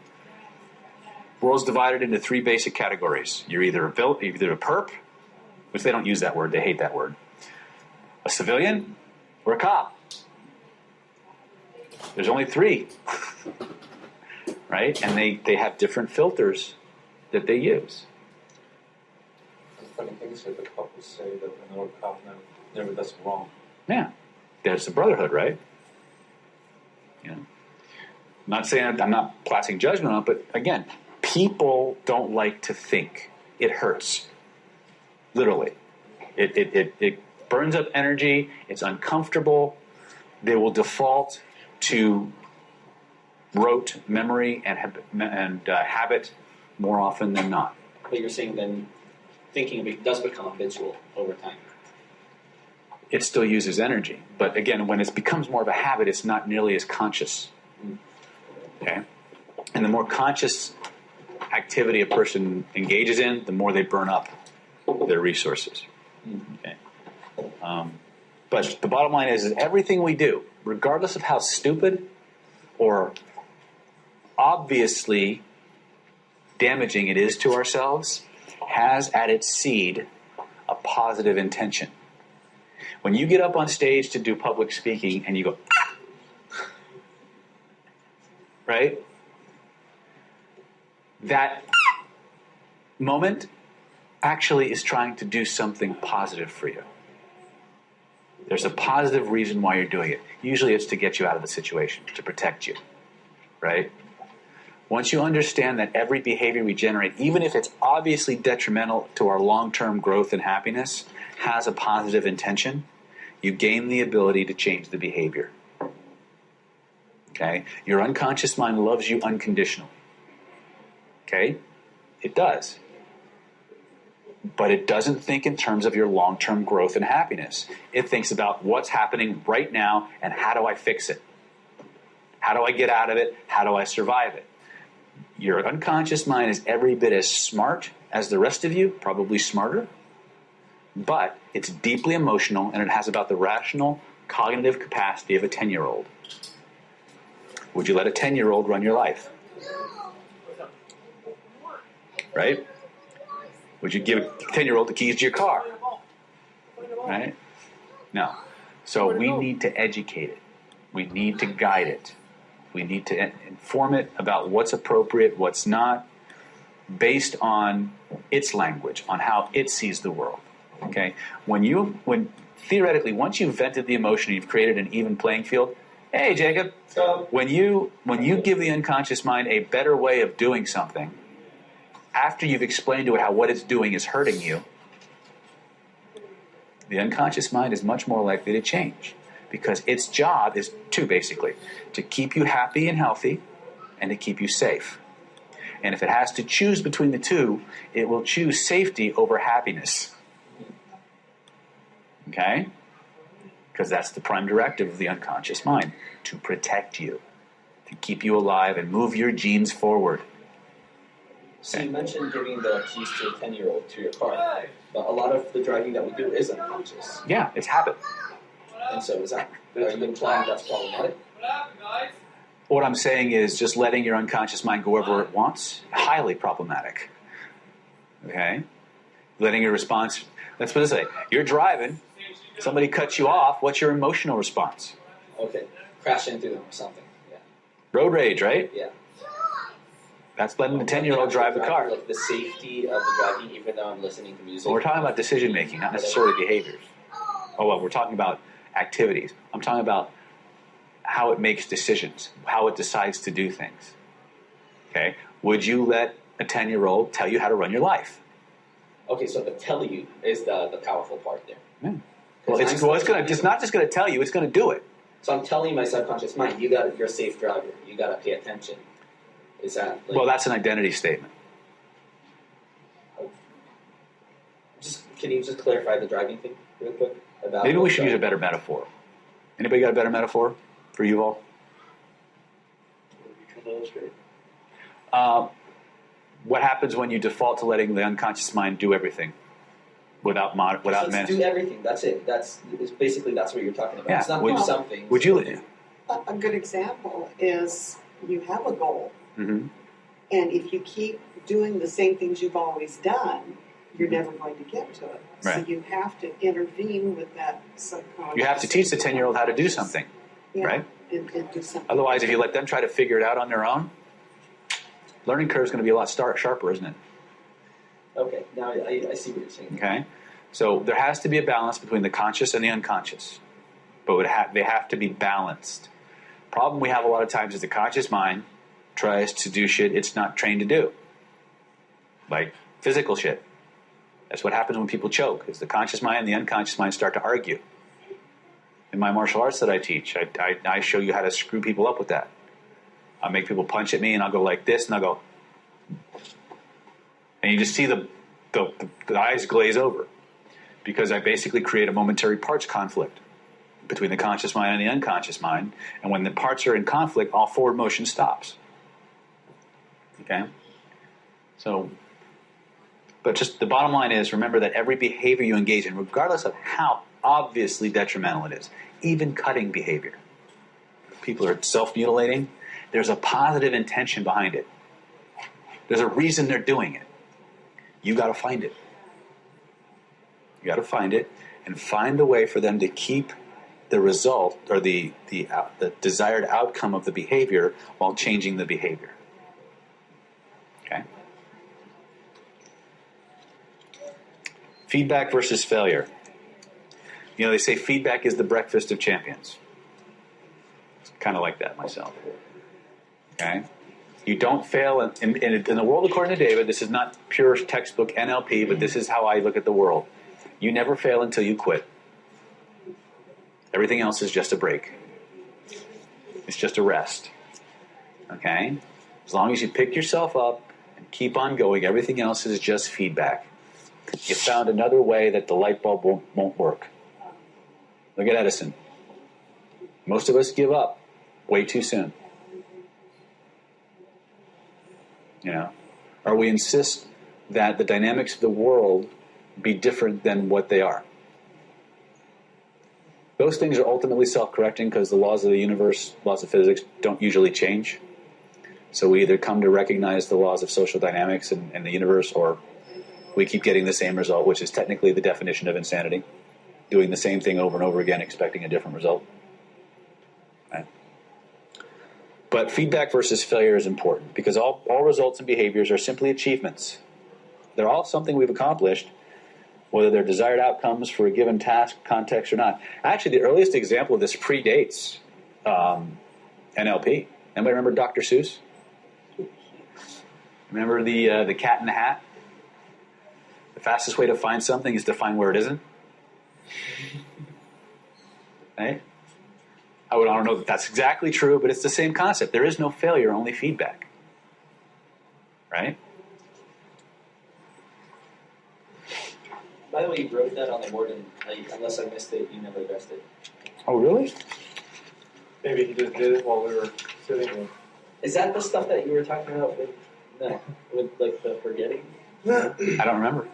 world's divided into three basic categories. You're either a perp, which they don't use that word, they hate that word, a civilian, or a cop. There's only three. Right? And they have different filters that they use. The funny thing is that the couples say that another cop never does wrong. Yeah. There's the brotherhood, right? Yeah. I'm not saying I'm not passing judgment on it, but again, people don't like to think. It hurts. literally. It burns up energy. It's uncomfortable. They will default to rote memory and habit more often than not. But you're saying then thinking of it does become habitual over time. It still uses energy. But again, when it becomes more of a habit, it's not nearly as conscious. Okay? And the more conscious activity a person engages in, the more they burn up their resources. Okay? But the bottom line is everything we do, regardless of how stupid or obviously damaging it is to ourselves, has at its seed a positive intention. When you get up on stage to do public speaking and you go, right? That moment actually is trying to do something positive for you. There's a positive reason why you're doing it. Usually it's to get you out of the situation, to protect you, right? Once you understand that every behavior we generate, even if it's obviously detrimental to our long-term growth and happiness, has a positive intention, you gain the ability to change the behavior. Okay? Your unconscious mind loves you unconditionally. Okay? It does. But it doesn't think in terms of your long-term growth and happiness. It thinks about what's happening right now and how do I fix it? How do I get out of it? How do I survive it? Your unconscious mind is every bit as smart as the rest of you, probably smarter, but it's deeply emotional and it has about the rational cognitive capacity of a 10-year-old. Would you let a 10-year-old run your life? Right? Would you give a 10-year-old the keys to your car? Right? No. So we need to educate it. We need to guide it. We need to inform it about what's appropriate, what's not, based on its language, on how it sees the world. Okay? When theoretically, once you've vented the emotion, you've created an even playing field. Hey, Jacob. So when you give the unconscious mind a better way of doing something, after you've explained to it how what it's doing is hurting you, the unconscious mind is much more likely to change. Because its job is basically, to keep you happy and healthy and to keep you safe. And if it has to choose between the two, it will choose safety over happiness. Okay? Because that's the prime directive of the unconscious mind, to protect you, to keep you alive and move your genes forward. So you mentioned giving the keys to a 10-year-old to your car, but a lot of the driving that we do is unconscious. Yeah, it's habit. And so are you implying that's problematic? What I'm saying is just letting your unconscious mind go wherever it wants, highly problematic. Okay? Letting your response, let's put it this way, you're driving, somebody cuts you off, what's your emotional response? Okay, crash into them or something. Yeah. Road rage, right? Yeah. That's letting the 10-year-old drive the car. Like the safety of the driving, even though I'm listening to music. Well, we're talking about decision making, not necessarily behaviors. Oh, well, we're talking about activities. I'm talking about how it makes decisions, how it decides to do things. Okay? Would you let a 10-year-old tell you how to run your life? Okay, so the tell you is the powerful part there. Yeah. Well, it's not just going to tell you, it's going to do it. So I'm telling my subconscious mind, you're a safe driver. You got to pay attention. Is that well, that's an identity statement. Can you just clarify the driving thing real quick? Maybe we should use a better metaphor. Anybody got a better metaphor for you all? What happens when you default to letting the unconscious mind do everything without menace? Do everything. That's it. That's what you're talking about. Yeah. It's not do something. Would you? A good example is you have a goal, mm-hmm. and if you keep doing the same things you've always done, you're never going to get to it. Right. So you have to intervene with that subconscious. You have to teach the 10-year-old how to do something, right? And do something. Otherwise, if you let them try to figure it out on their own, learning curve is going to be a lot sharper, isn't it? Okay, now I see what you're saying. Okay, so there has to be a balance between the conscious and the unconscious, but they have to be balanced. Problem we have a lot of times is the conscious mind tries to do shit it's not trained to do, like physical shit. That's what happens when people choke, is the conscious mind and the unconscious mind start to argue. In my martial arts that I teach, I show you how to screw people up with that. I'll make people punch at me, and I'll go like this, and I'll go... And you just see the eyes glaze over, because I basically create a momentary parts conflict between the conscious mind and the unconscious mind. And when the parts are in conflict, all forward motion stops. Okay? So, but just the bottom line is, remember that every behavior you engage in, regardless of how obviously detrimental it is, even cutting behavior, people are self-mutilating, there's a positive intention behind it. There's a reason they're doing it. You got to find it. You got to find it and find a way for them to keep the result or the desired outcome of the behavior while changing the behavior. Okay? Feedback versus failure. You know, they say feedback is the breakfast of champions. It's kind of like that myself. Okay? You don't fail. In the world according to David, this is not pure textbook NLP, but this is how I look at the world. You never fail until you quit. Everything else is just a break. It's just a rest. Okay? As long as you pick yourself up and keep on going, everything else is just feedback. You found another way that the light bulb won't work. Look at Edison. Most of us give up way too soon. You know, or we insist that the dynamics of the world be different than what they are. Those things are ultimately self-correcting because the laws of the universe, laws of physics, don't usually change. So we either come to recognize the laws of social dynamics and the universe, or we keep getting the same result, which is technically the definition of insanity. Doing the same thing over and over again, expecting a different result. Right? But feedback versus failure is important because all results and behaviors are simply achievements. They're all something we've accomplished, whether they're desired outcomes for a given task, context, or not. Actually, the earliest example of this predates NLP. Anybody remember Dr. Seuss? Remember the cat in the hat? The fastest way to find something is to find where it isn't. Right? I don't know that that's exactly true, but it's the same concept. There is no failure, only feedback. Right? By the way, you wrote that on the board, and unless I missed it, you never addressed it. Oh, really? Maybe he just did it while we were sitting there. Is that the stuff that you were talking about with like the forgetting? I don't remember.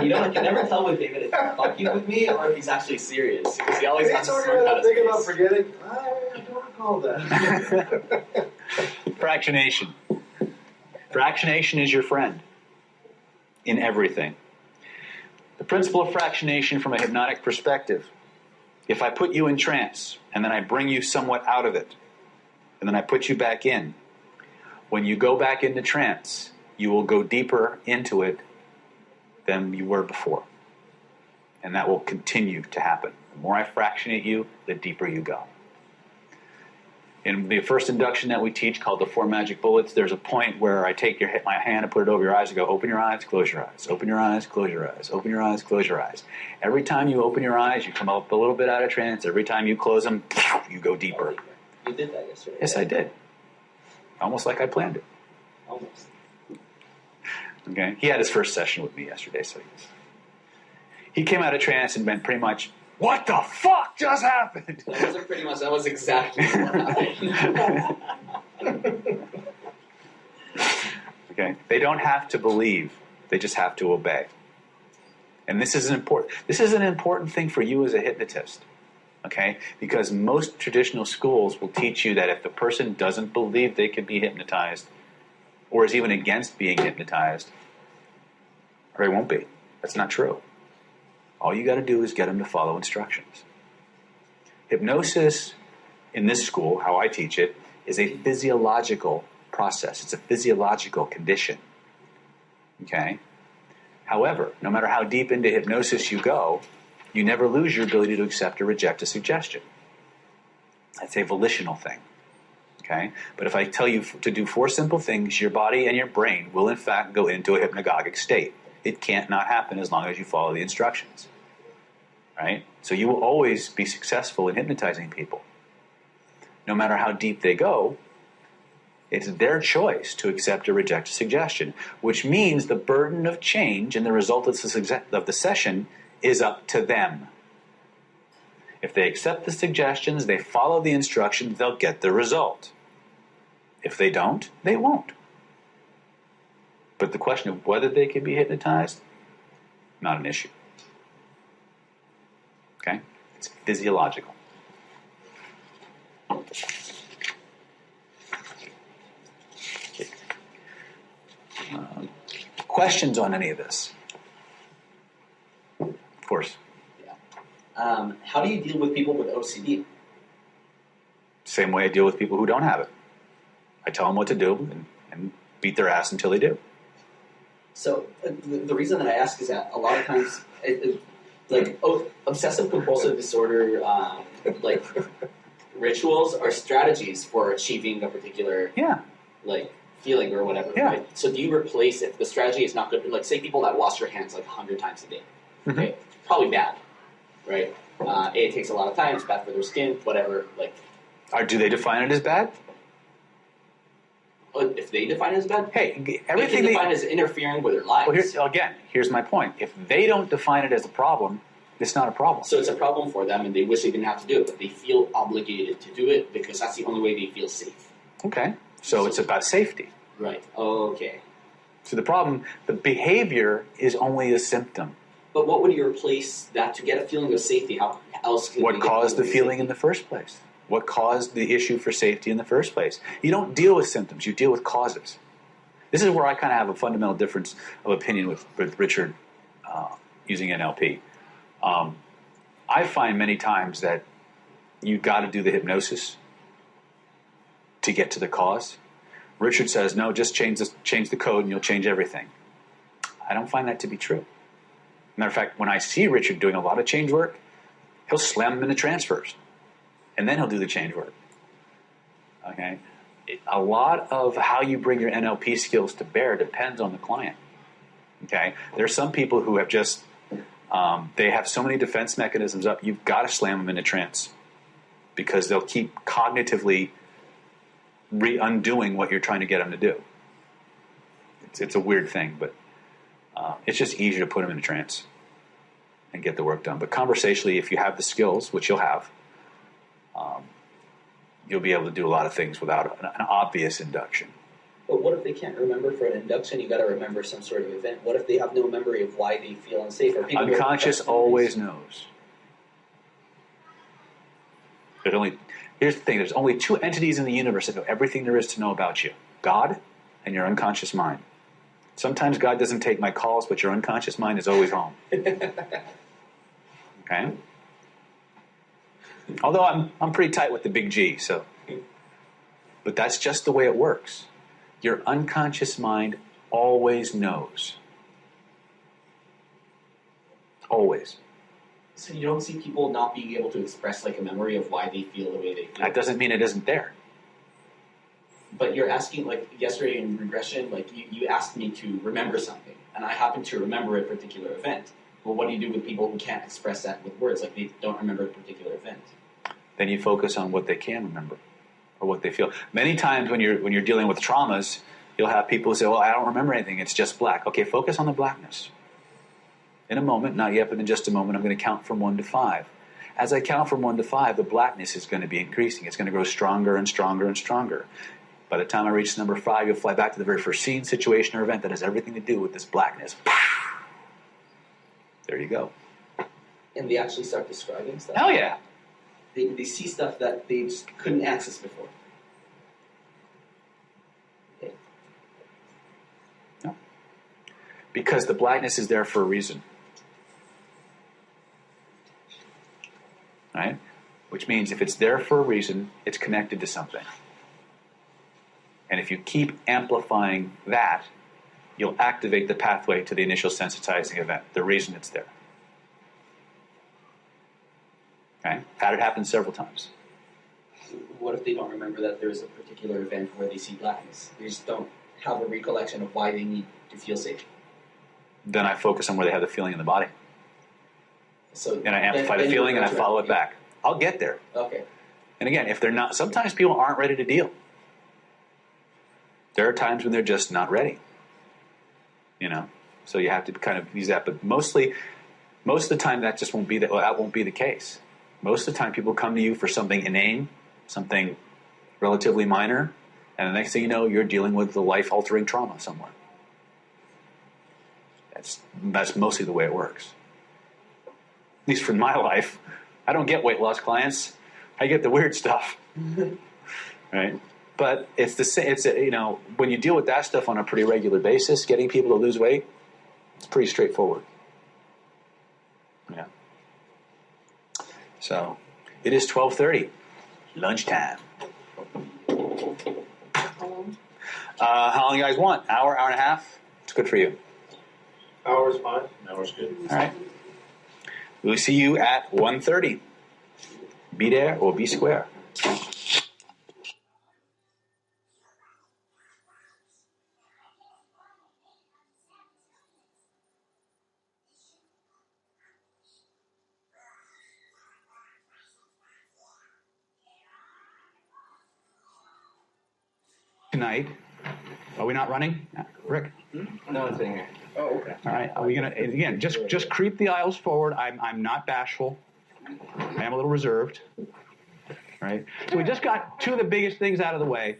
You know, I can never tell with David if he's fucking with me or if he's actually serious because he always has a smirk on his face. About forgetting? I don't recall that. Fractionation. Fractionation is your friend in everything. The principle of fractionation from a hypnotic perspective. If I put you in trance and then I bring you somewhat out of it and then I put you back in, when you go back into trance, you will go deeper into it than you were before. And that will continue to happen. The more I fractionate you, the deeper you go. In the first induction that we teach, called the 4 Magic Bullets, there's a point where I take my hand and put it over your eyes and go, open your eyes, close your eyes, open your eyes, close your eyes, open your eyes, close your eyes. Every time you open your eyes, you come up a little bit out of trance. Every time you close them, you go deeper. You did that yesterday. Yes, I did. Almost like I planned it. Almost. Okay, he had his first session with me yesterday, so he came out of trance and went pretty much, what the fuck just happened? That wasn't pretty much, that was exactly what happened. Okay, they don't have to believe, they just have to obey. And this is an important thing for you as a hypnotist, okay? Because most traditional schools will teach you that if the person doesn't believe they can be hypnotized, or is even against being hypnotized, or they won't be. That's not true. All you got to do is get them to follow instructions. Hypnosis, in this school, how I teach it, is a physiological process. It's a physiological condition. Okay? However, no matter how deep into hypnosis you go, you never lose your ability to accept or reject a suggestion. That's a volitional thing. Okay? But if I tell you to do 4 simple things, your body and your brain will in fact go into a hypnagogic state. It can't not happen as long as you follow the instructions. Right? So you will always be successful in hypnotizing people. No matter how deep they go, it's their choice to accept or reject a suggestion, which means the burden of change and the result of the session is up to them. If they accept the suggestions, they follow the instructions, they'll get the result. If they don't, they won't. But the question of whether they can be hypnotized, not an issue. Okay? It's physiological. Questions on any of this? Of course. How do you deal with people with OCD? Same way I deal with people who don't have it. I tell them what to do and beat their ass until they do. So the reason that I ask is that a lot of times, obsessive compulsive disorder, rituals are strategies for achieving a particular feeling or whatever. Yeah. Right? So do you replace, if the strategy is not good, like say people that wash their hands 100 times a day, okay, probably bad, right? It takes a lot of time. It's bad for their skin, whatever. Do they define it as bad? If they define it as bad, hey, everything they define as interfering with their lives. Well, here's my point. If they don't define it as a problem, it's not a problem. So it's a problem for them, and they wish they didn't have to do it, but they feel obligated to do it because that's the only way they feel safe. Okay, so it's about safety. Right. Okay. So the behavior is only a symptom. But what would you replace that to get a feeling of safety? How else? What caused the feeling in the first place? What caused the issue for safety in the first place? You don't deal with symptoms, you deal with causes. This is where I kind of have a fundamental difference of opinion with Richard using NLP. I find many times that you've got to do the hypnosis to get to the cause. Richard says, no, just change the code and you'll change everything. I don't find that to be true. Matter of fact, when I see Richard doing a lot of change work, he'll slam them into transfers. And then he'll do the change work. Okay? A lot of how you bring your NLP skills to bear depends on the client. Okay? There are some people who have just, they have so many defense mechanisms up, you've got to slam them into trance. Because they'll keep cognitively undoing what you're trying to get them to do. It's a weird thing, but it's just easier to put them in a trance and get the work done. But conversationally, if you have the skills, which you'll have, you'll be able to do a lot of things without an obvious induction. But what if they can't remember for an induction? You got to remember some sort of event. What if they have no memory of why they feel unsafe? Or people unconscious always knows. Here's the thing: there's only 2 entities in the universe that know everything there is to know about you: God and your unconscious mind. Sometimes God doesn't take my calls, but your unconscious mind is always home. Okay. Although I'm pretty tight with the big G, so. But that's just the way it works. Your unconscious mind always knows. Always. So you don't see people not being able to express a memory of why they feel the way they feel? That doesn't mean it isn't there. But you're asking, yesterday in regression, you asked me to remember something, and I happen to remember a particular event. Well, what do you do with people who can't express that with words? They don't remember a particular event. Then you focus on what they can remember or what they feel. Many times when you're dealing with traumas, you'll have people say, well, I don't remember anything. It's just black. Okay, focus on the blackness. In a moment, not yet, but in just a moment, I'm going to count from 1 to 5. As I count from 1 to 5, the blackness is going to be increasing. It's going to grow stronger and stronger and stronger. By the time I reach number 5, you'll fly back to the very first scene, situation, or event that has everything to do with this blackness. There you go. And they actually start describing stuff? Hell yeah. They see stuff that they just couldn't access before. Okay. No. Because the blackness is there for a reason. Right? Which means if it's there for a reason, it's connected to something. And if you keep amplifying that, you'll activate the pathway to the initial sensitizing event, the reason it's there. Okay? Had it happen several times. what if they don't remember that there's a particular event where they see blackness? They just don't have a recollection of why they need to feel safe. Then I focus on where they have the feeling in the body. So And I amplify the feeling and I follow it back. I'll get there. Okay. And again, if they're not, sometimes people aren't ready to deal. There are times when they're just not ready. You know, so you have to kind of use that. But most of the time, that just won't be that won't be the case. Most of the time, people come to you for something inane, something relatively minor, and the next thing you know, you're dealing with the life-altering trauma somewhere. That's mostly the way it works. At least for my life, I don't get weight loss clients. I get the weird stuff, right? But it's the same. You know, when you deal with that stuff on a pretty regular basis, getting people to lose weight, it's pretty straightforward. Yeah. So it is 12:30, lunchtime. How long you guys want? Hour, hour and a half? It's good for you. Hour's fine. Hour's good. All right. We'll see you at 1:30. Be there or be square. Tonight, are we not running, Rick? No one's in here. Oh, okay. All right. Are we gonna again? Just creep the aisles forward. I'm not bashful. I am a little reserved. Right. So we just got two of the biggest things out of the way,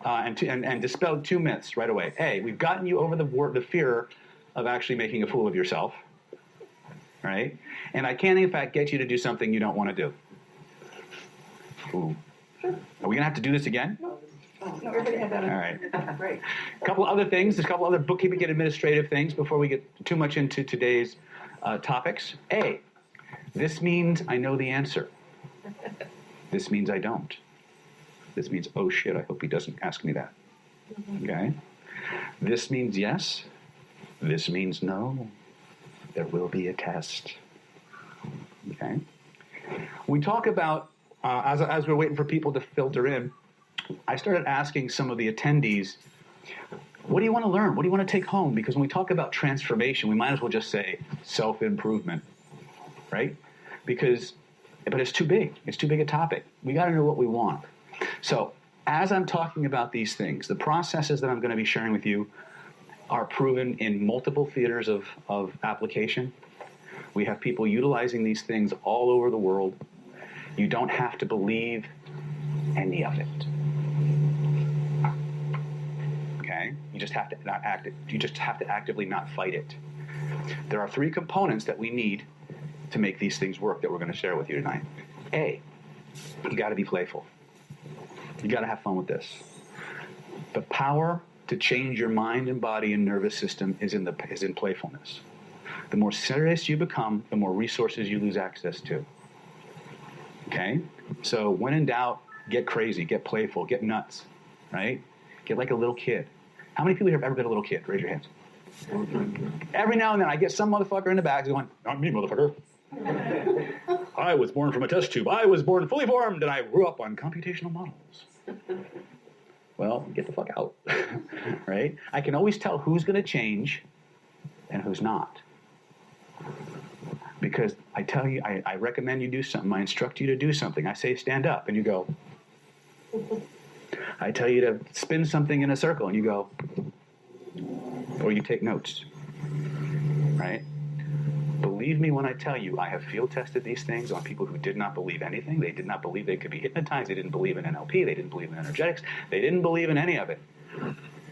and dispelled two myths right away. A, we've gotten you over the fear of actually making a fool of yourself. Right. And I can in fact get you to do something you don't want to do. Ooh. Are we gonna have to do this again? No, everybody had that. All right. Great. A couple other things. There's a couple other bookkeeping and administrative things before we get too much into today's topics. A, this means I know the answer. This means I don't. This means, oh shit, I hope he doesn't ask me that. Okay? This means yes. This means no. There will be a test. Okay? We talk about, as we're waiting for people to filter in, I started asking some of the attendees, what do you want to learn? What do you want to take home? Because when we talk about transformation, we might as well just say self-improvement, right? But it's too big. It's too big a topic. We got to know what we want. So as I'm talking about these things, the processes that I'm going to be sharing with you are proven in multiple theaters of application. We have people utilizing these things all over the world. You don't have to believe any of it. Okay? You just have to not act it. You just have to actively not fight it. There are three components that we need to make these things work that we're going to share with you tonight. A, you got to be playful. You got to have fun with this. The power to change your mind and body and nervous system is in playfulness. The more serious you become, the more resources you lose access to. Okay? So when in doubt, get crazy, get playful, get nuts, right? Get like a little kid. How many people here have ever been a little kid? Raise your hands. Every now and then I get some motherfucker in the back going, not me, motherfucker. I was born from a test tube. I was born fully formed, and I grew up on computational models. Well, get the fuck out, right? I can always tell who's going to change and who's not. Because I tell you, I recommend you do something. I instruct you to do something. I say stand up, and you go. I tell you to spin something in a circle, and you go. Or you take notes, right? Believe me when I tell you, I have field tested these things on people who did not believe anything. They did not believe they could be hypnotized. They didn't believe in NLP. They didn't believe in energetics. They didn't believe in any of it.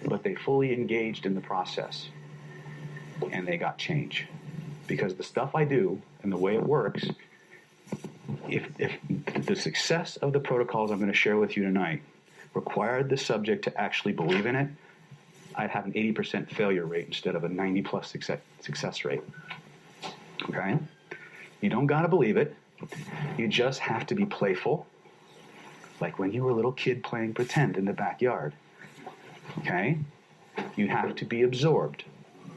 But they fully engaged in the process. And they got change. Because the stuff I do and the way it works, if the success of the protocols I'm going to share with you tonight required the subject to actually believe in it, I'd have an 80% failure rate instead of a 90+ success rate. Okay? You don't got to believe it. You just have to be playful, like when you were a little kid playing pretend in the backyard. Okay? You have to be absorbed.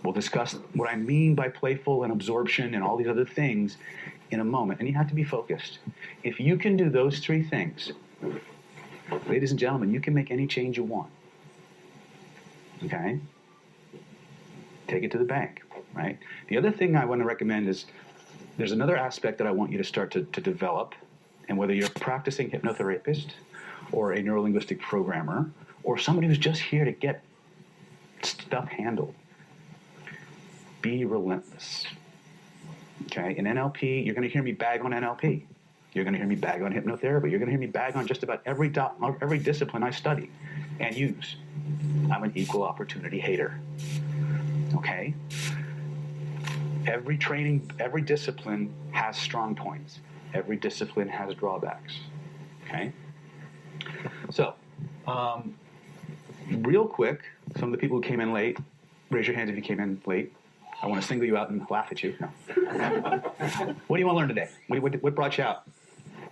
We'll discuss what I mean by playful and absorption and all these other things in a moment. And you have to be focused. If you can do those three things, Ladies and gentlemen, you can make any change you want. Okay? Take it to the bank, right? The other thing I want to recommend is there's another aspect that I want you to start to develop, and whether you're a practicing hypnotherapist or a neurolinguistic programmer or somebody who's just here to get stuff handled, be relentless. Okay? In NLP, you're going to hear me bag on NLP. You're going to hear me bag on hypnotherapy. You're going to hear me bag on just about every discipline I study and use. I'm an equal opportunity hater. Okay? Every training, every discipline has strong points. Every discipline has drawbacks. Okay? So, real quick, some of the people who came in late, raise your hands if you came in late. I want to single you out and laugh at you. No. What do you want to learn today? What brought you out?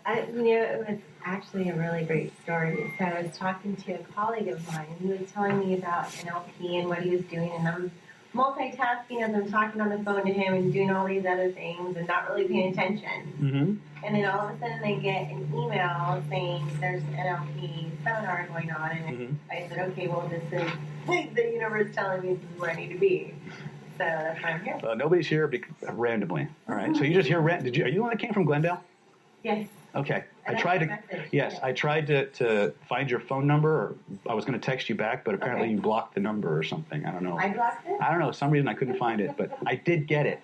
It was actually a really great story. So I was talking to a colleague of mine, and he was telling me about NLP and what he was doing, and I'm multitasking as I'm talking on the phone to him and doing all these other things and not really paying attention. Mm-hmm. And then all of a sudden they get an email saying there's an NLP seminar going on, and I said, okay, well, this is the universe telling me this is where I need to be. So that's why I'm here. Nobody's here randomly. All right. So you just hear are you the one that came from Glendale? Yes. Okay. I tried to find your phone number, or I was going to text you back, but apparently you blocked the number or something. I don't know. I blocked it? I don't know. For some reason I couldn't find it, but I did get it.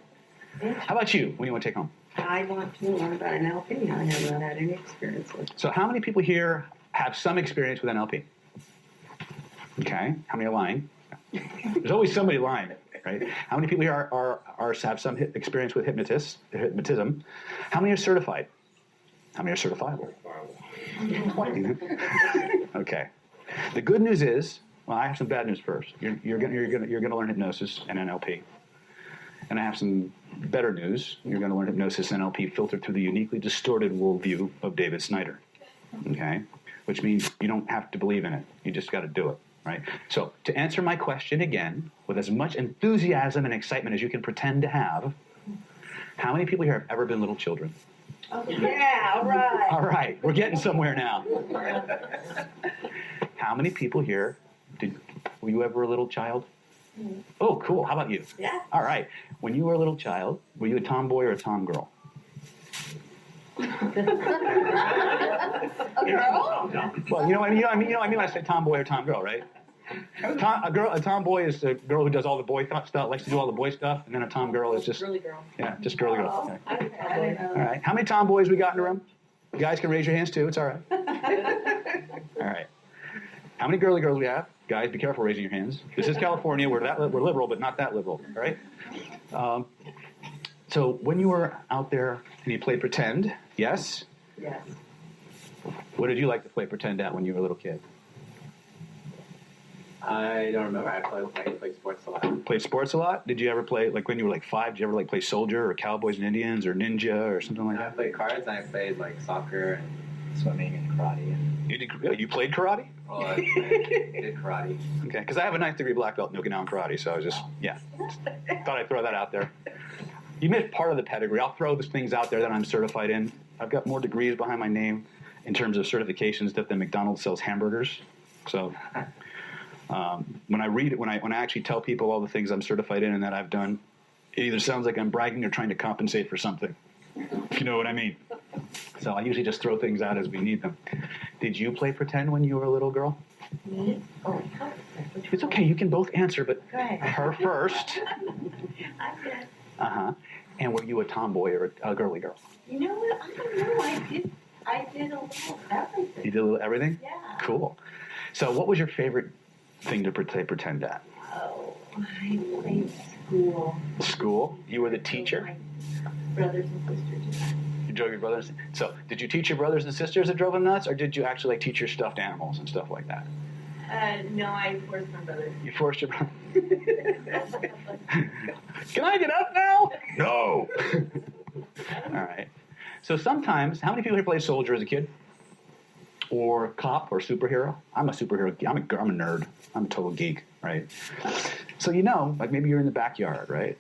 How about you? What do you want to take home? I want to learn about NLP. I haven't had any experience with it. So how many people here have some experience with NLP? Okay. How many are lying? There's always somebody lying, right? How many people here have some experience with hypnotism? How many are certified? How many are certifiable? Okay. The good news is, well, I have some bad news first. You're going to learn hypnosis and NLP, and I have some better news. You're going to learn hypnosis and NLP filtered through the uniquely distorted worldview of David Snyder. Okay, which means you don't have to believe in it. You just got to do it. Right? So, to answer my question again, with as much enthusiasm and excitement as you can pretend to have, how many people here have ever been little children? Oh, yeah, all right. All right, we're getting somewhere now. How many people here, were you ever a little child? Oh, cool. How about you? Yeah. All right. When you were a little child, were you a tomboy or a tomgirl? A girl? Well, you know what I mean when I say tomboy or tomgirl, right? A tomboy is the girl who does all the boy stuff, likes to do all the boy stuff, and then a tomgirl is just girly girl. Yeah, just girly girl. Okay. I All right. How many tomboys we got in the room? You guys can raise your hands too. It's all right. All right. How many girly girls we have? Guys, be careful raising your hands. This is California. We're liberal, but not that liberal. All right. So when you were out there and you played pretend, yes? Yes. What did you like to play pretend at when you were a little kid? I don't remember. I played sports a lot. Played sports a lot? Did you ever play, like when you were like 5, did you ever play soldier or cowboys and Indians or ninja or something like that? I played cards and I played soccer and swimming and karate. You played karate? Well, I did karate. Okay, because I have a 9th degree black belt in Okinawan karate, so I was just thought I'd throw that out there. You missed part of the pedigree. I'll throw these things out there that I'm certified in. I've got more degrees behind my name in terms of certifications than McDonald's sells hamburgers. So when I actually tell people all the things I'm certified in and that I've done, it either sounds like I'm bragging or trying to compensate for something, if you know what I mean. So I usually just throw things out as we need them. Did you play pretend when you were a little girl? Me? Oh, It's okay. You can both answer, but go ahead. her first. I did. Uh-huh. And were you a tomboy or a girly girl? You know what? I don't know. I did a little everything. You did a little everything? Yeah. Cool. So what was your favorite thing to pretend at? Oh, I played school. School? You were the teacher? My brothers and sisters. You drove your brothers? So did you teach your brothers and sisters that drove them nuts, or did you actually teach your stuffed animals and stuff like that? No, I forced my brothers. You forced your brother? Can I get up now? No. All right. So sometimes, how many people here played soldier as a kid? Or cop or superhero? I'm a superhero. I'm a nerd. I'm a total geek, right? So like maybe you're in the backyard, right?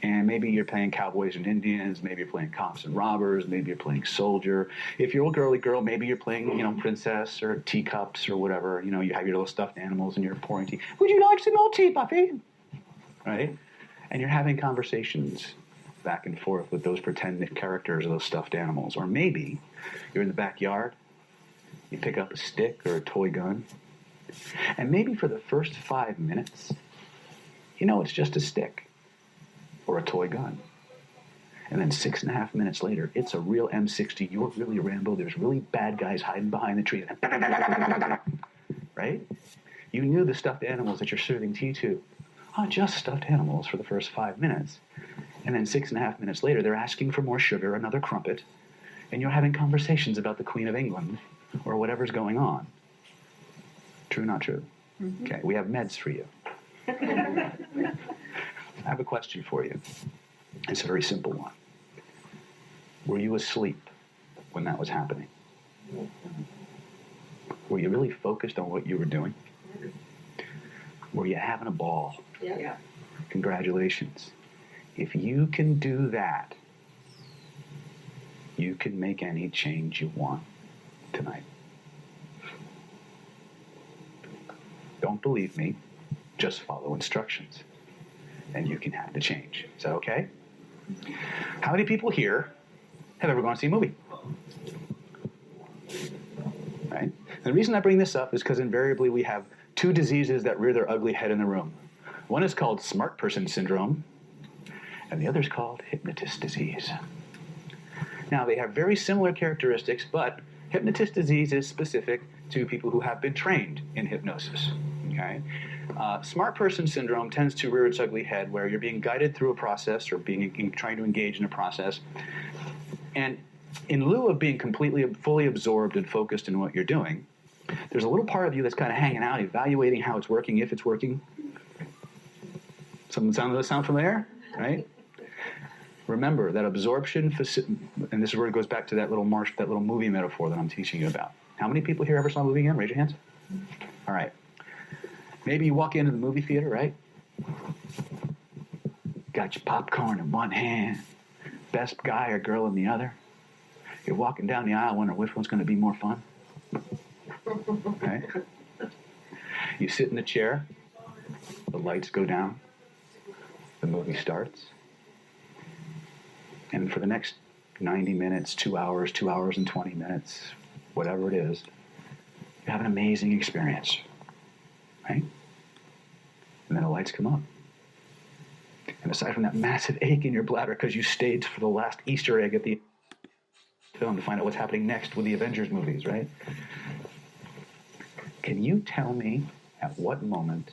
And maybe you're playing cowboys and Indians, maybe you're playing cops and robbers, maybe you're playing soldier. If you're a girly girl, maybe you're playing, princess or teacups or whatever. You have your little stuffed animals and you're pouring tea. Would you like some more tea, Buffy? Right? And you're having conversations back and forth with those pretend characters or those stuffed animals. Or maybe you're in the backyard, you pick up a stick or a toy gun, and maybe for the first 5 minutes, it's just a stick or a toy gun. And then 6.5 minutes later, it's a real M60. You're really Rambo. There's really bad guys hiding behind the trees. Right? You knew the stuffed animals that you're serving tea to are just stuffed animals for the first 5 minutes. And then 6.5 minutes later, they're asking for more sugar, another crumpet, and you're having conversations about the Queen of England or whatever's going on. True, not true? Mm-hmm. Okay, we have meds for you. I have a question for you. It's a very simple one. Were you asleep when that was happening? Were you really focused on what you were doing? Were you having a ball? Yeah. Congratulations. If you can do that, you can make any change you want tonight. Don't believe me, just follow instructions, and you can have the change. Is that okay? How many people here have ever gone to see a movie? Right? The reason I bring this up is because invariably we have two diseases that rear their ugly head in the room. One is called smart person syndrome, and the other is called hypnotist disease. Now, they have very similar characteristics, but hypnotist disease is specific to people who have been trained in hypnosis. Okay? Smart person syndrome tends to rear its ugly head where you're being guided through a process or trying to engage in a process. And in lieu of being fully absorbed and focused in what you're doing, there's a little part of you that's kind of hanging out, evaluating how it's working, if it's working. Sound familiar? Right? Remember that absorption, and this is where it goes back to that little movie metaphor that I'm teaching you about. How many people here ever saw a movie again? Raise your hands. All right. Maybe you walk into the movie theater, right? Got your popcorn in one hand, best guy or girl in the other. You're walking down the aisle wondering which one's going to be more fun. Right? You sit in the chair, the lights go down, the movie starts, and for the next 90 minutes, 2 hours and 20 minutes, whatever it is, you have an amazing experience. Right? And then the lights come up. And aside from that massive ache in your bladder because you stayed for the last Easter egg at the film to find out what's happening next with the Avengers movies, right? Can you tell me at what moment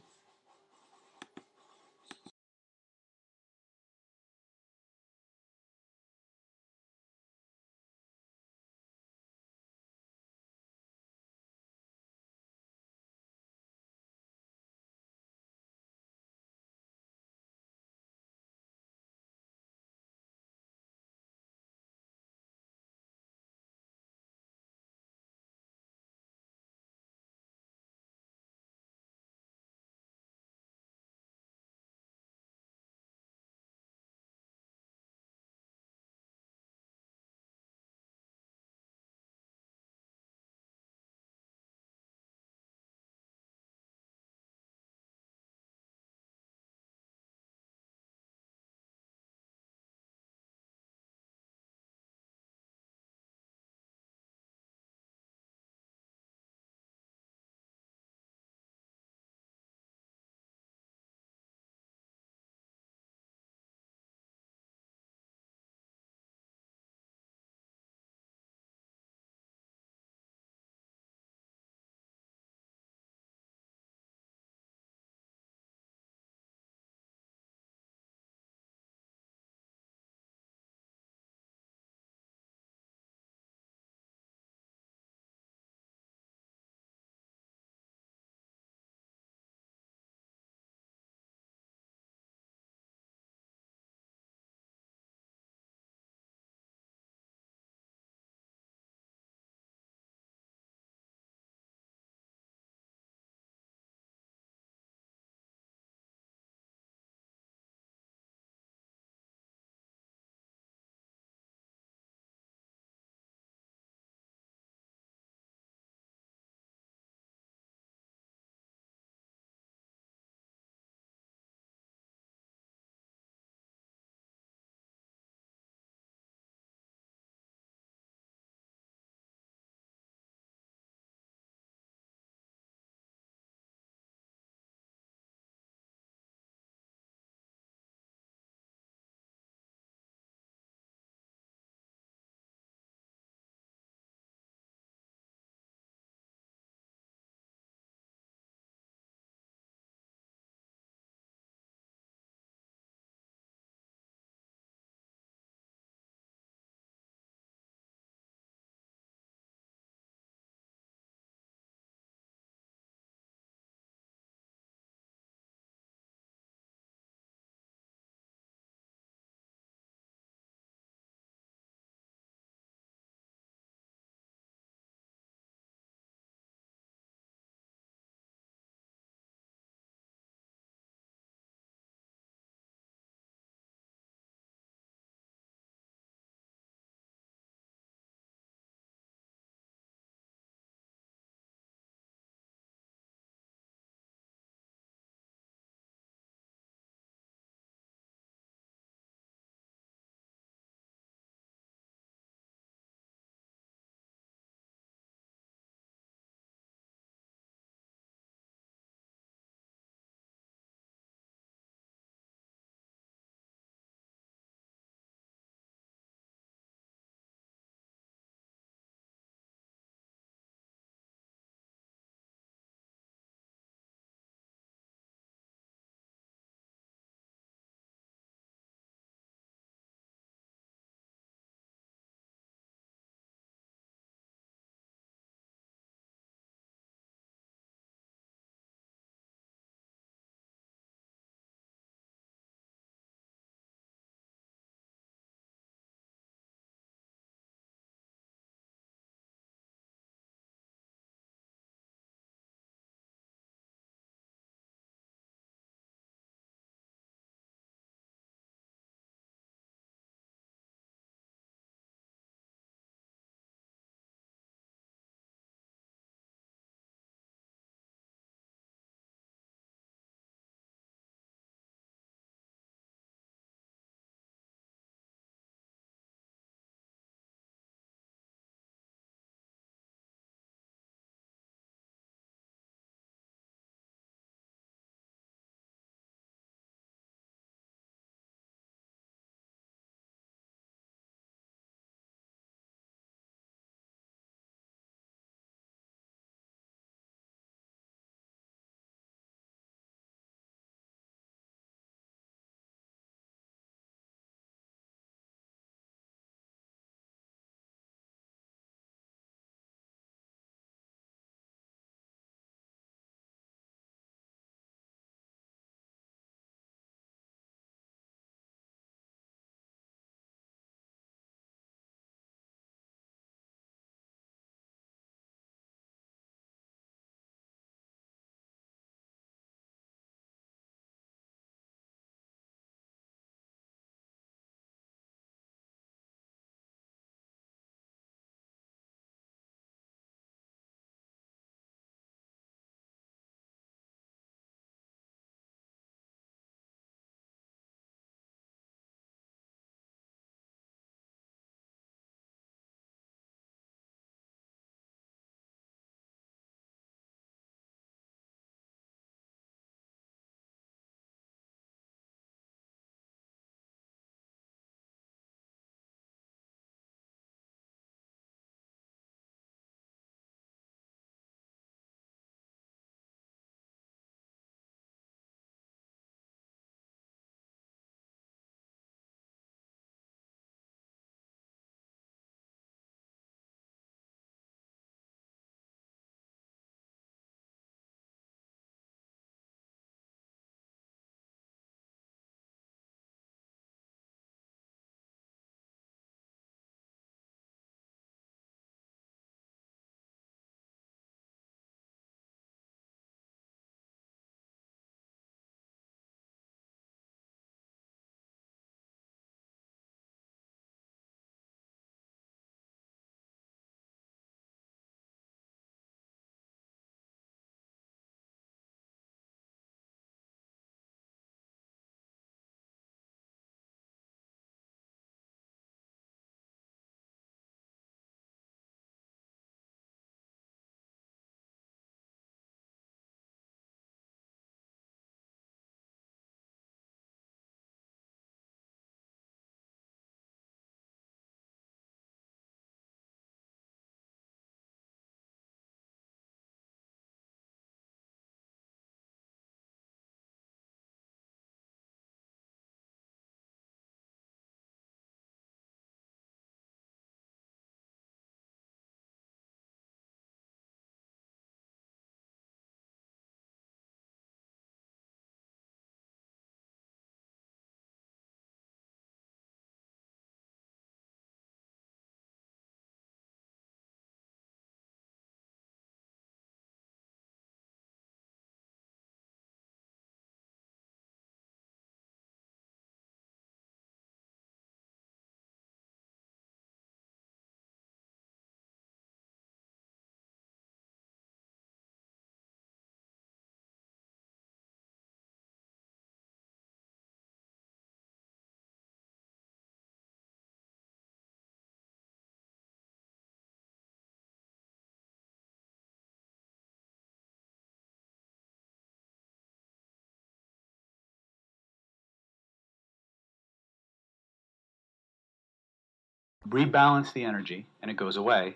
rebalance the energy, and it goes away.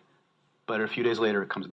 But a few days later, it comes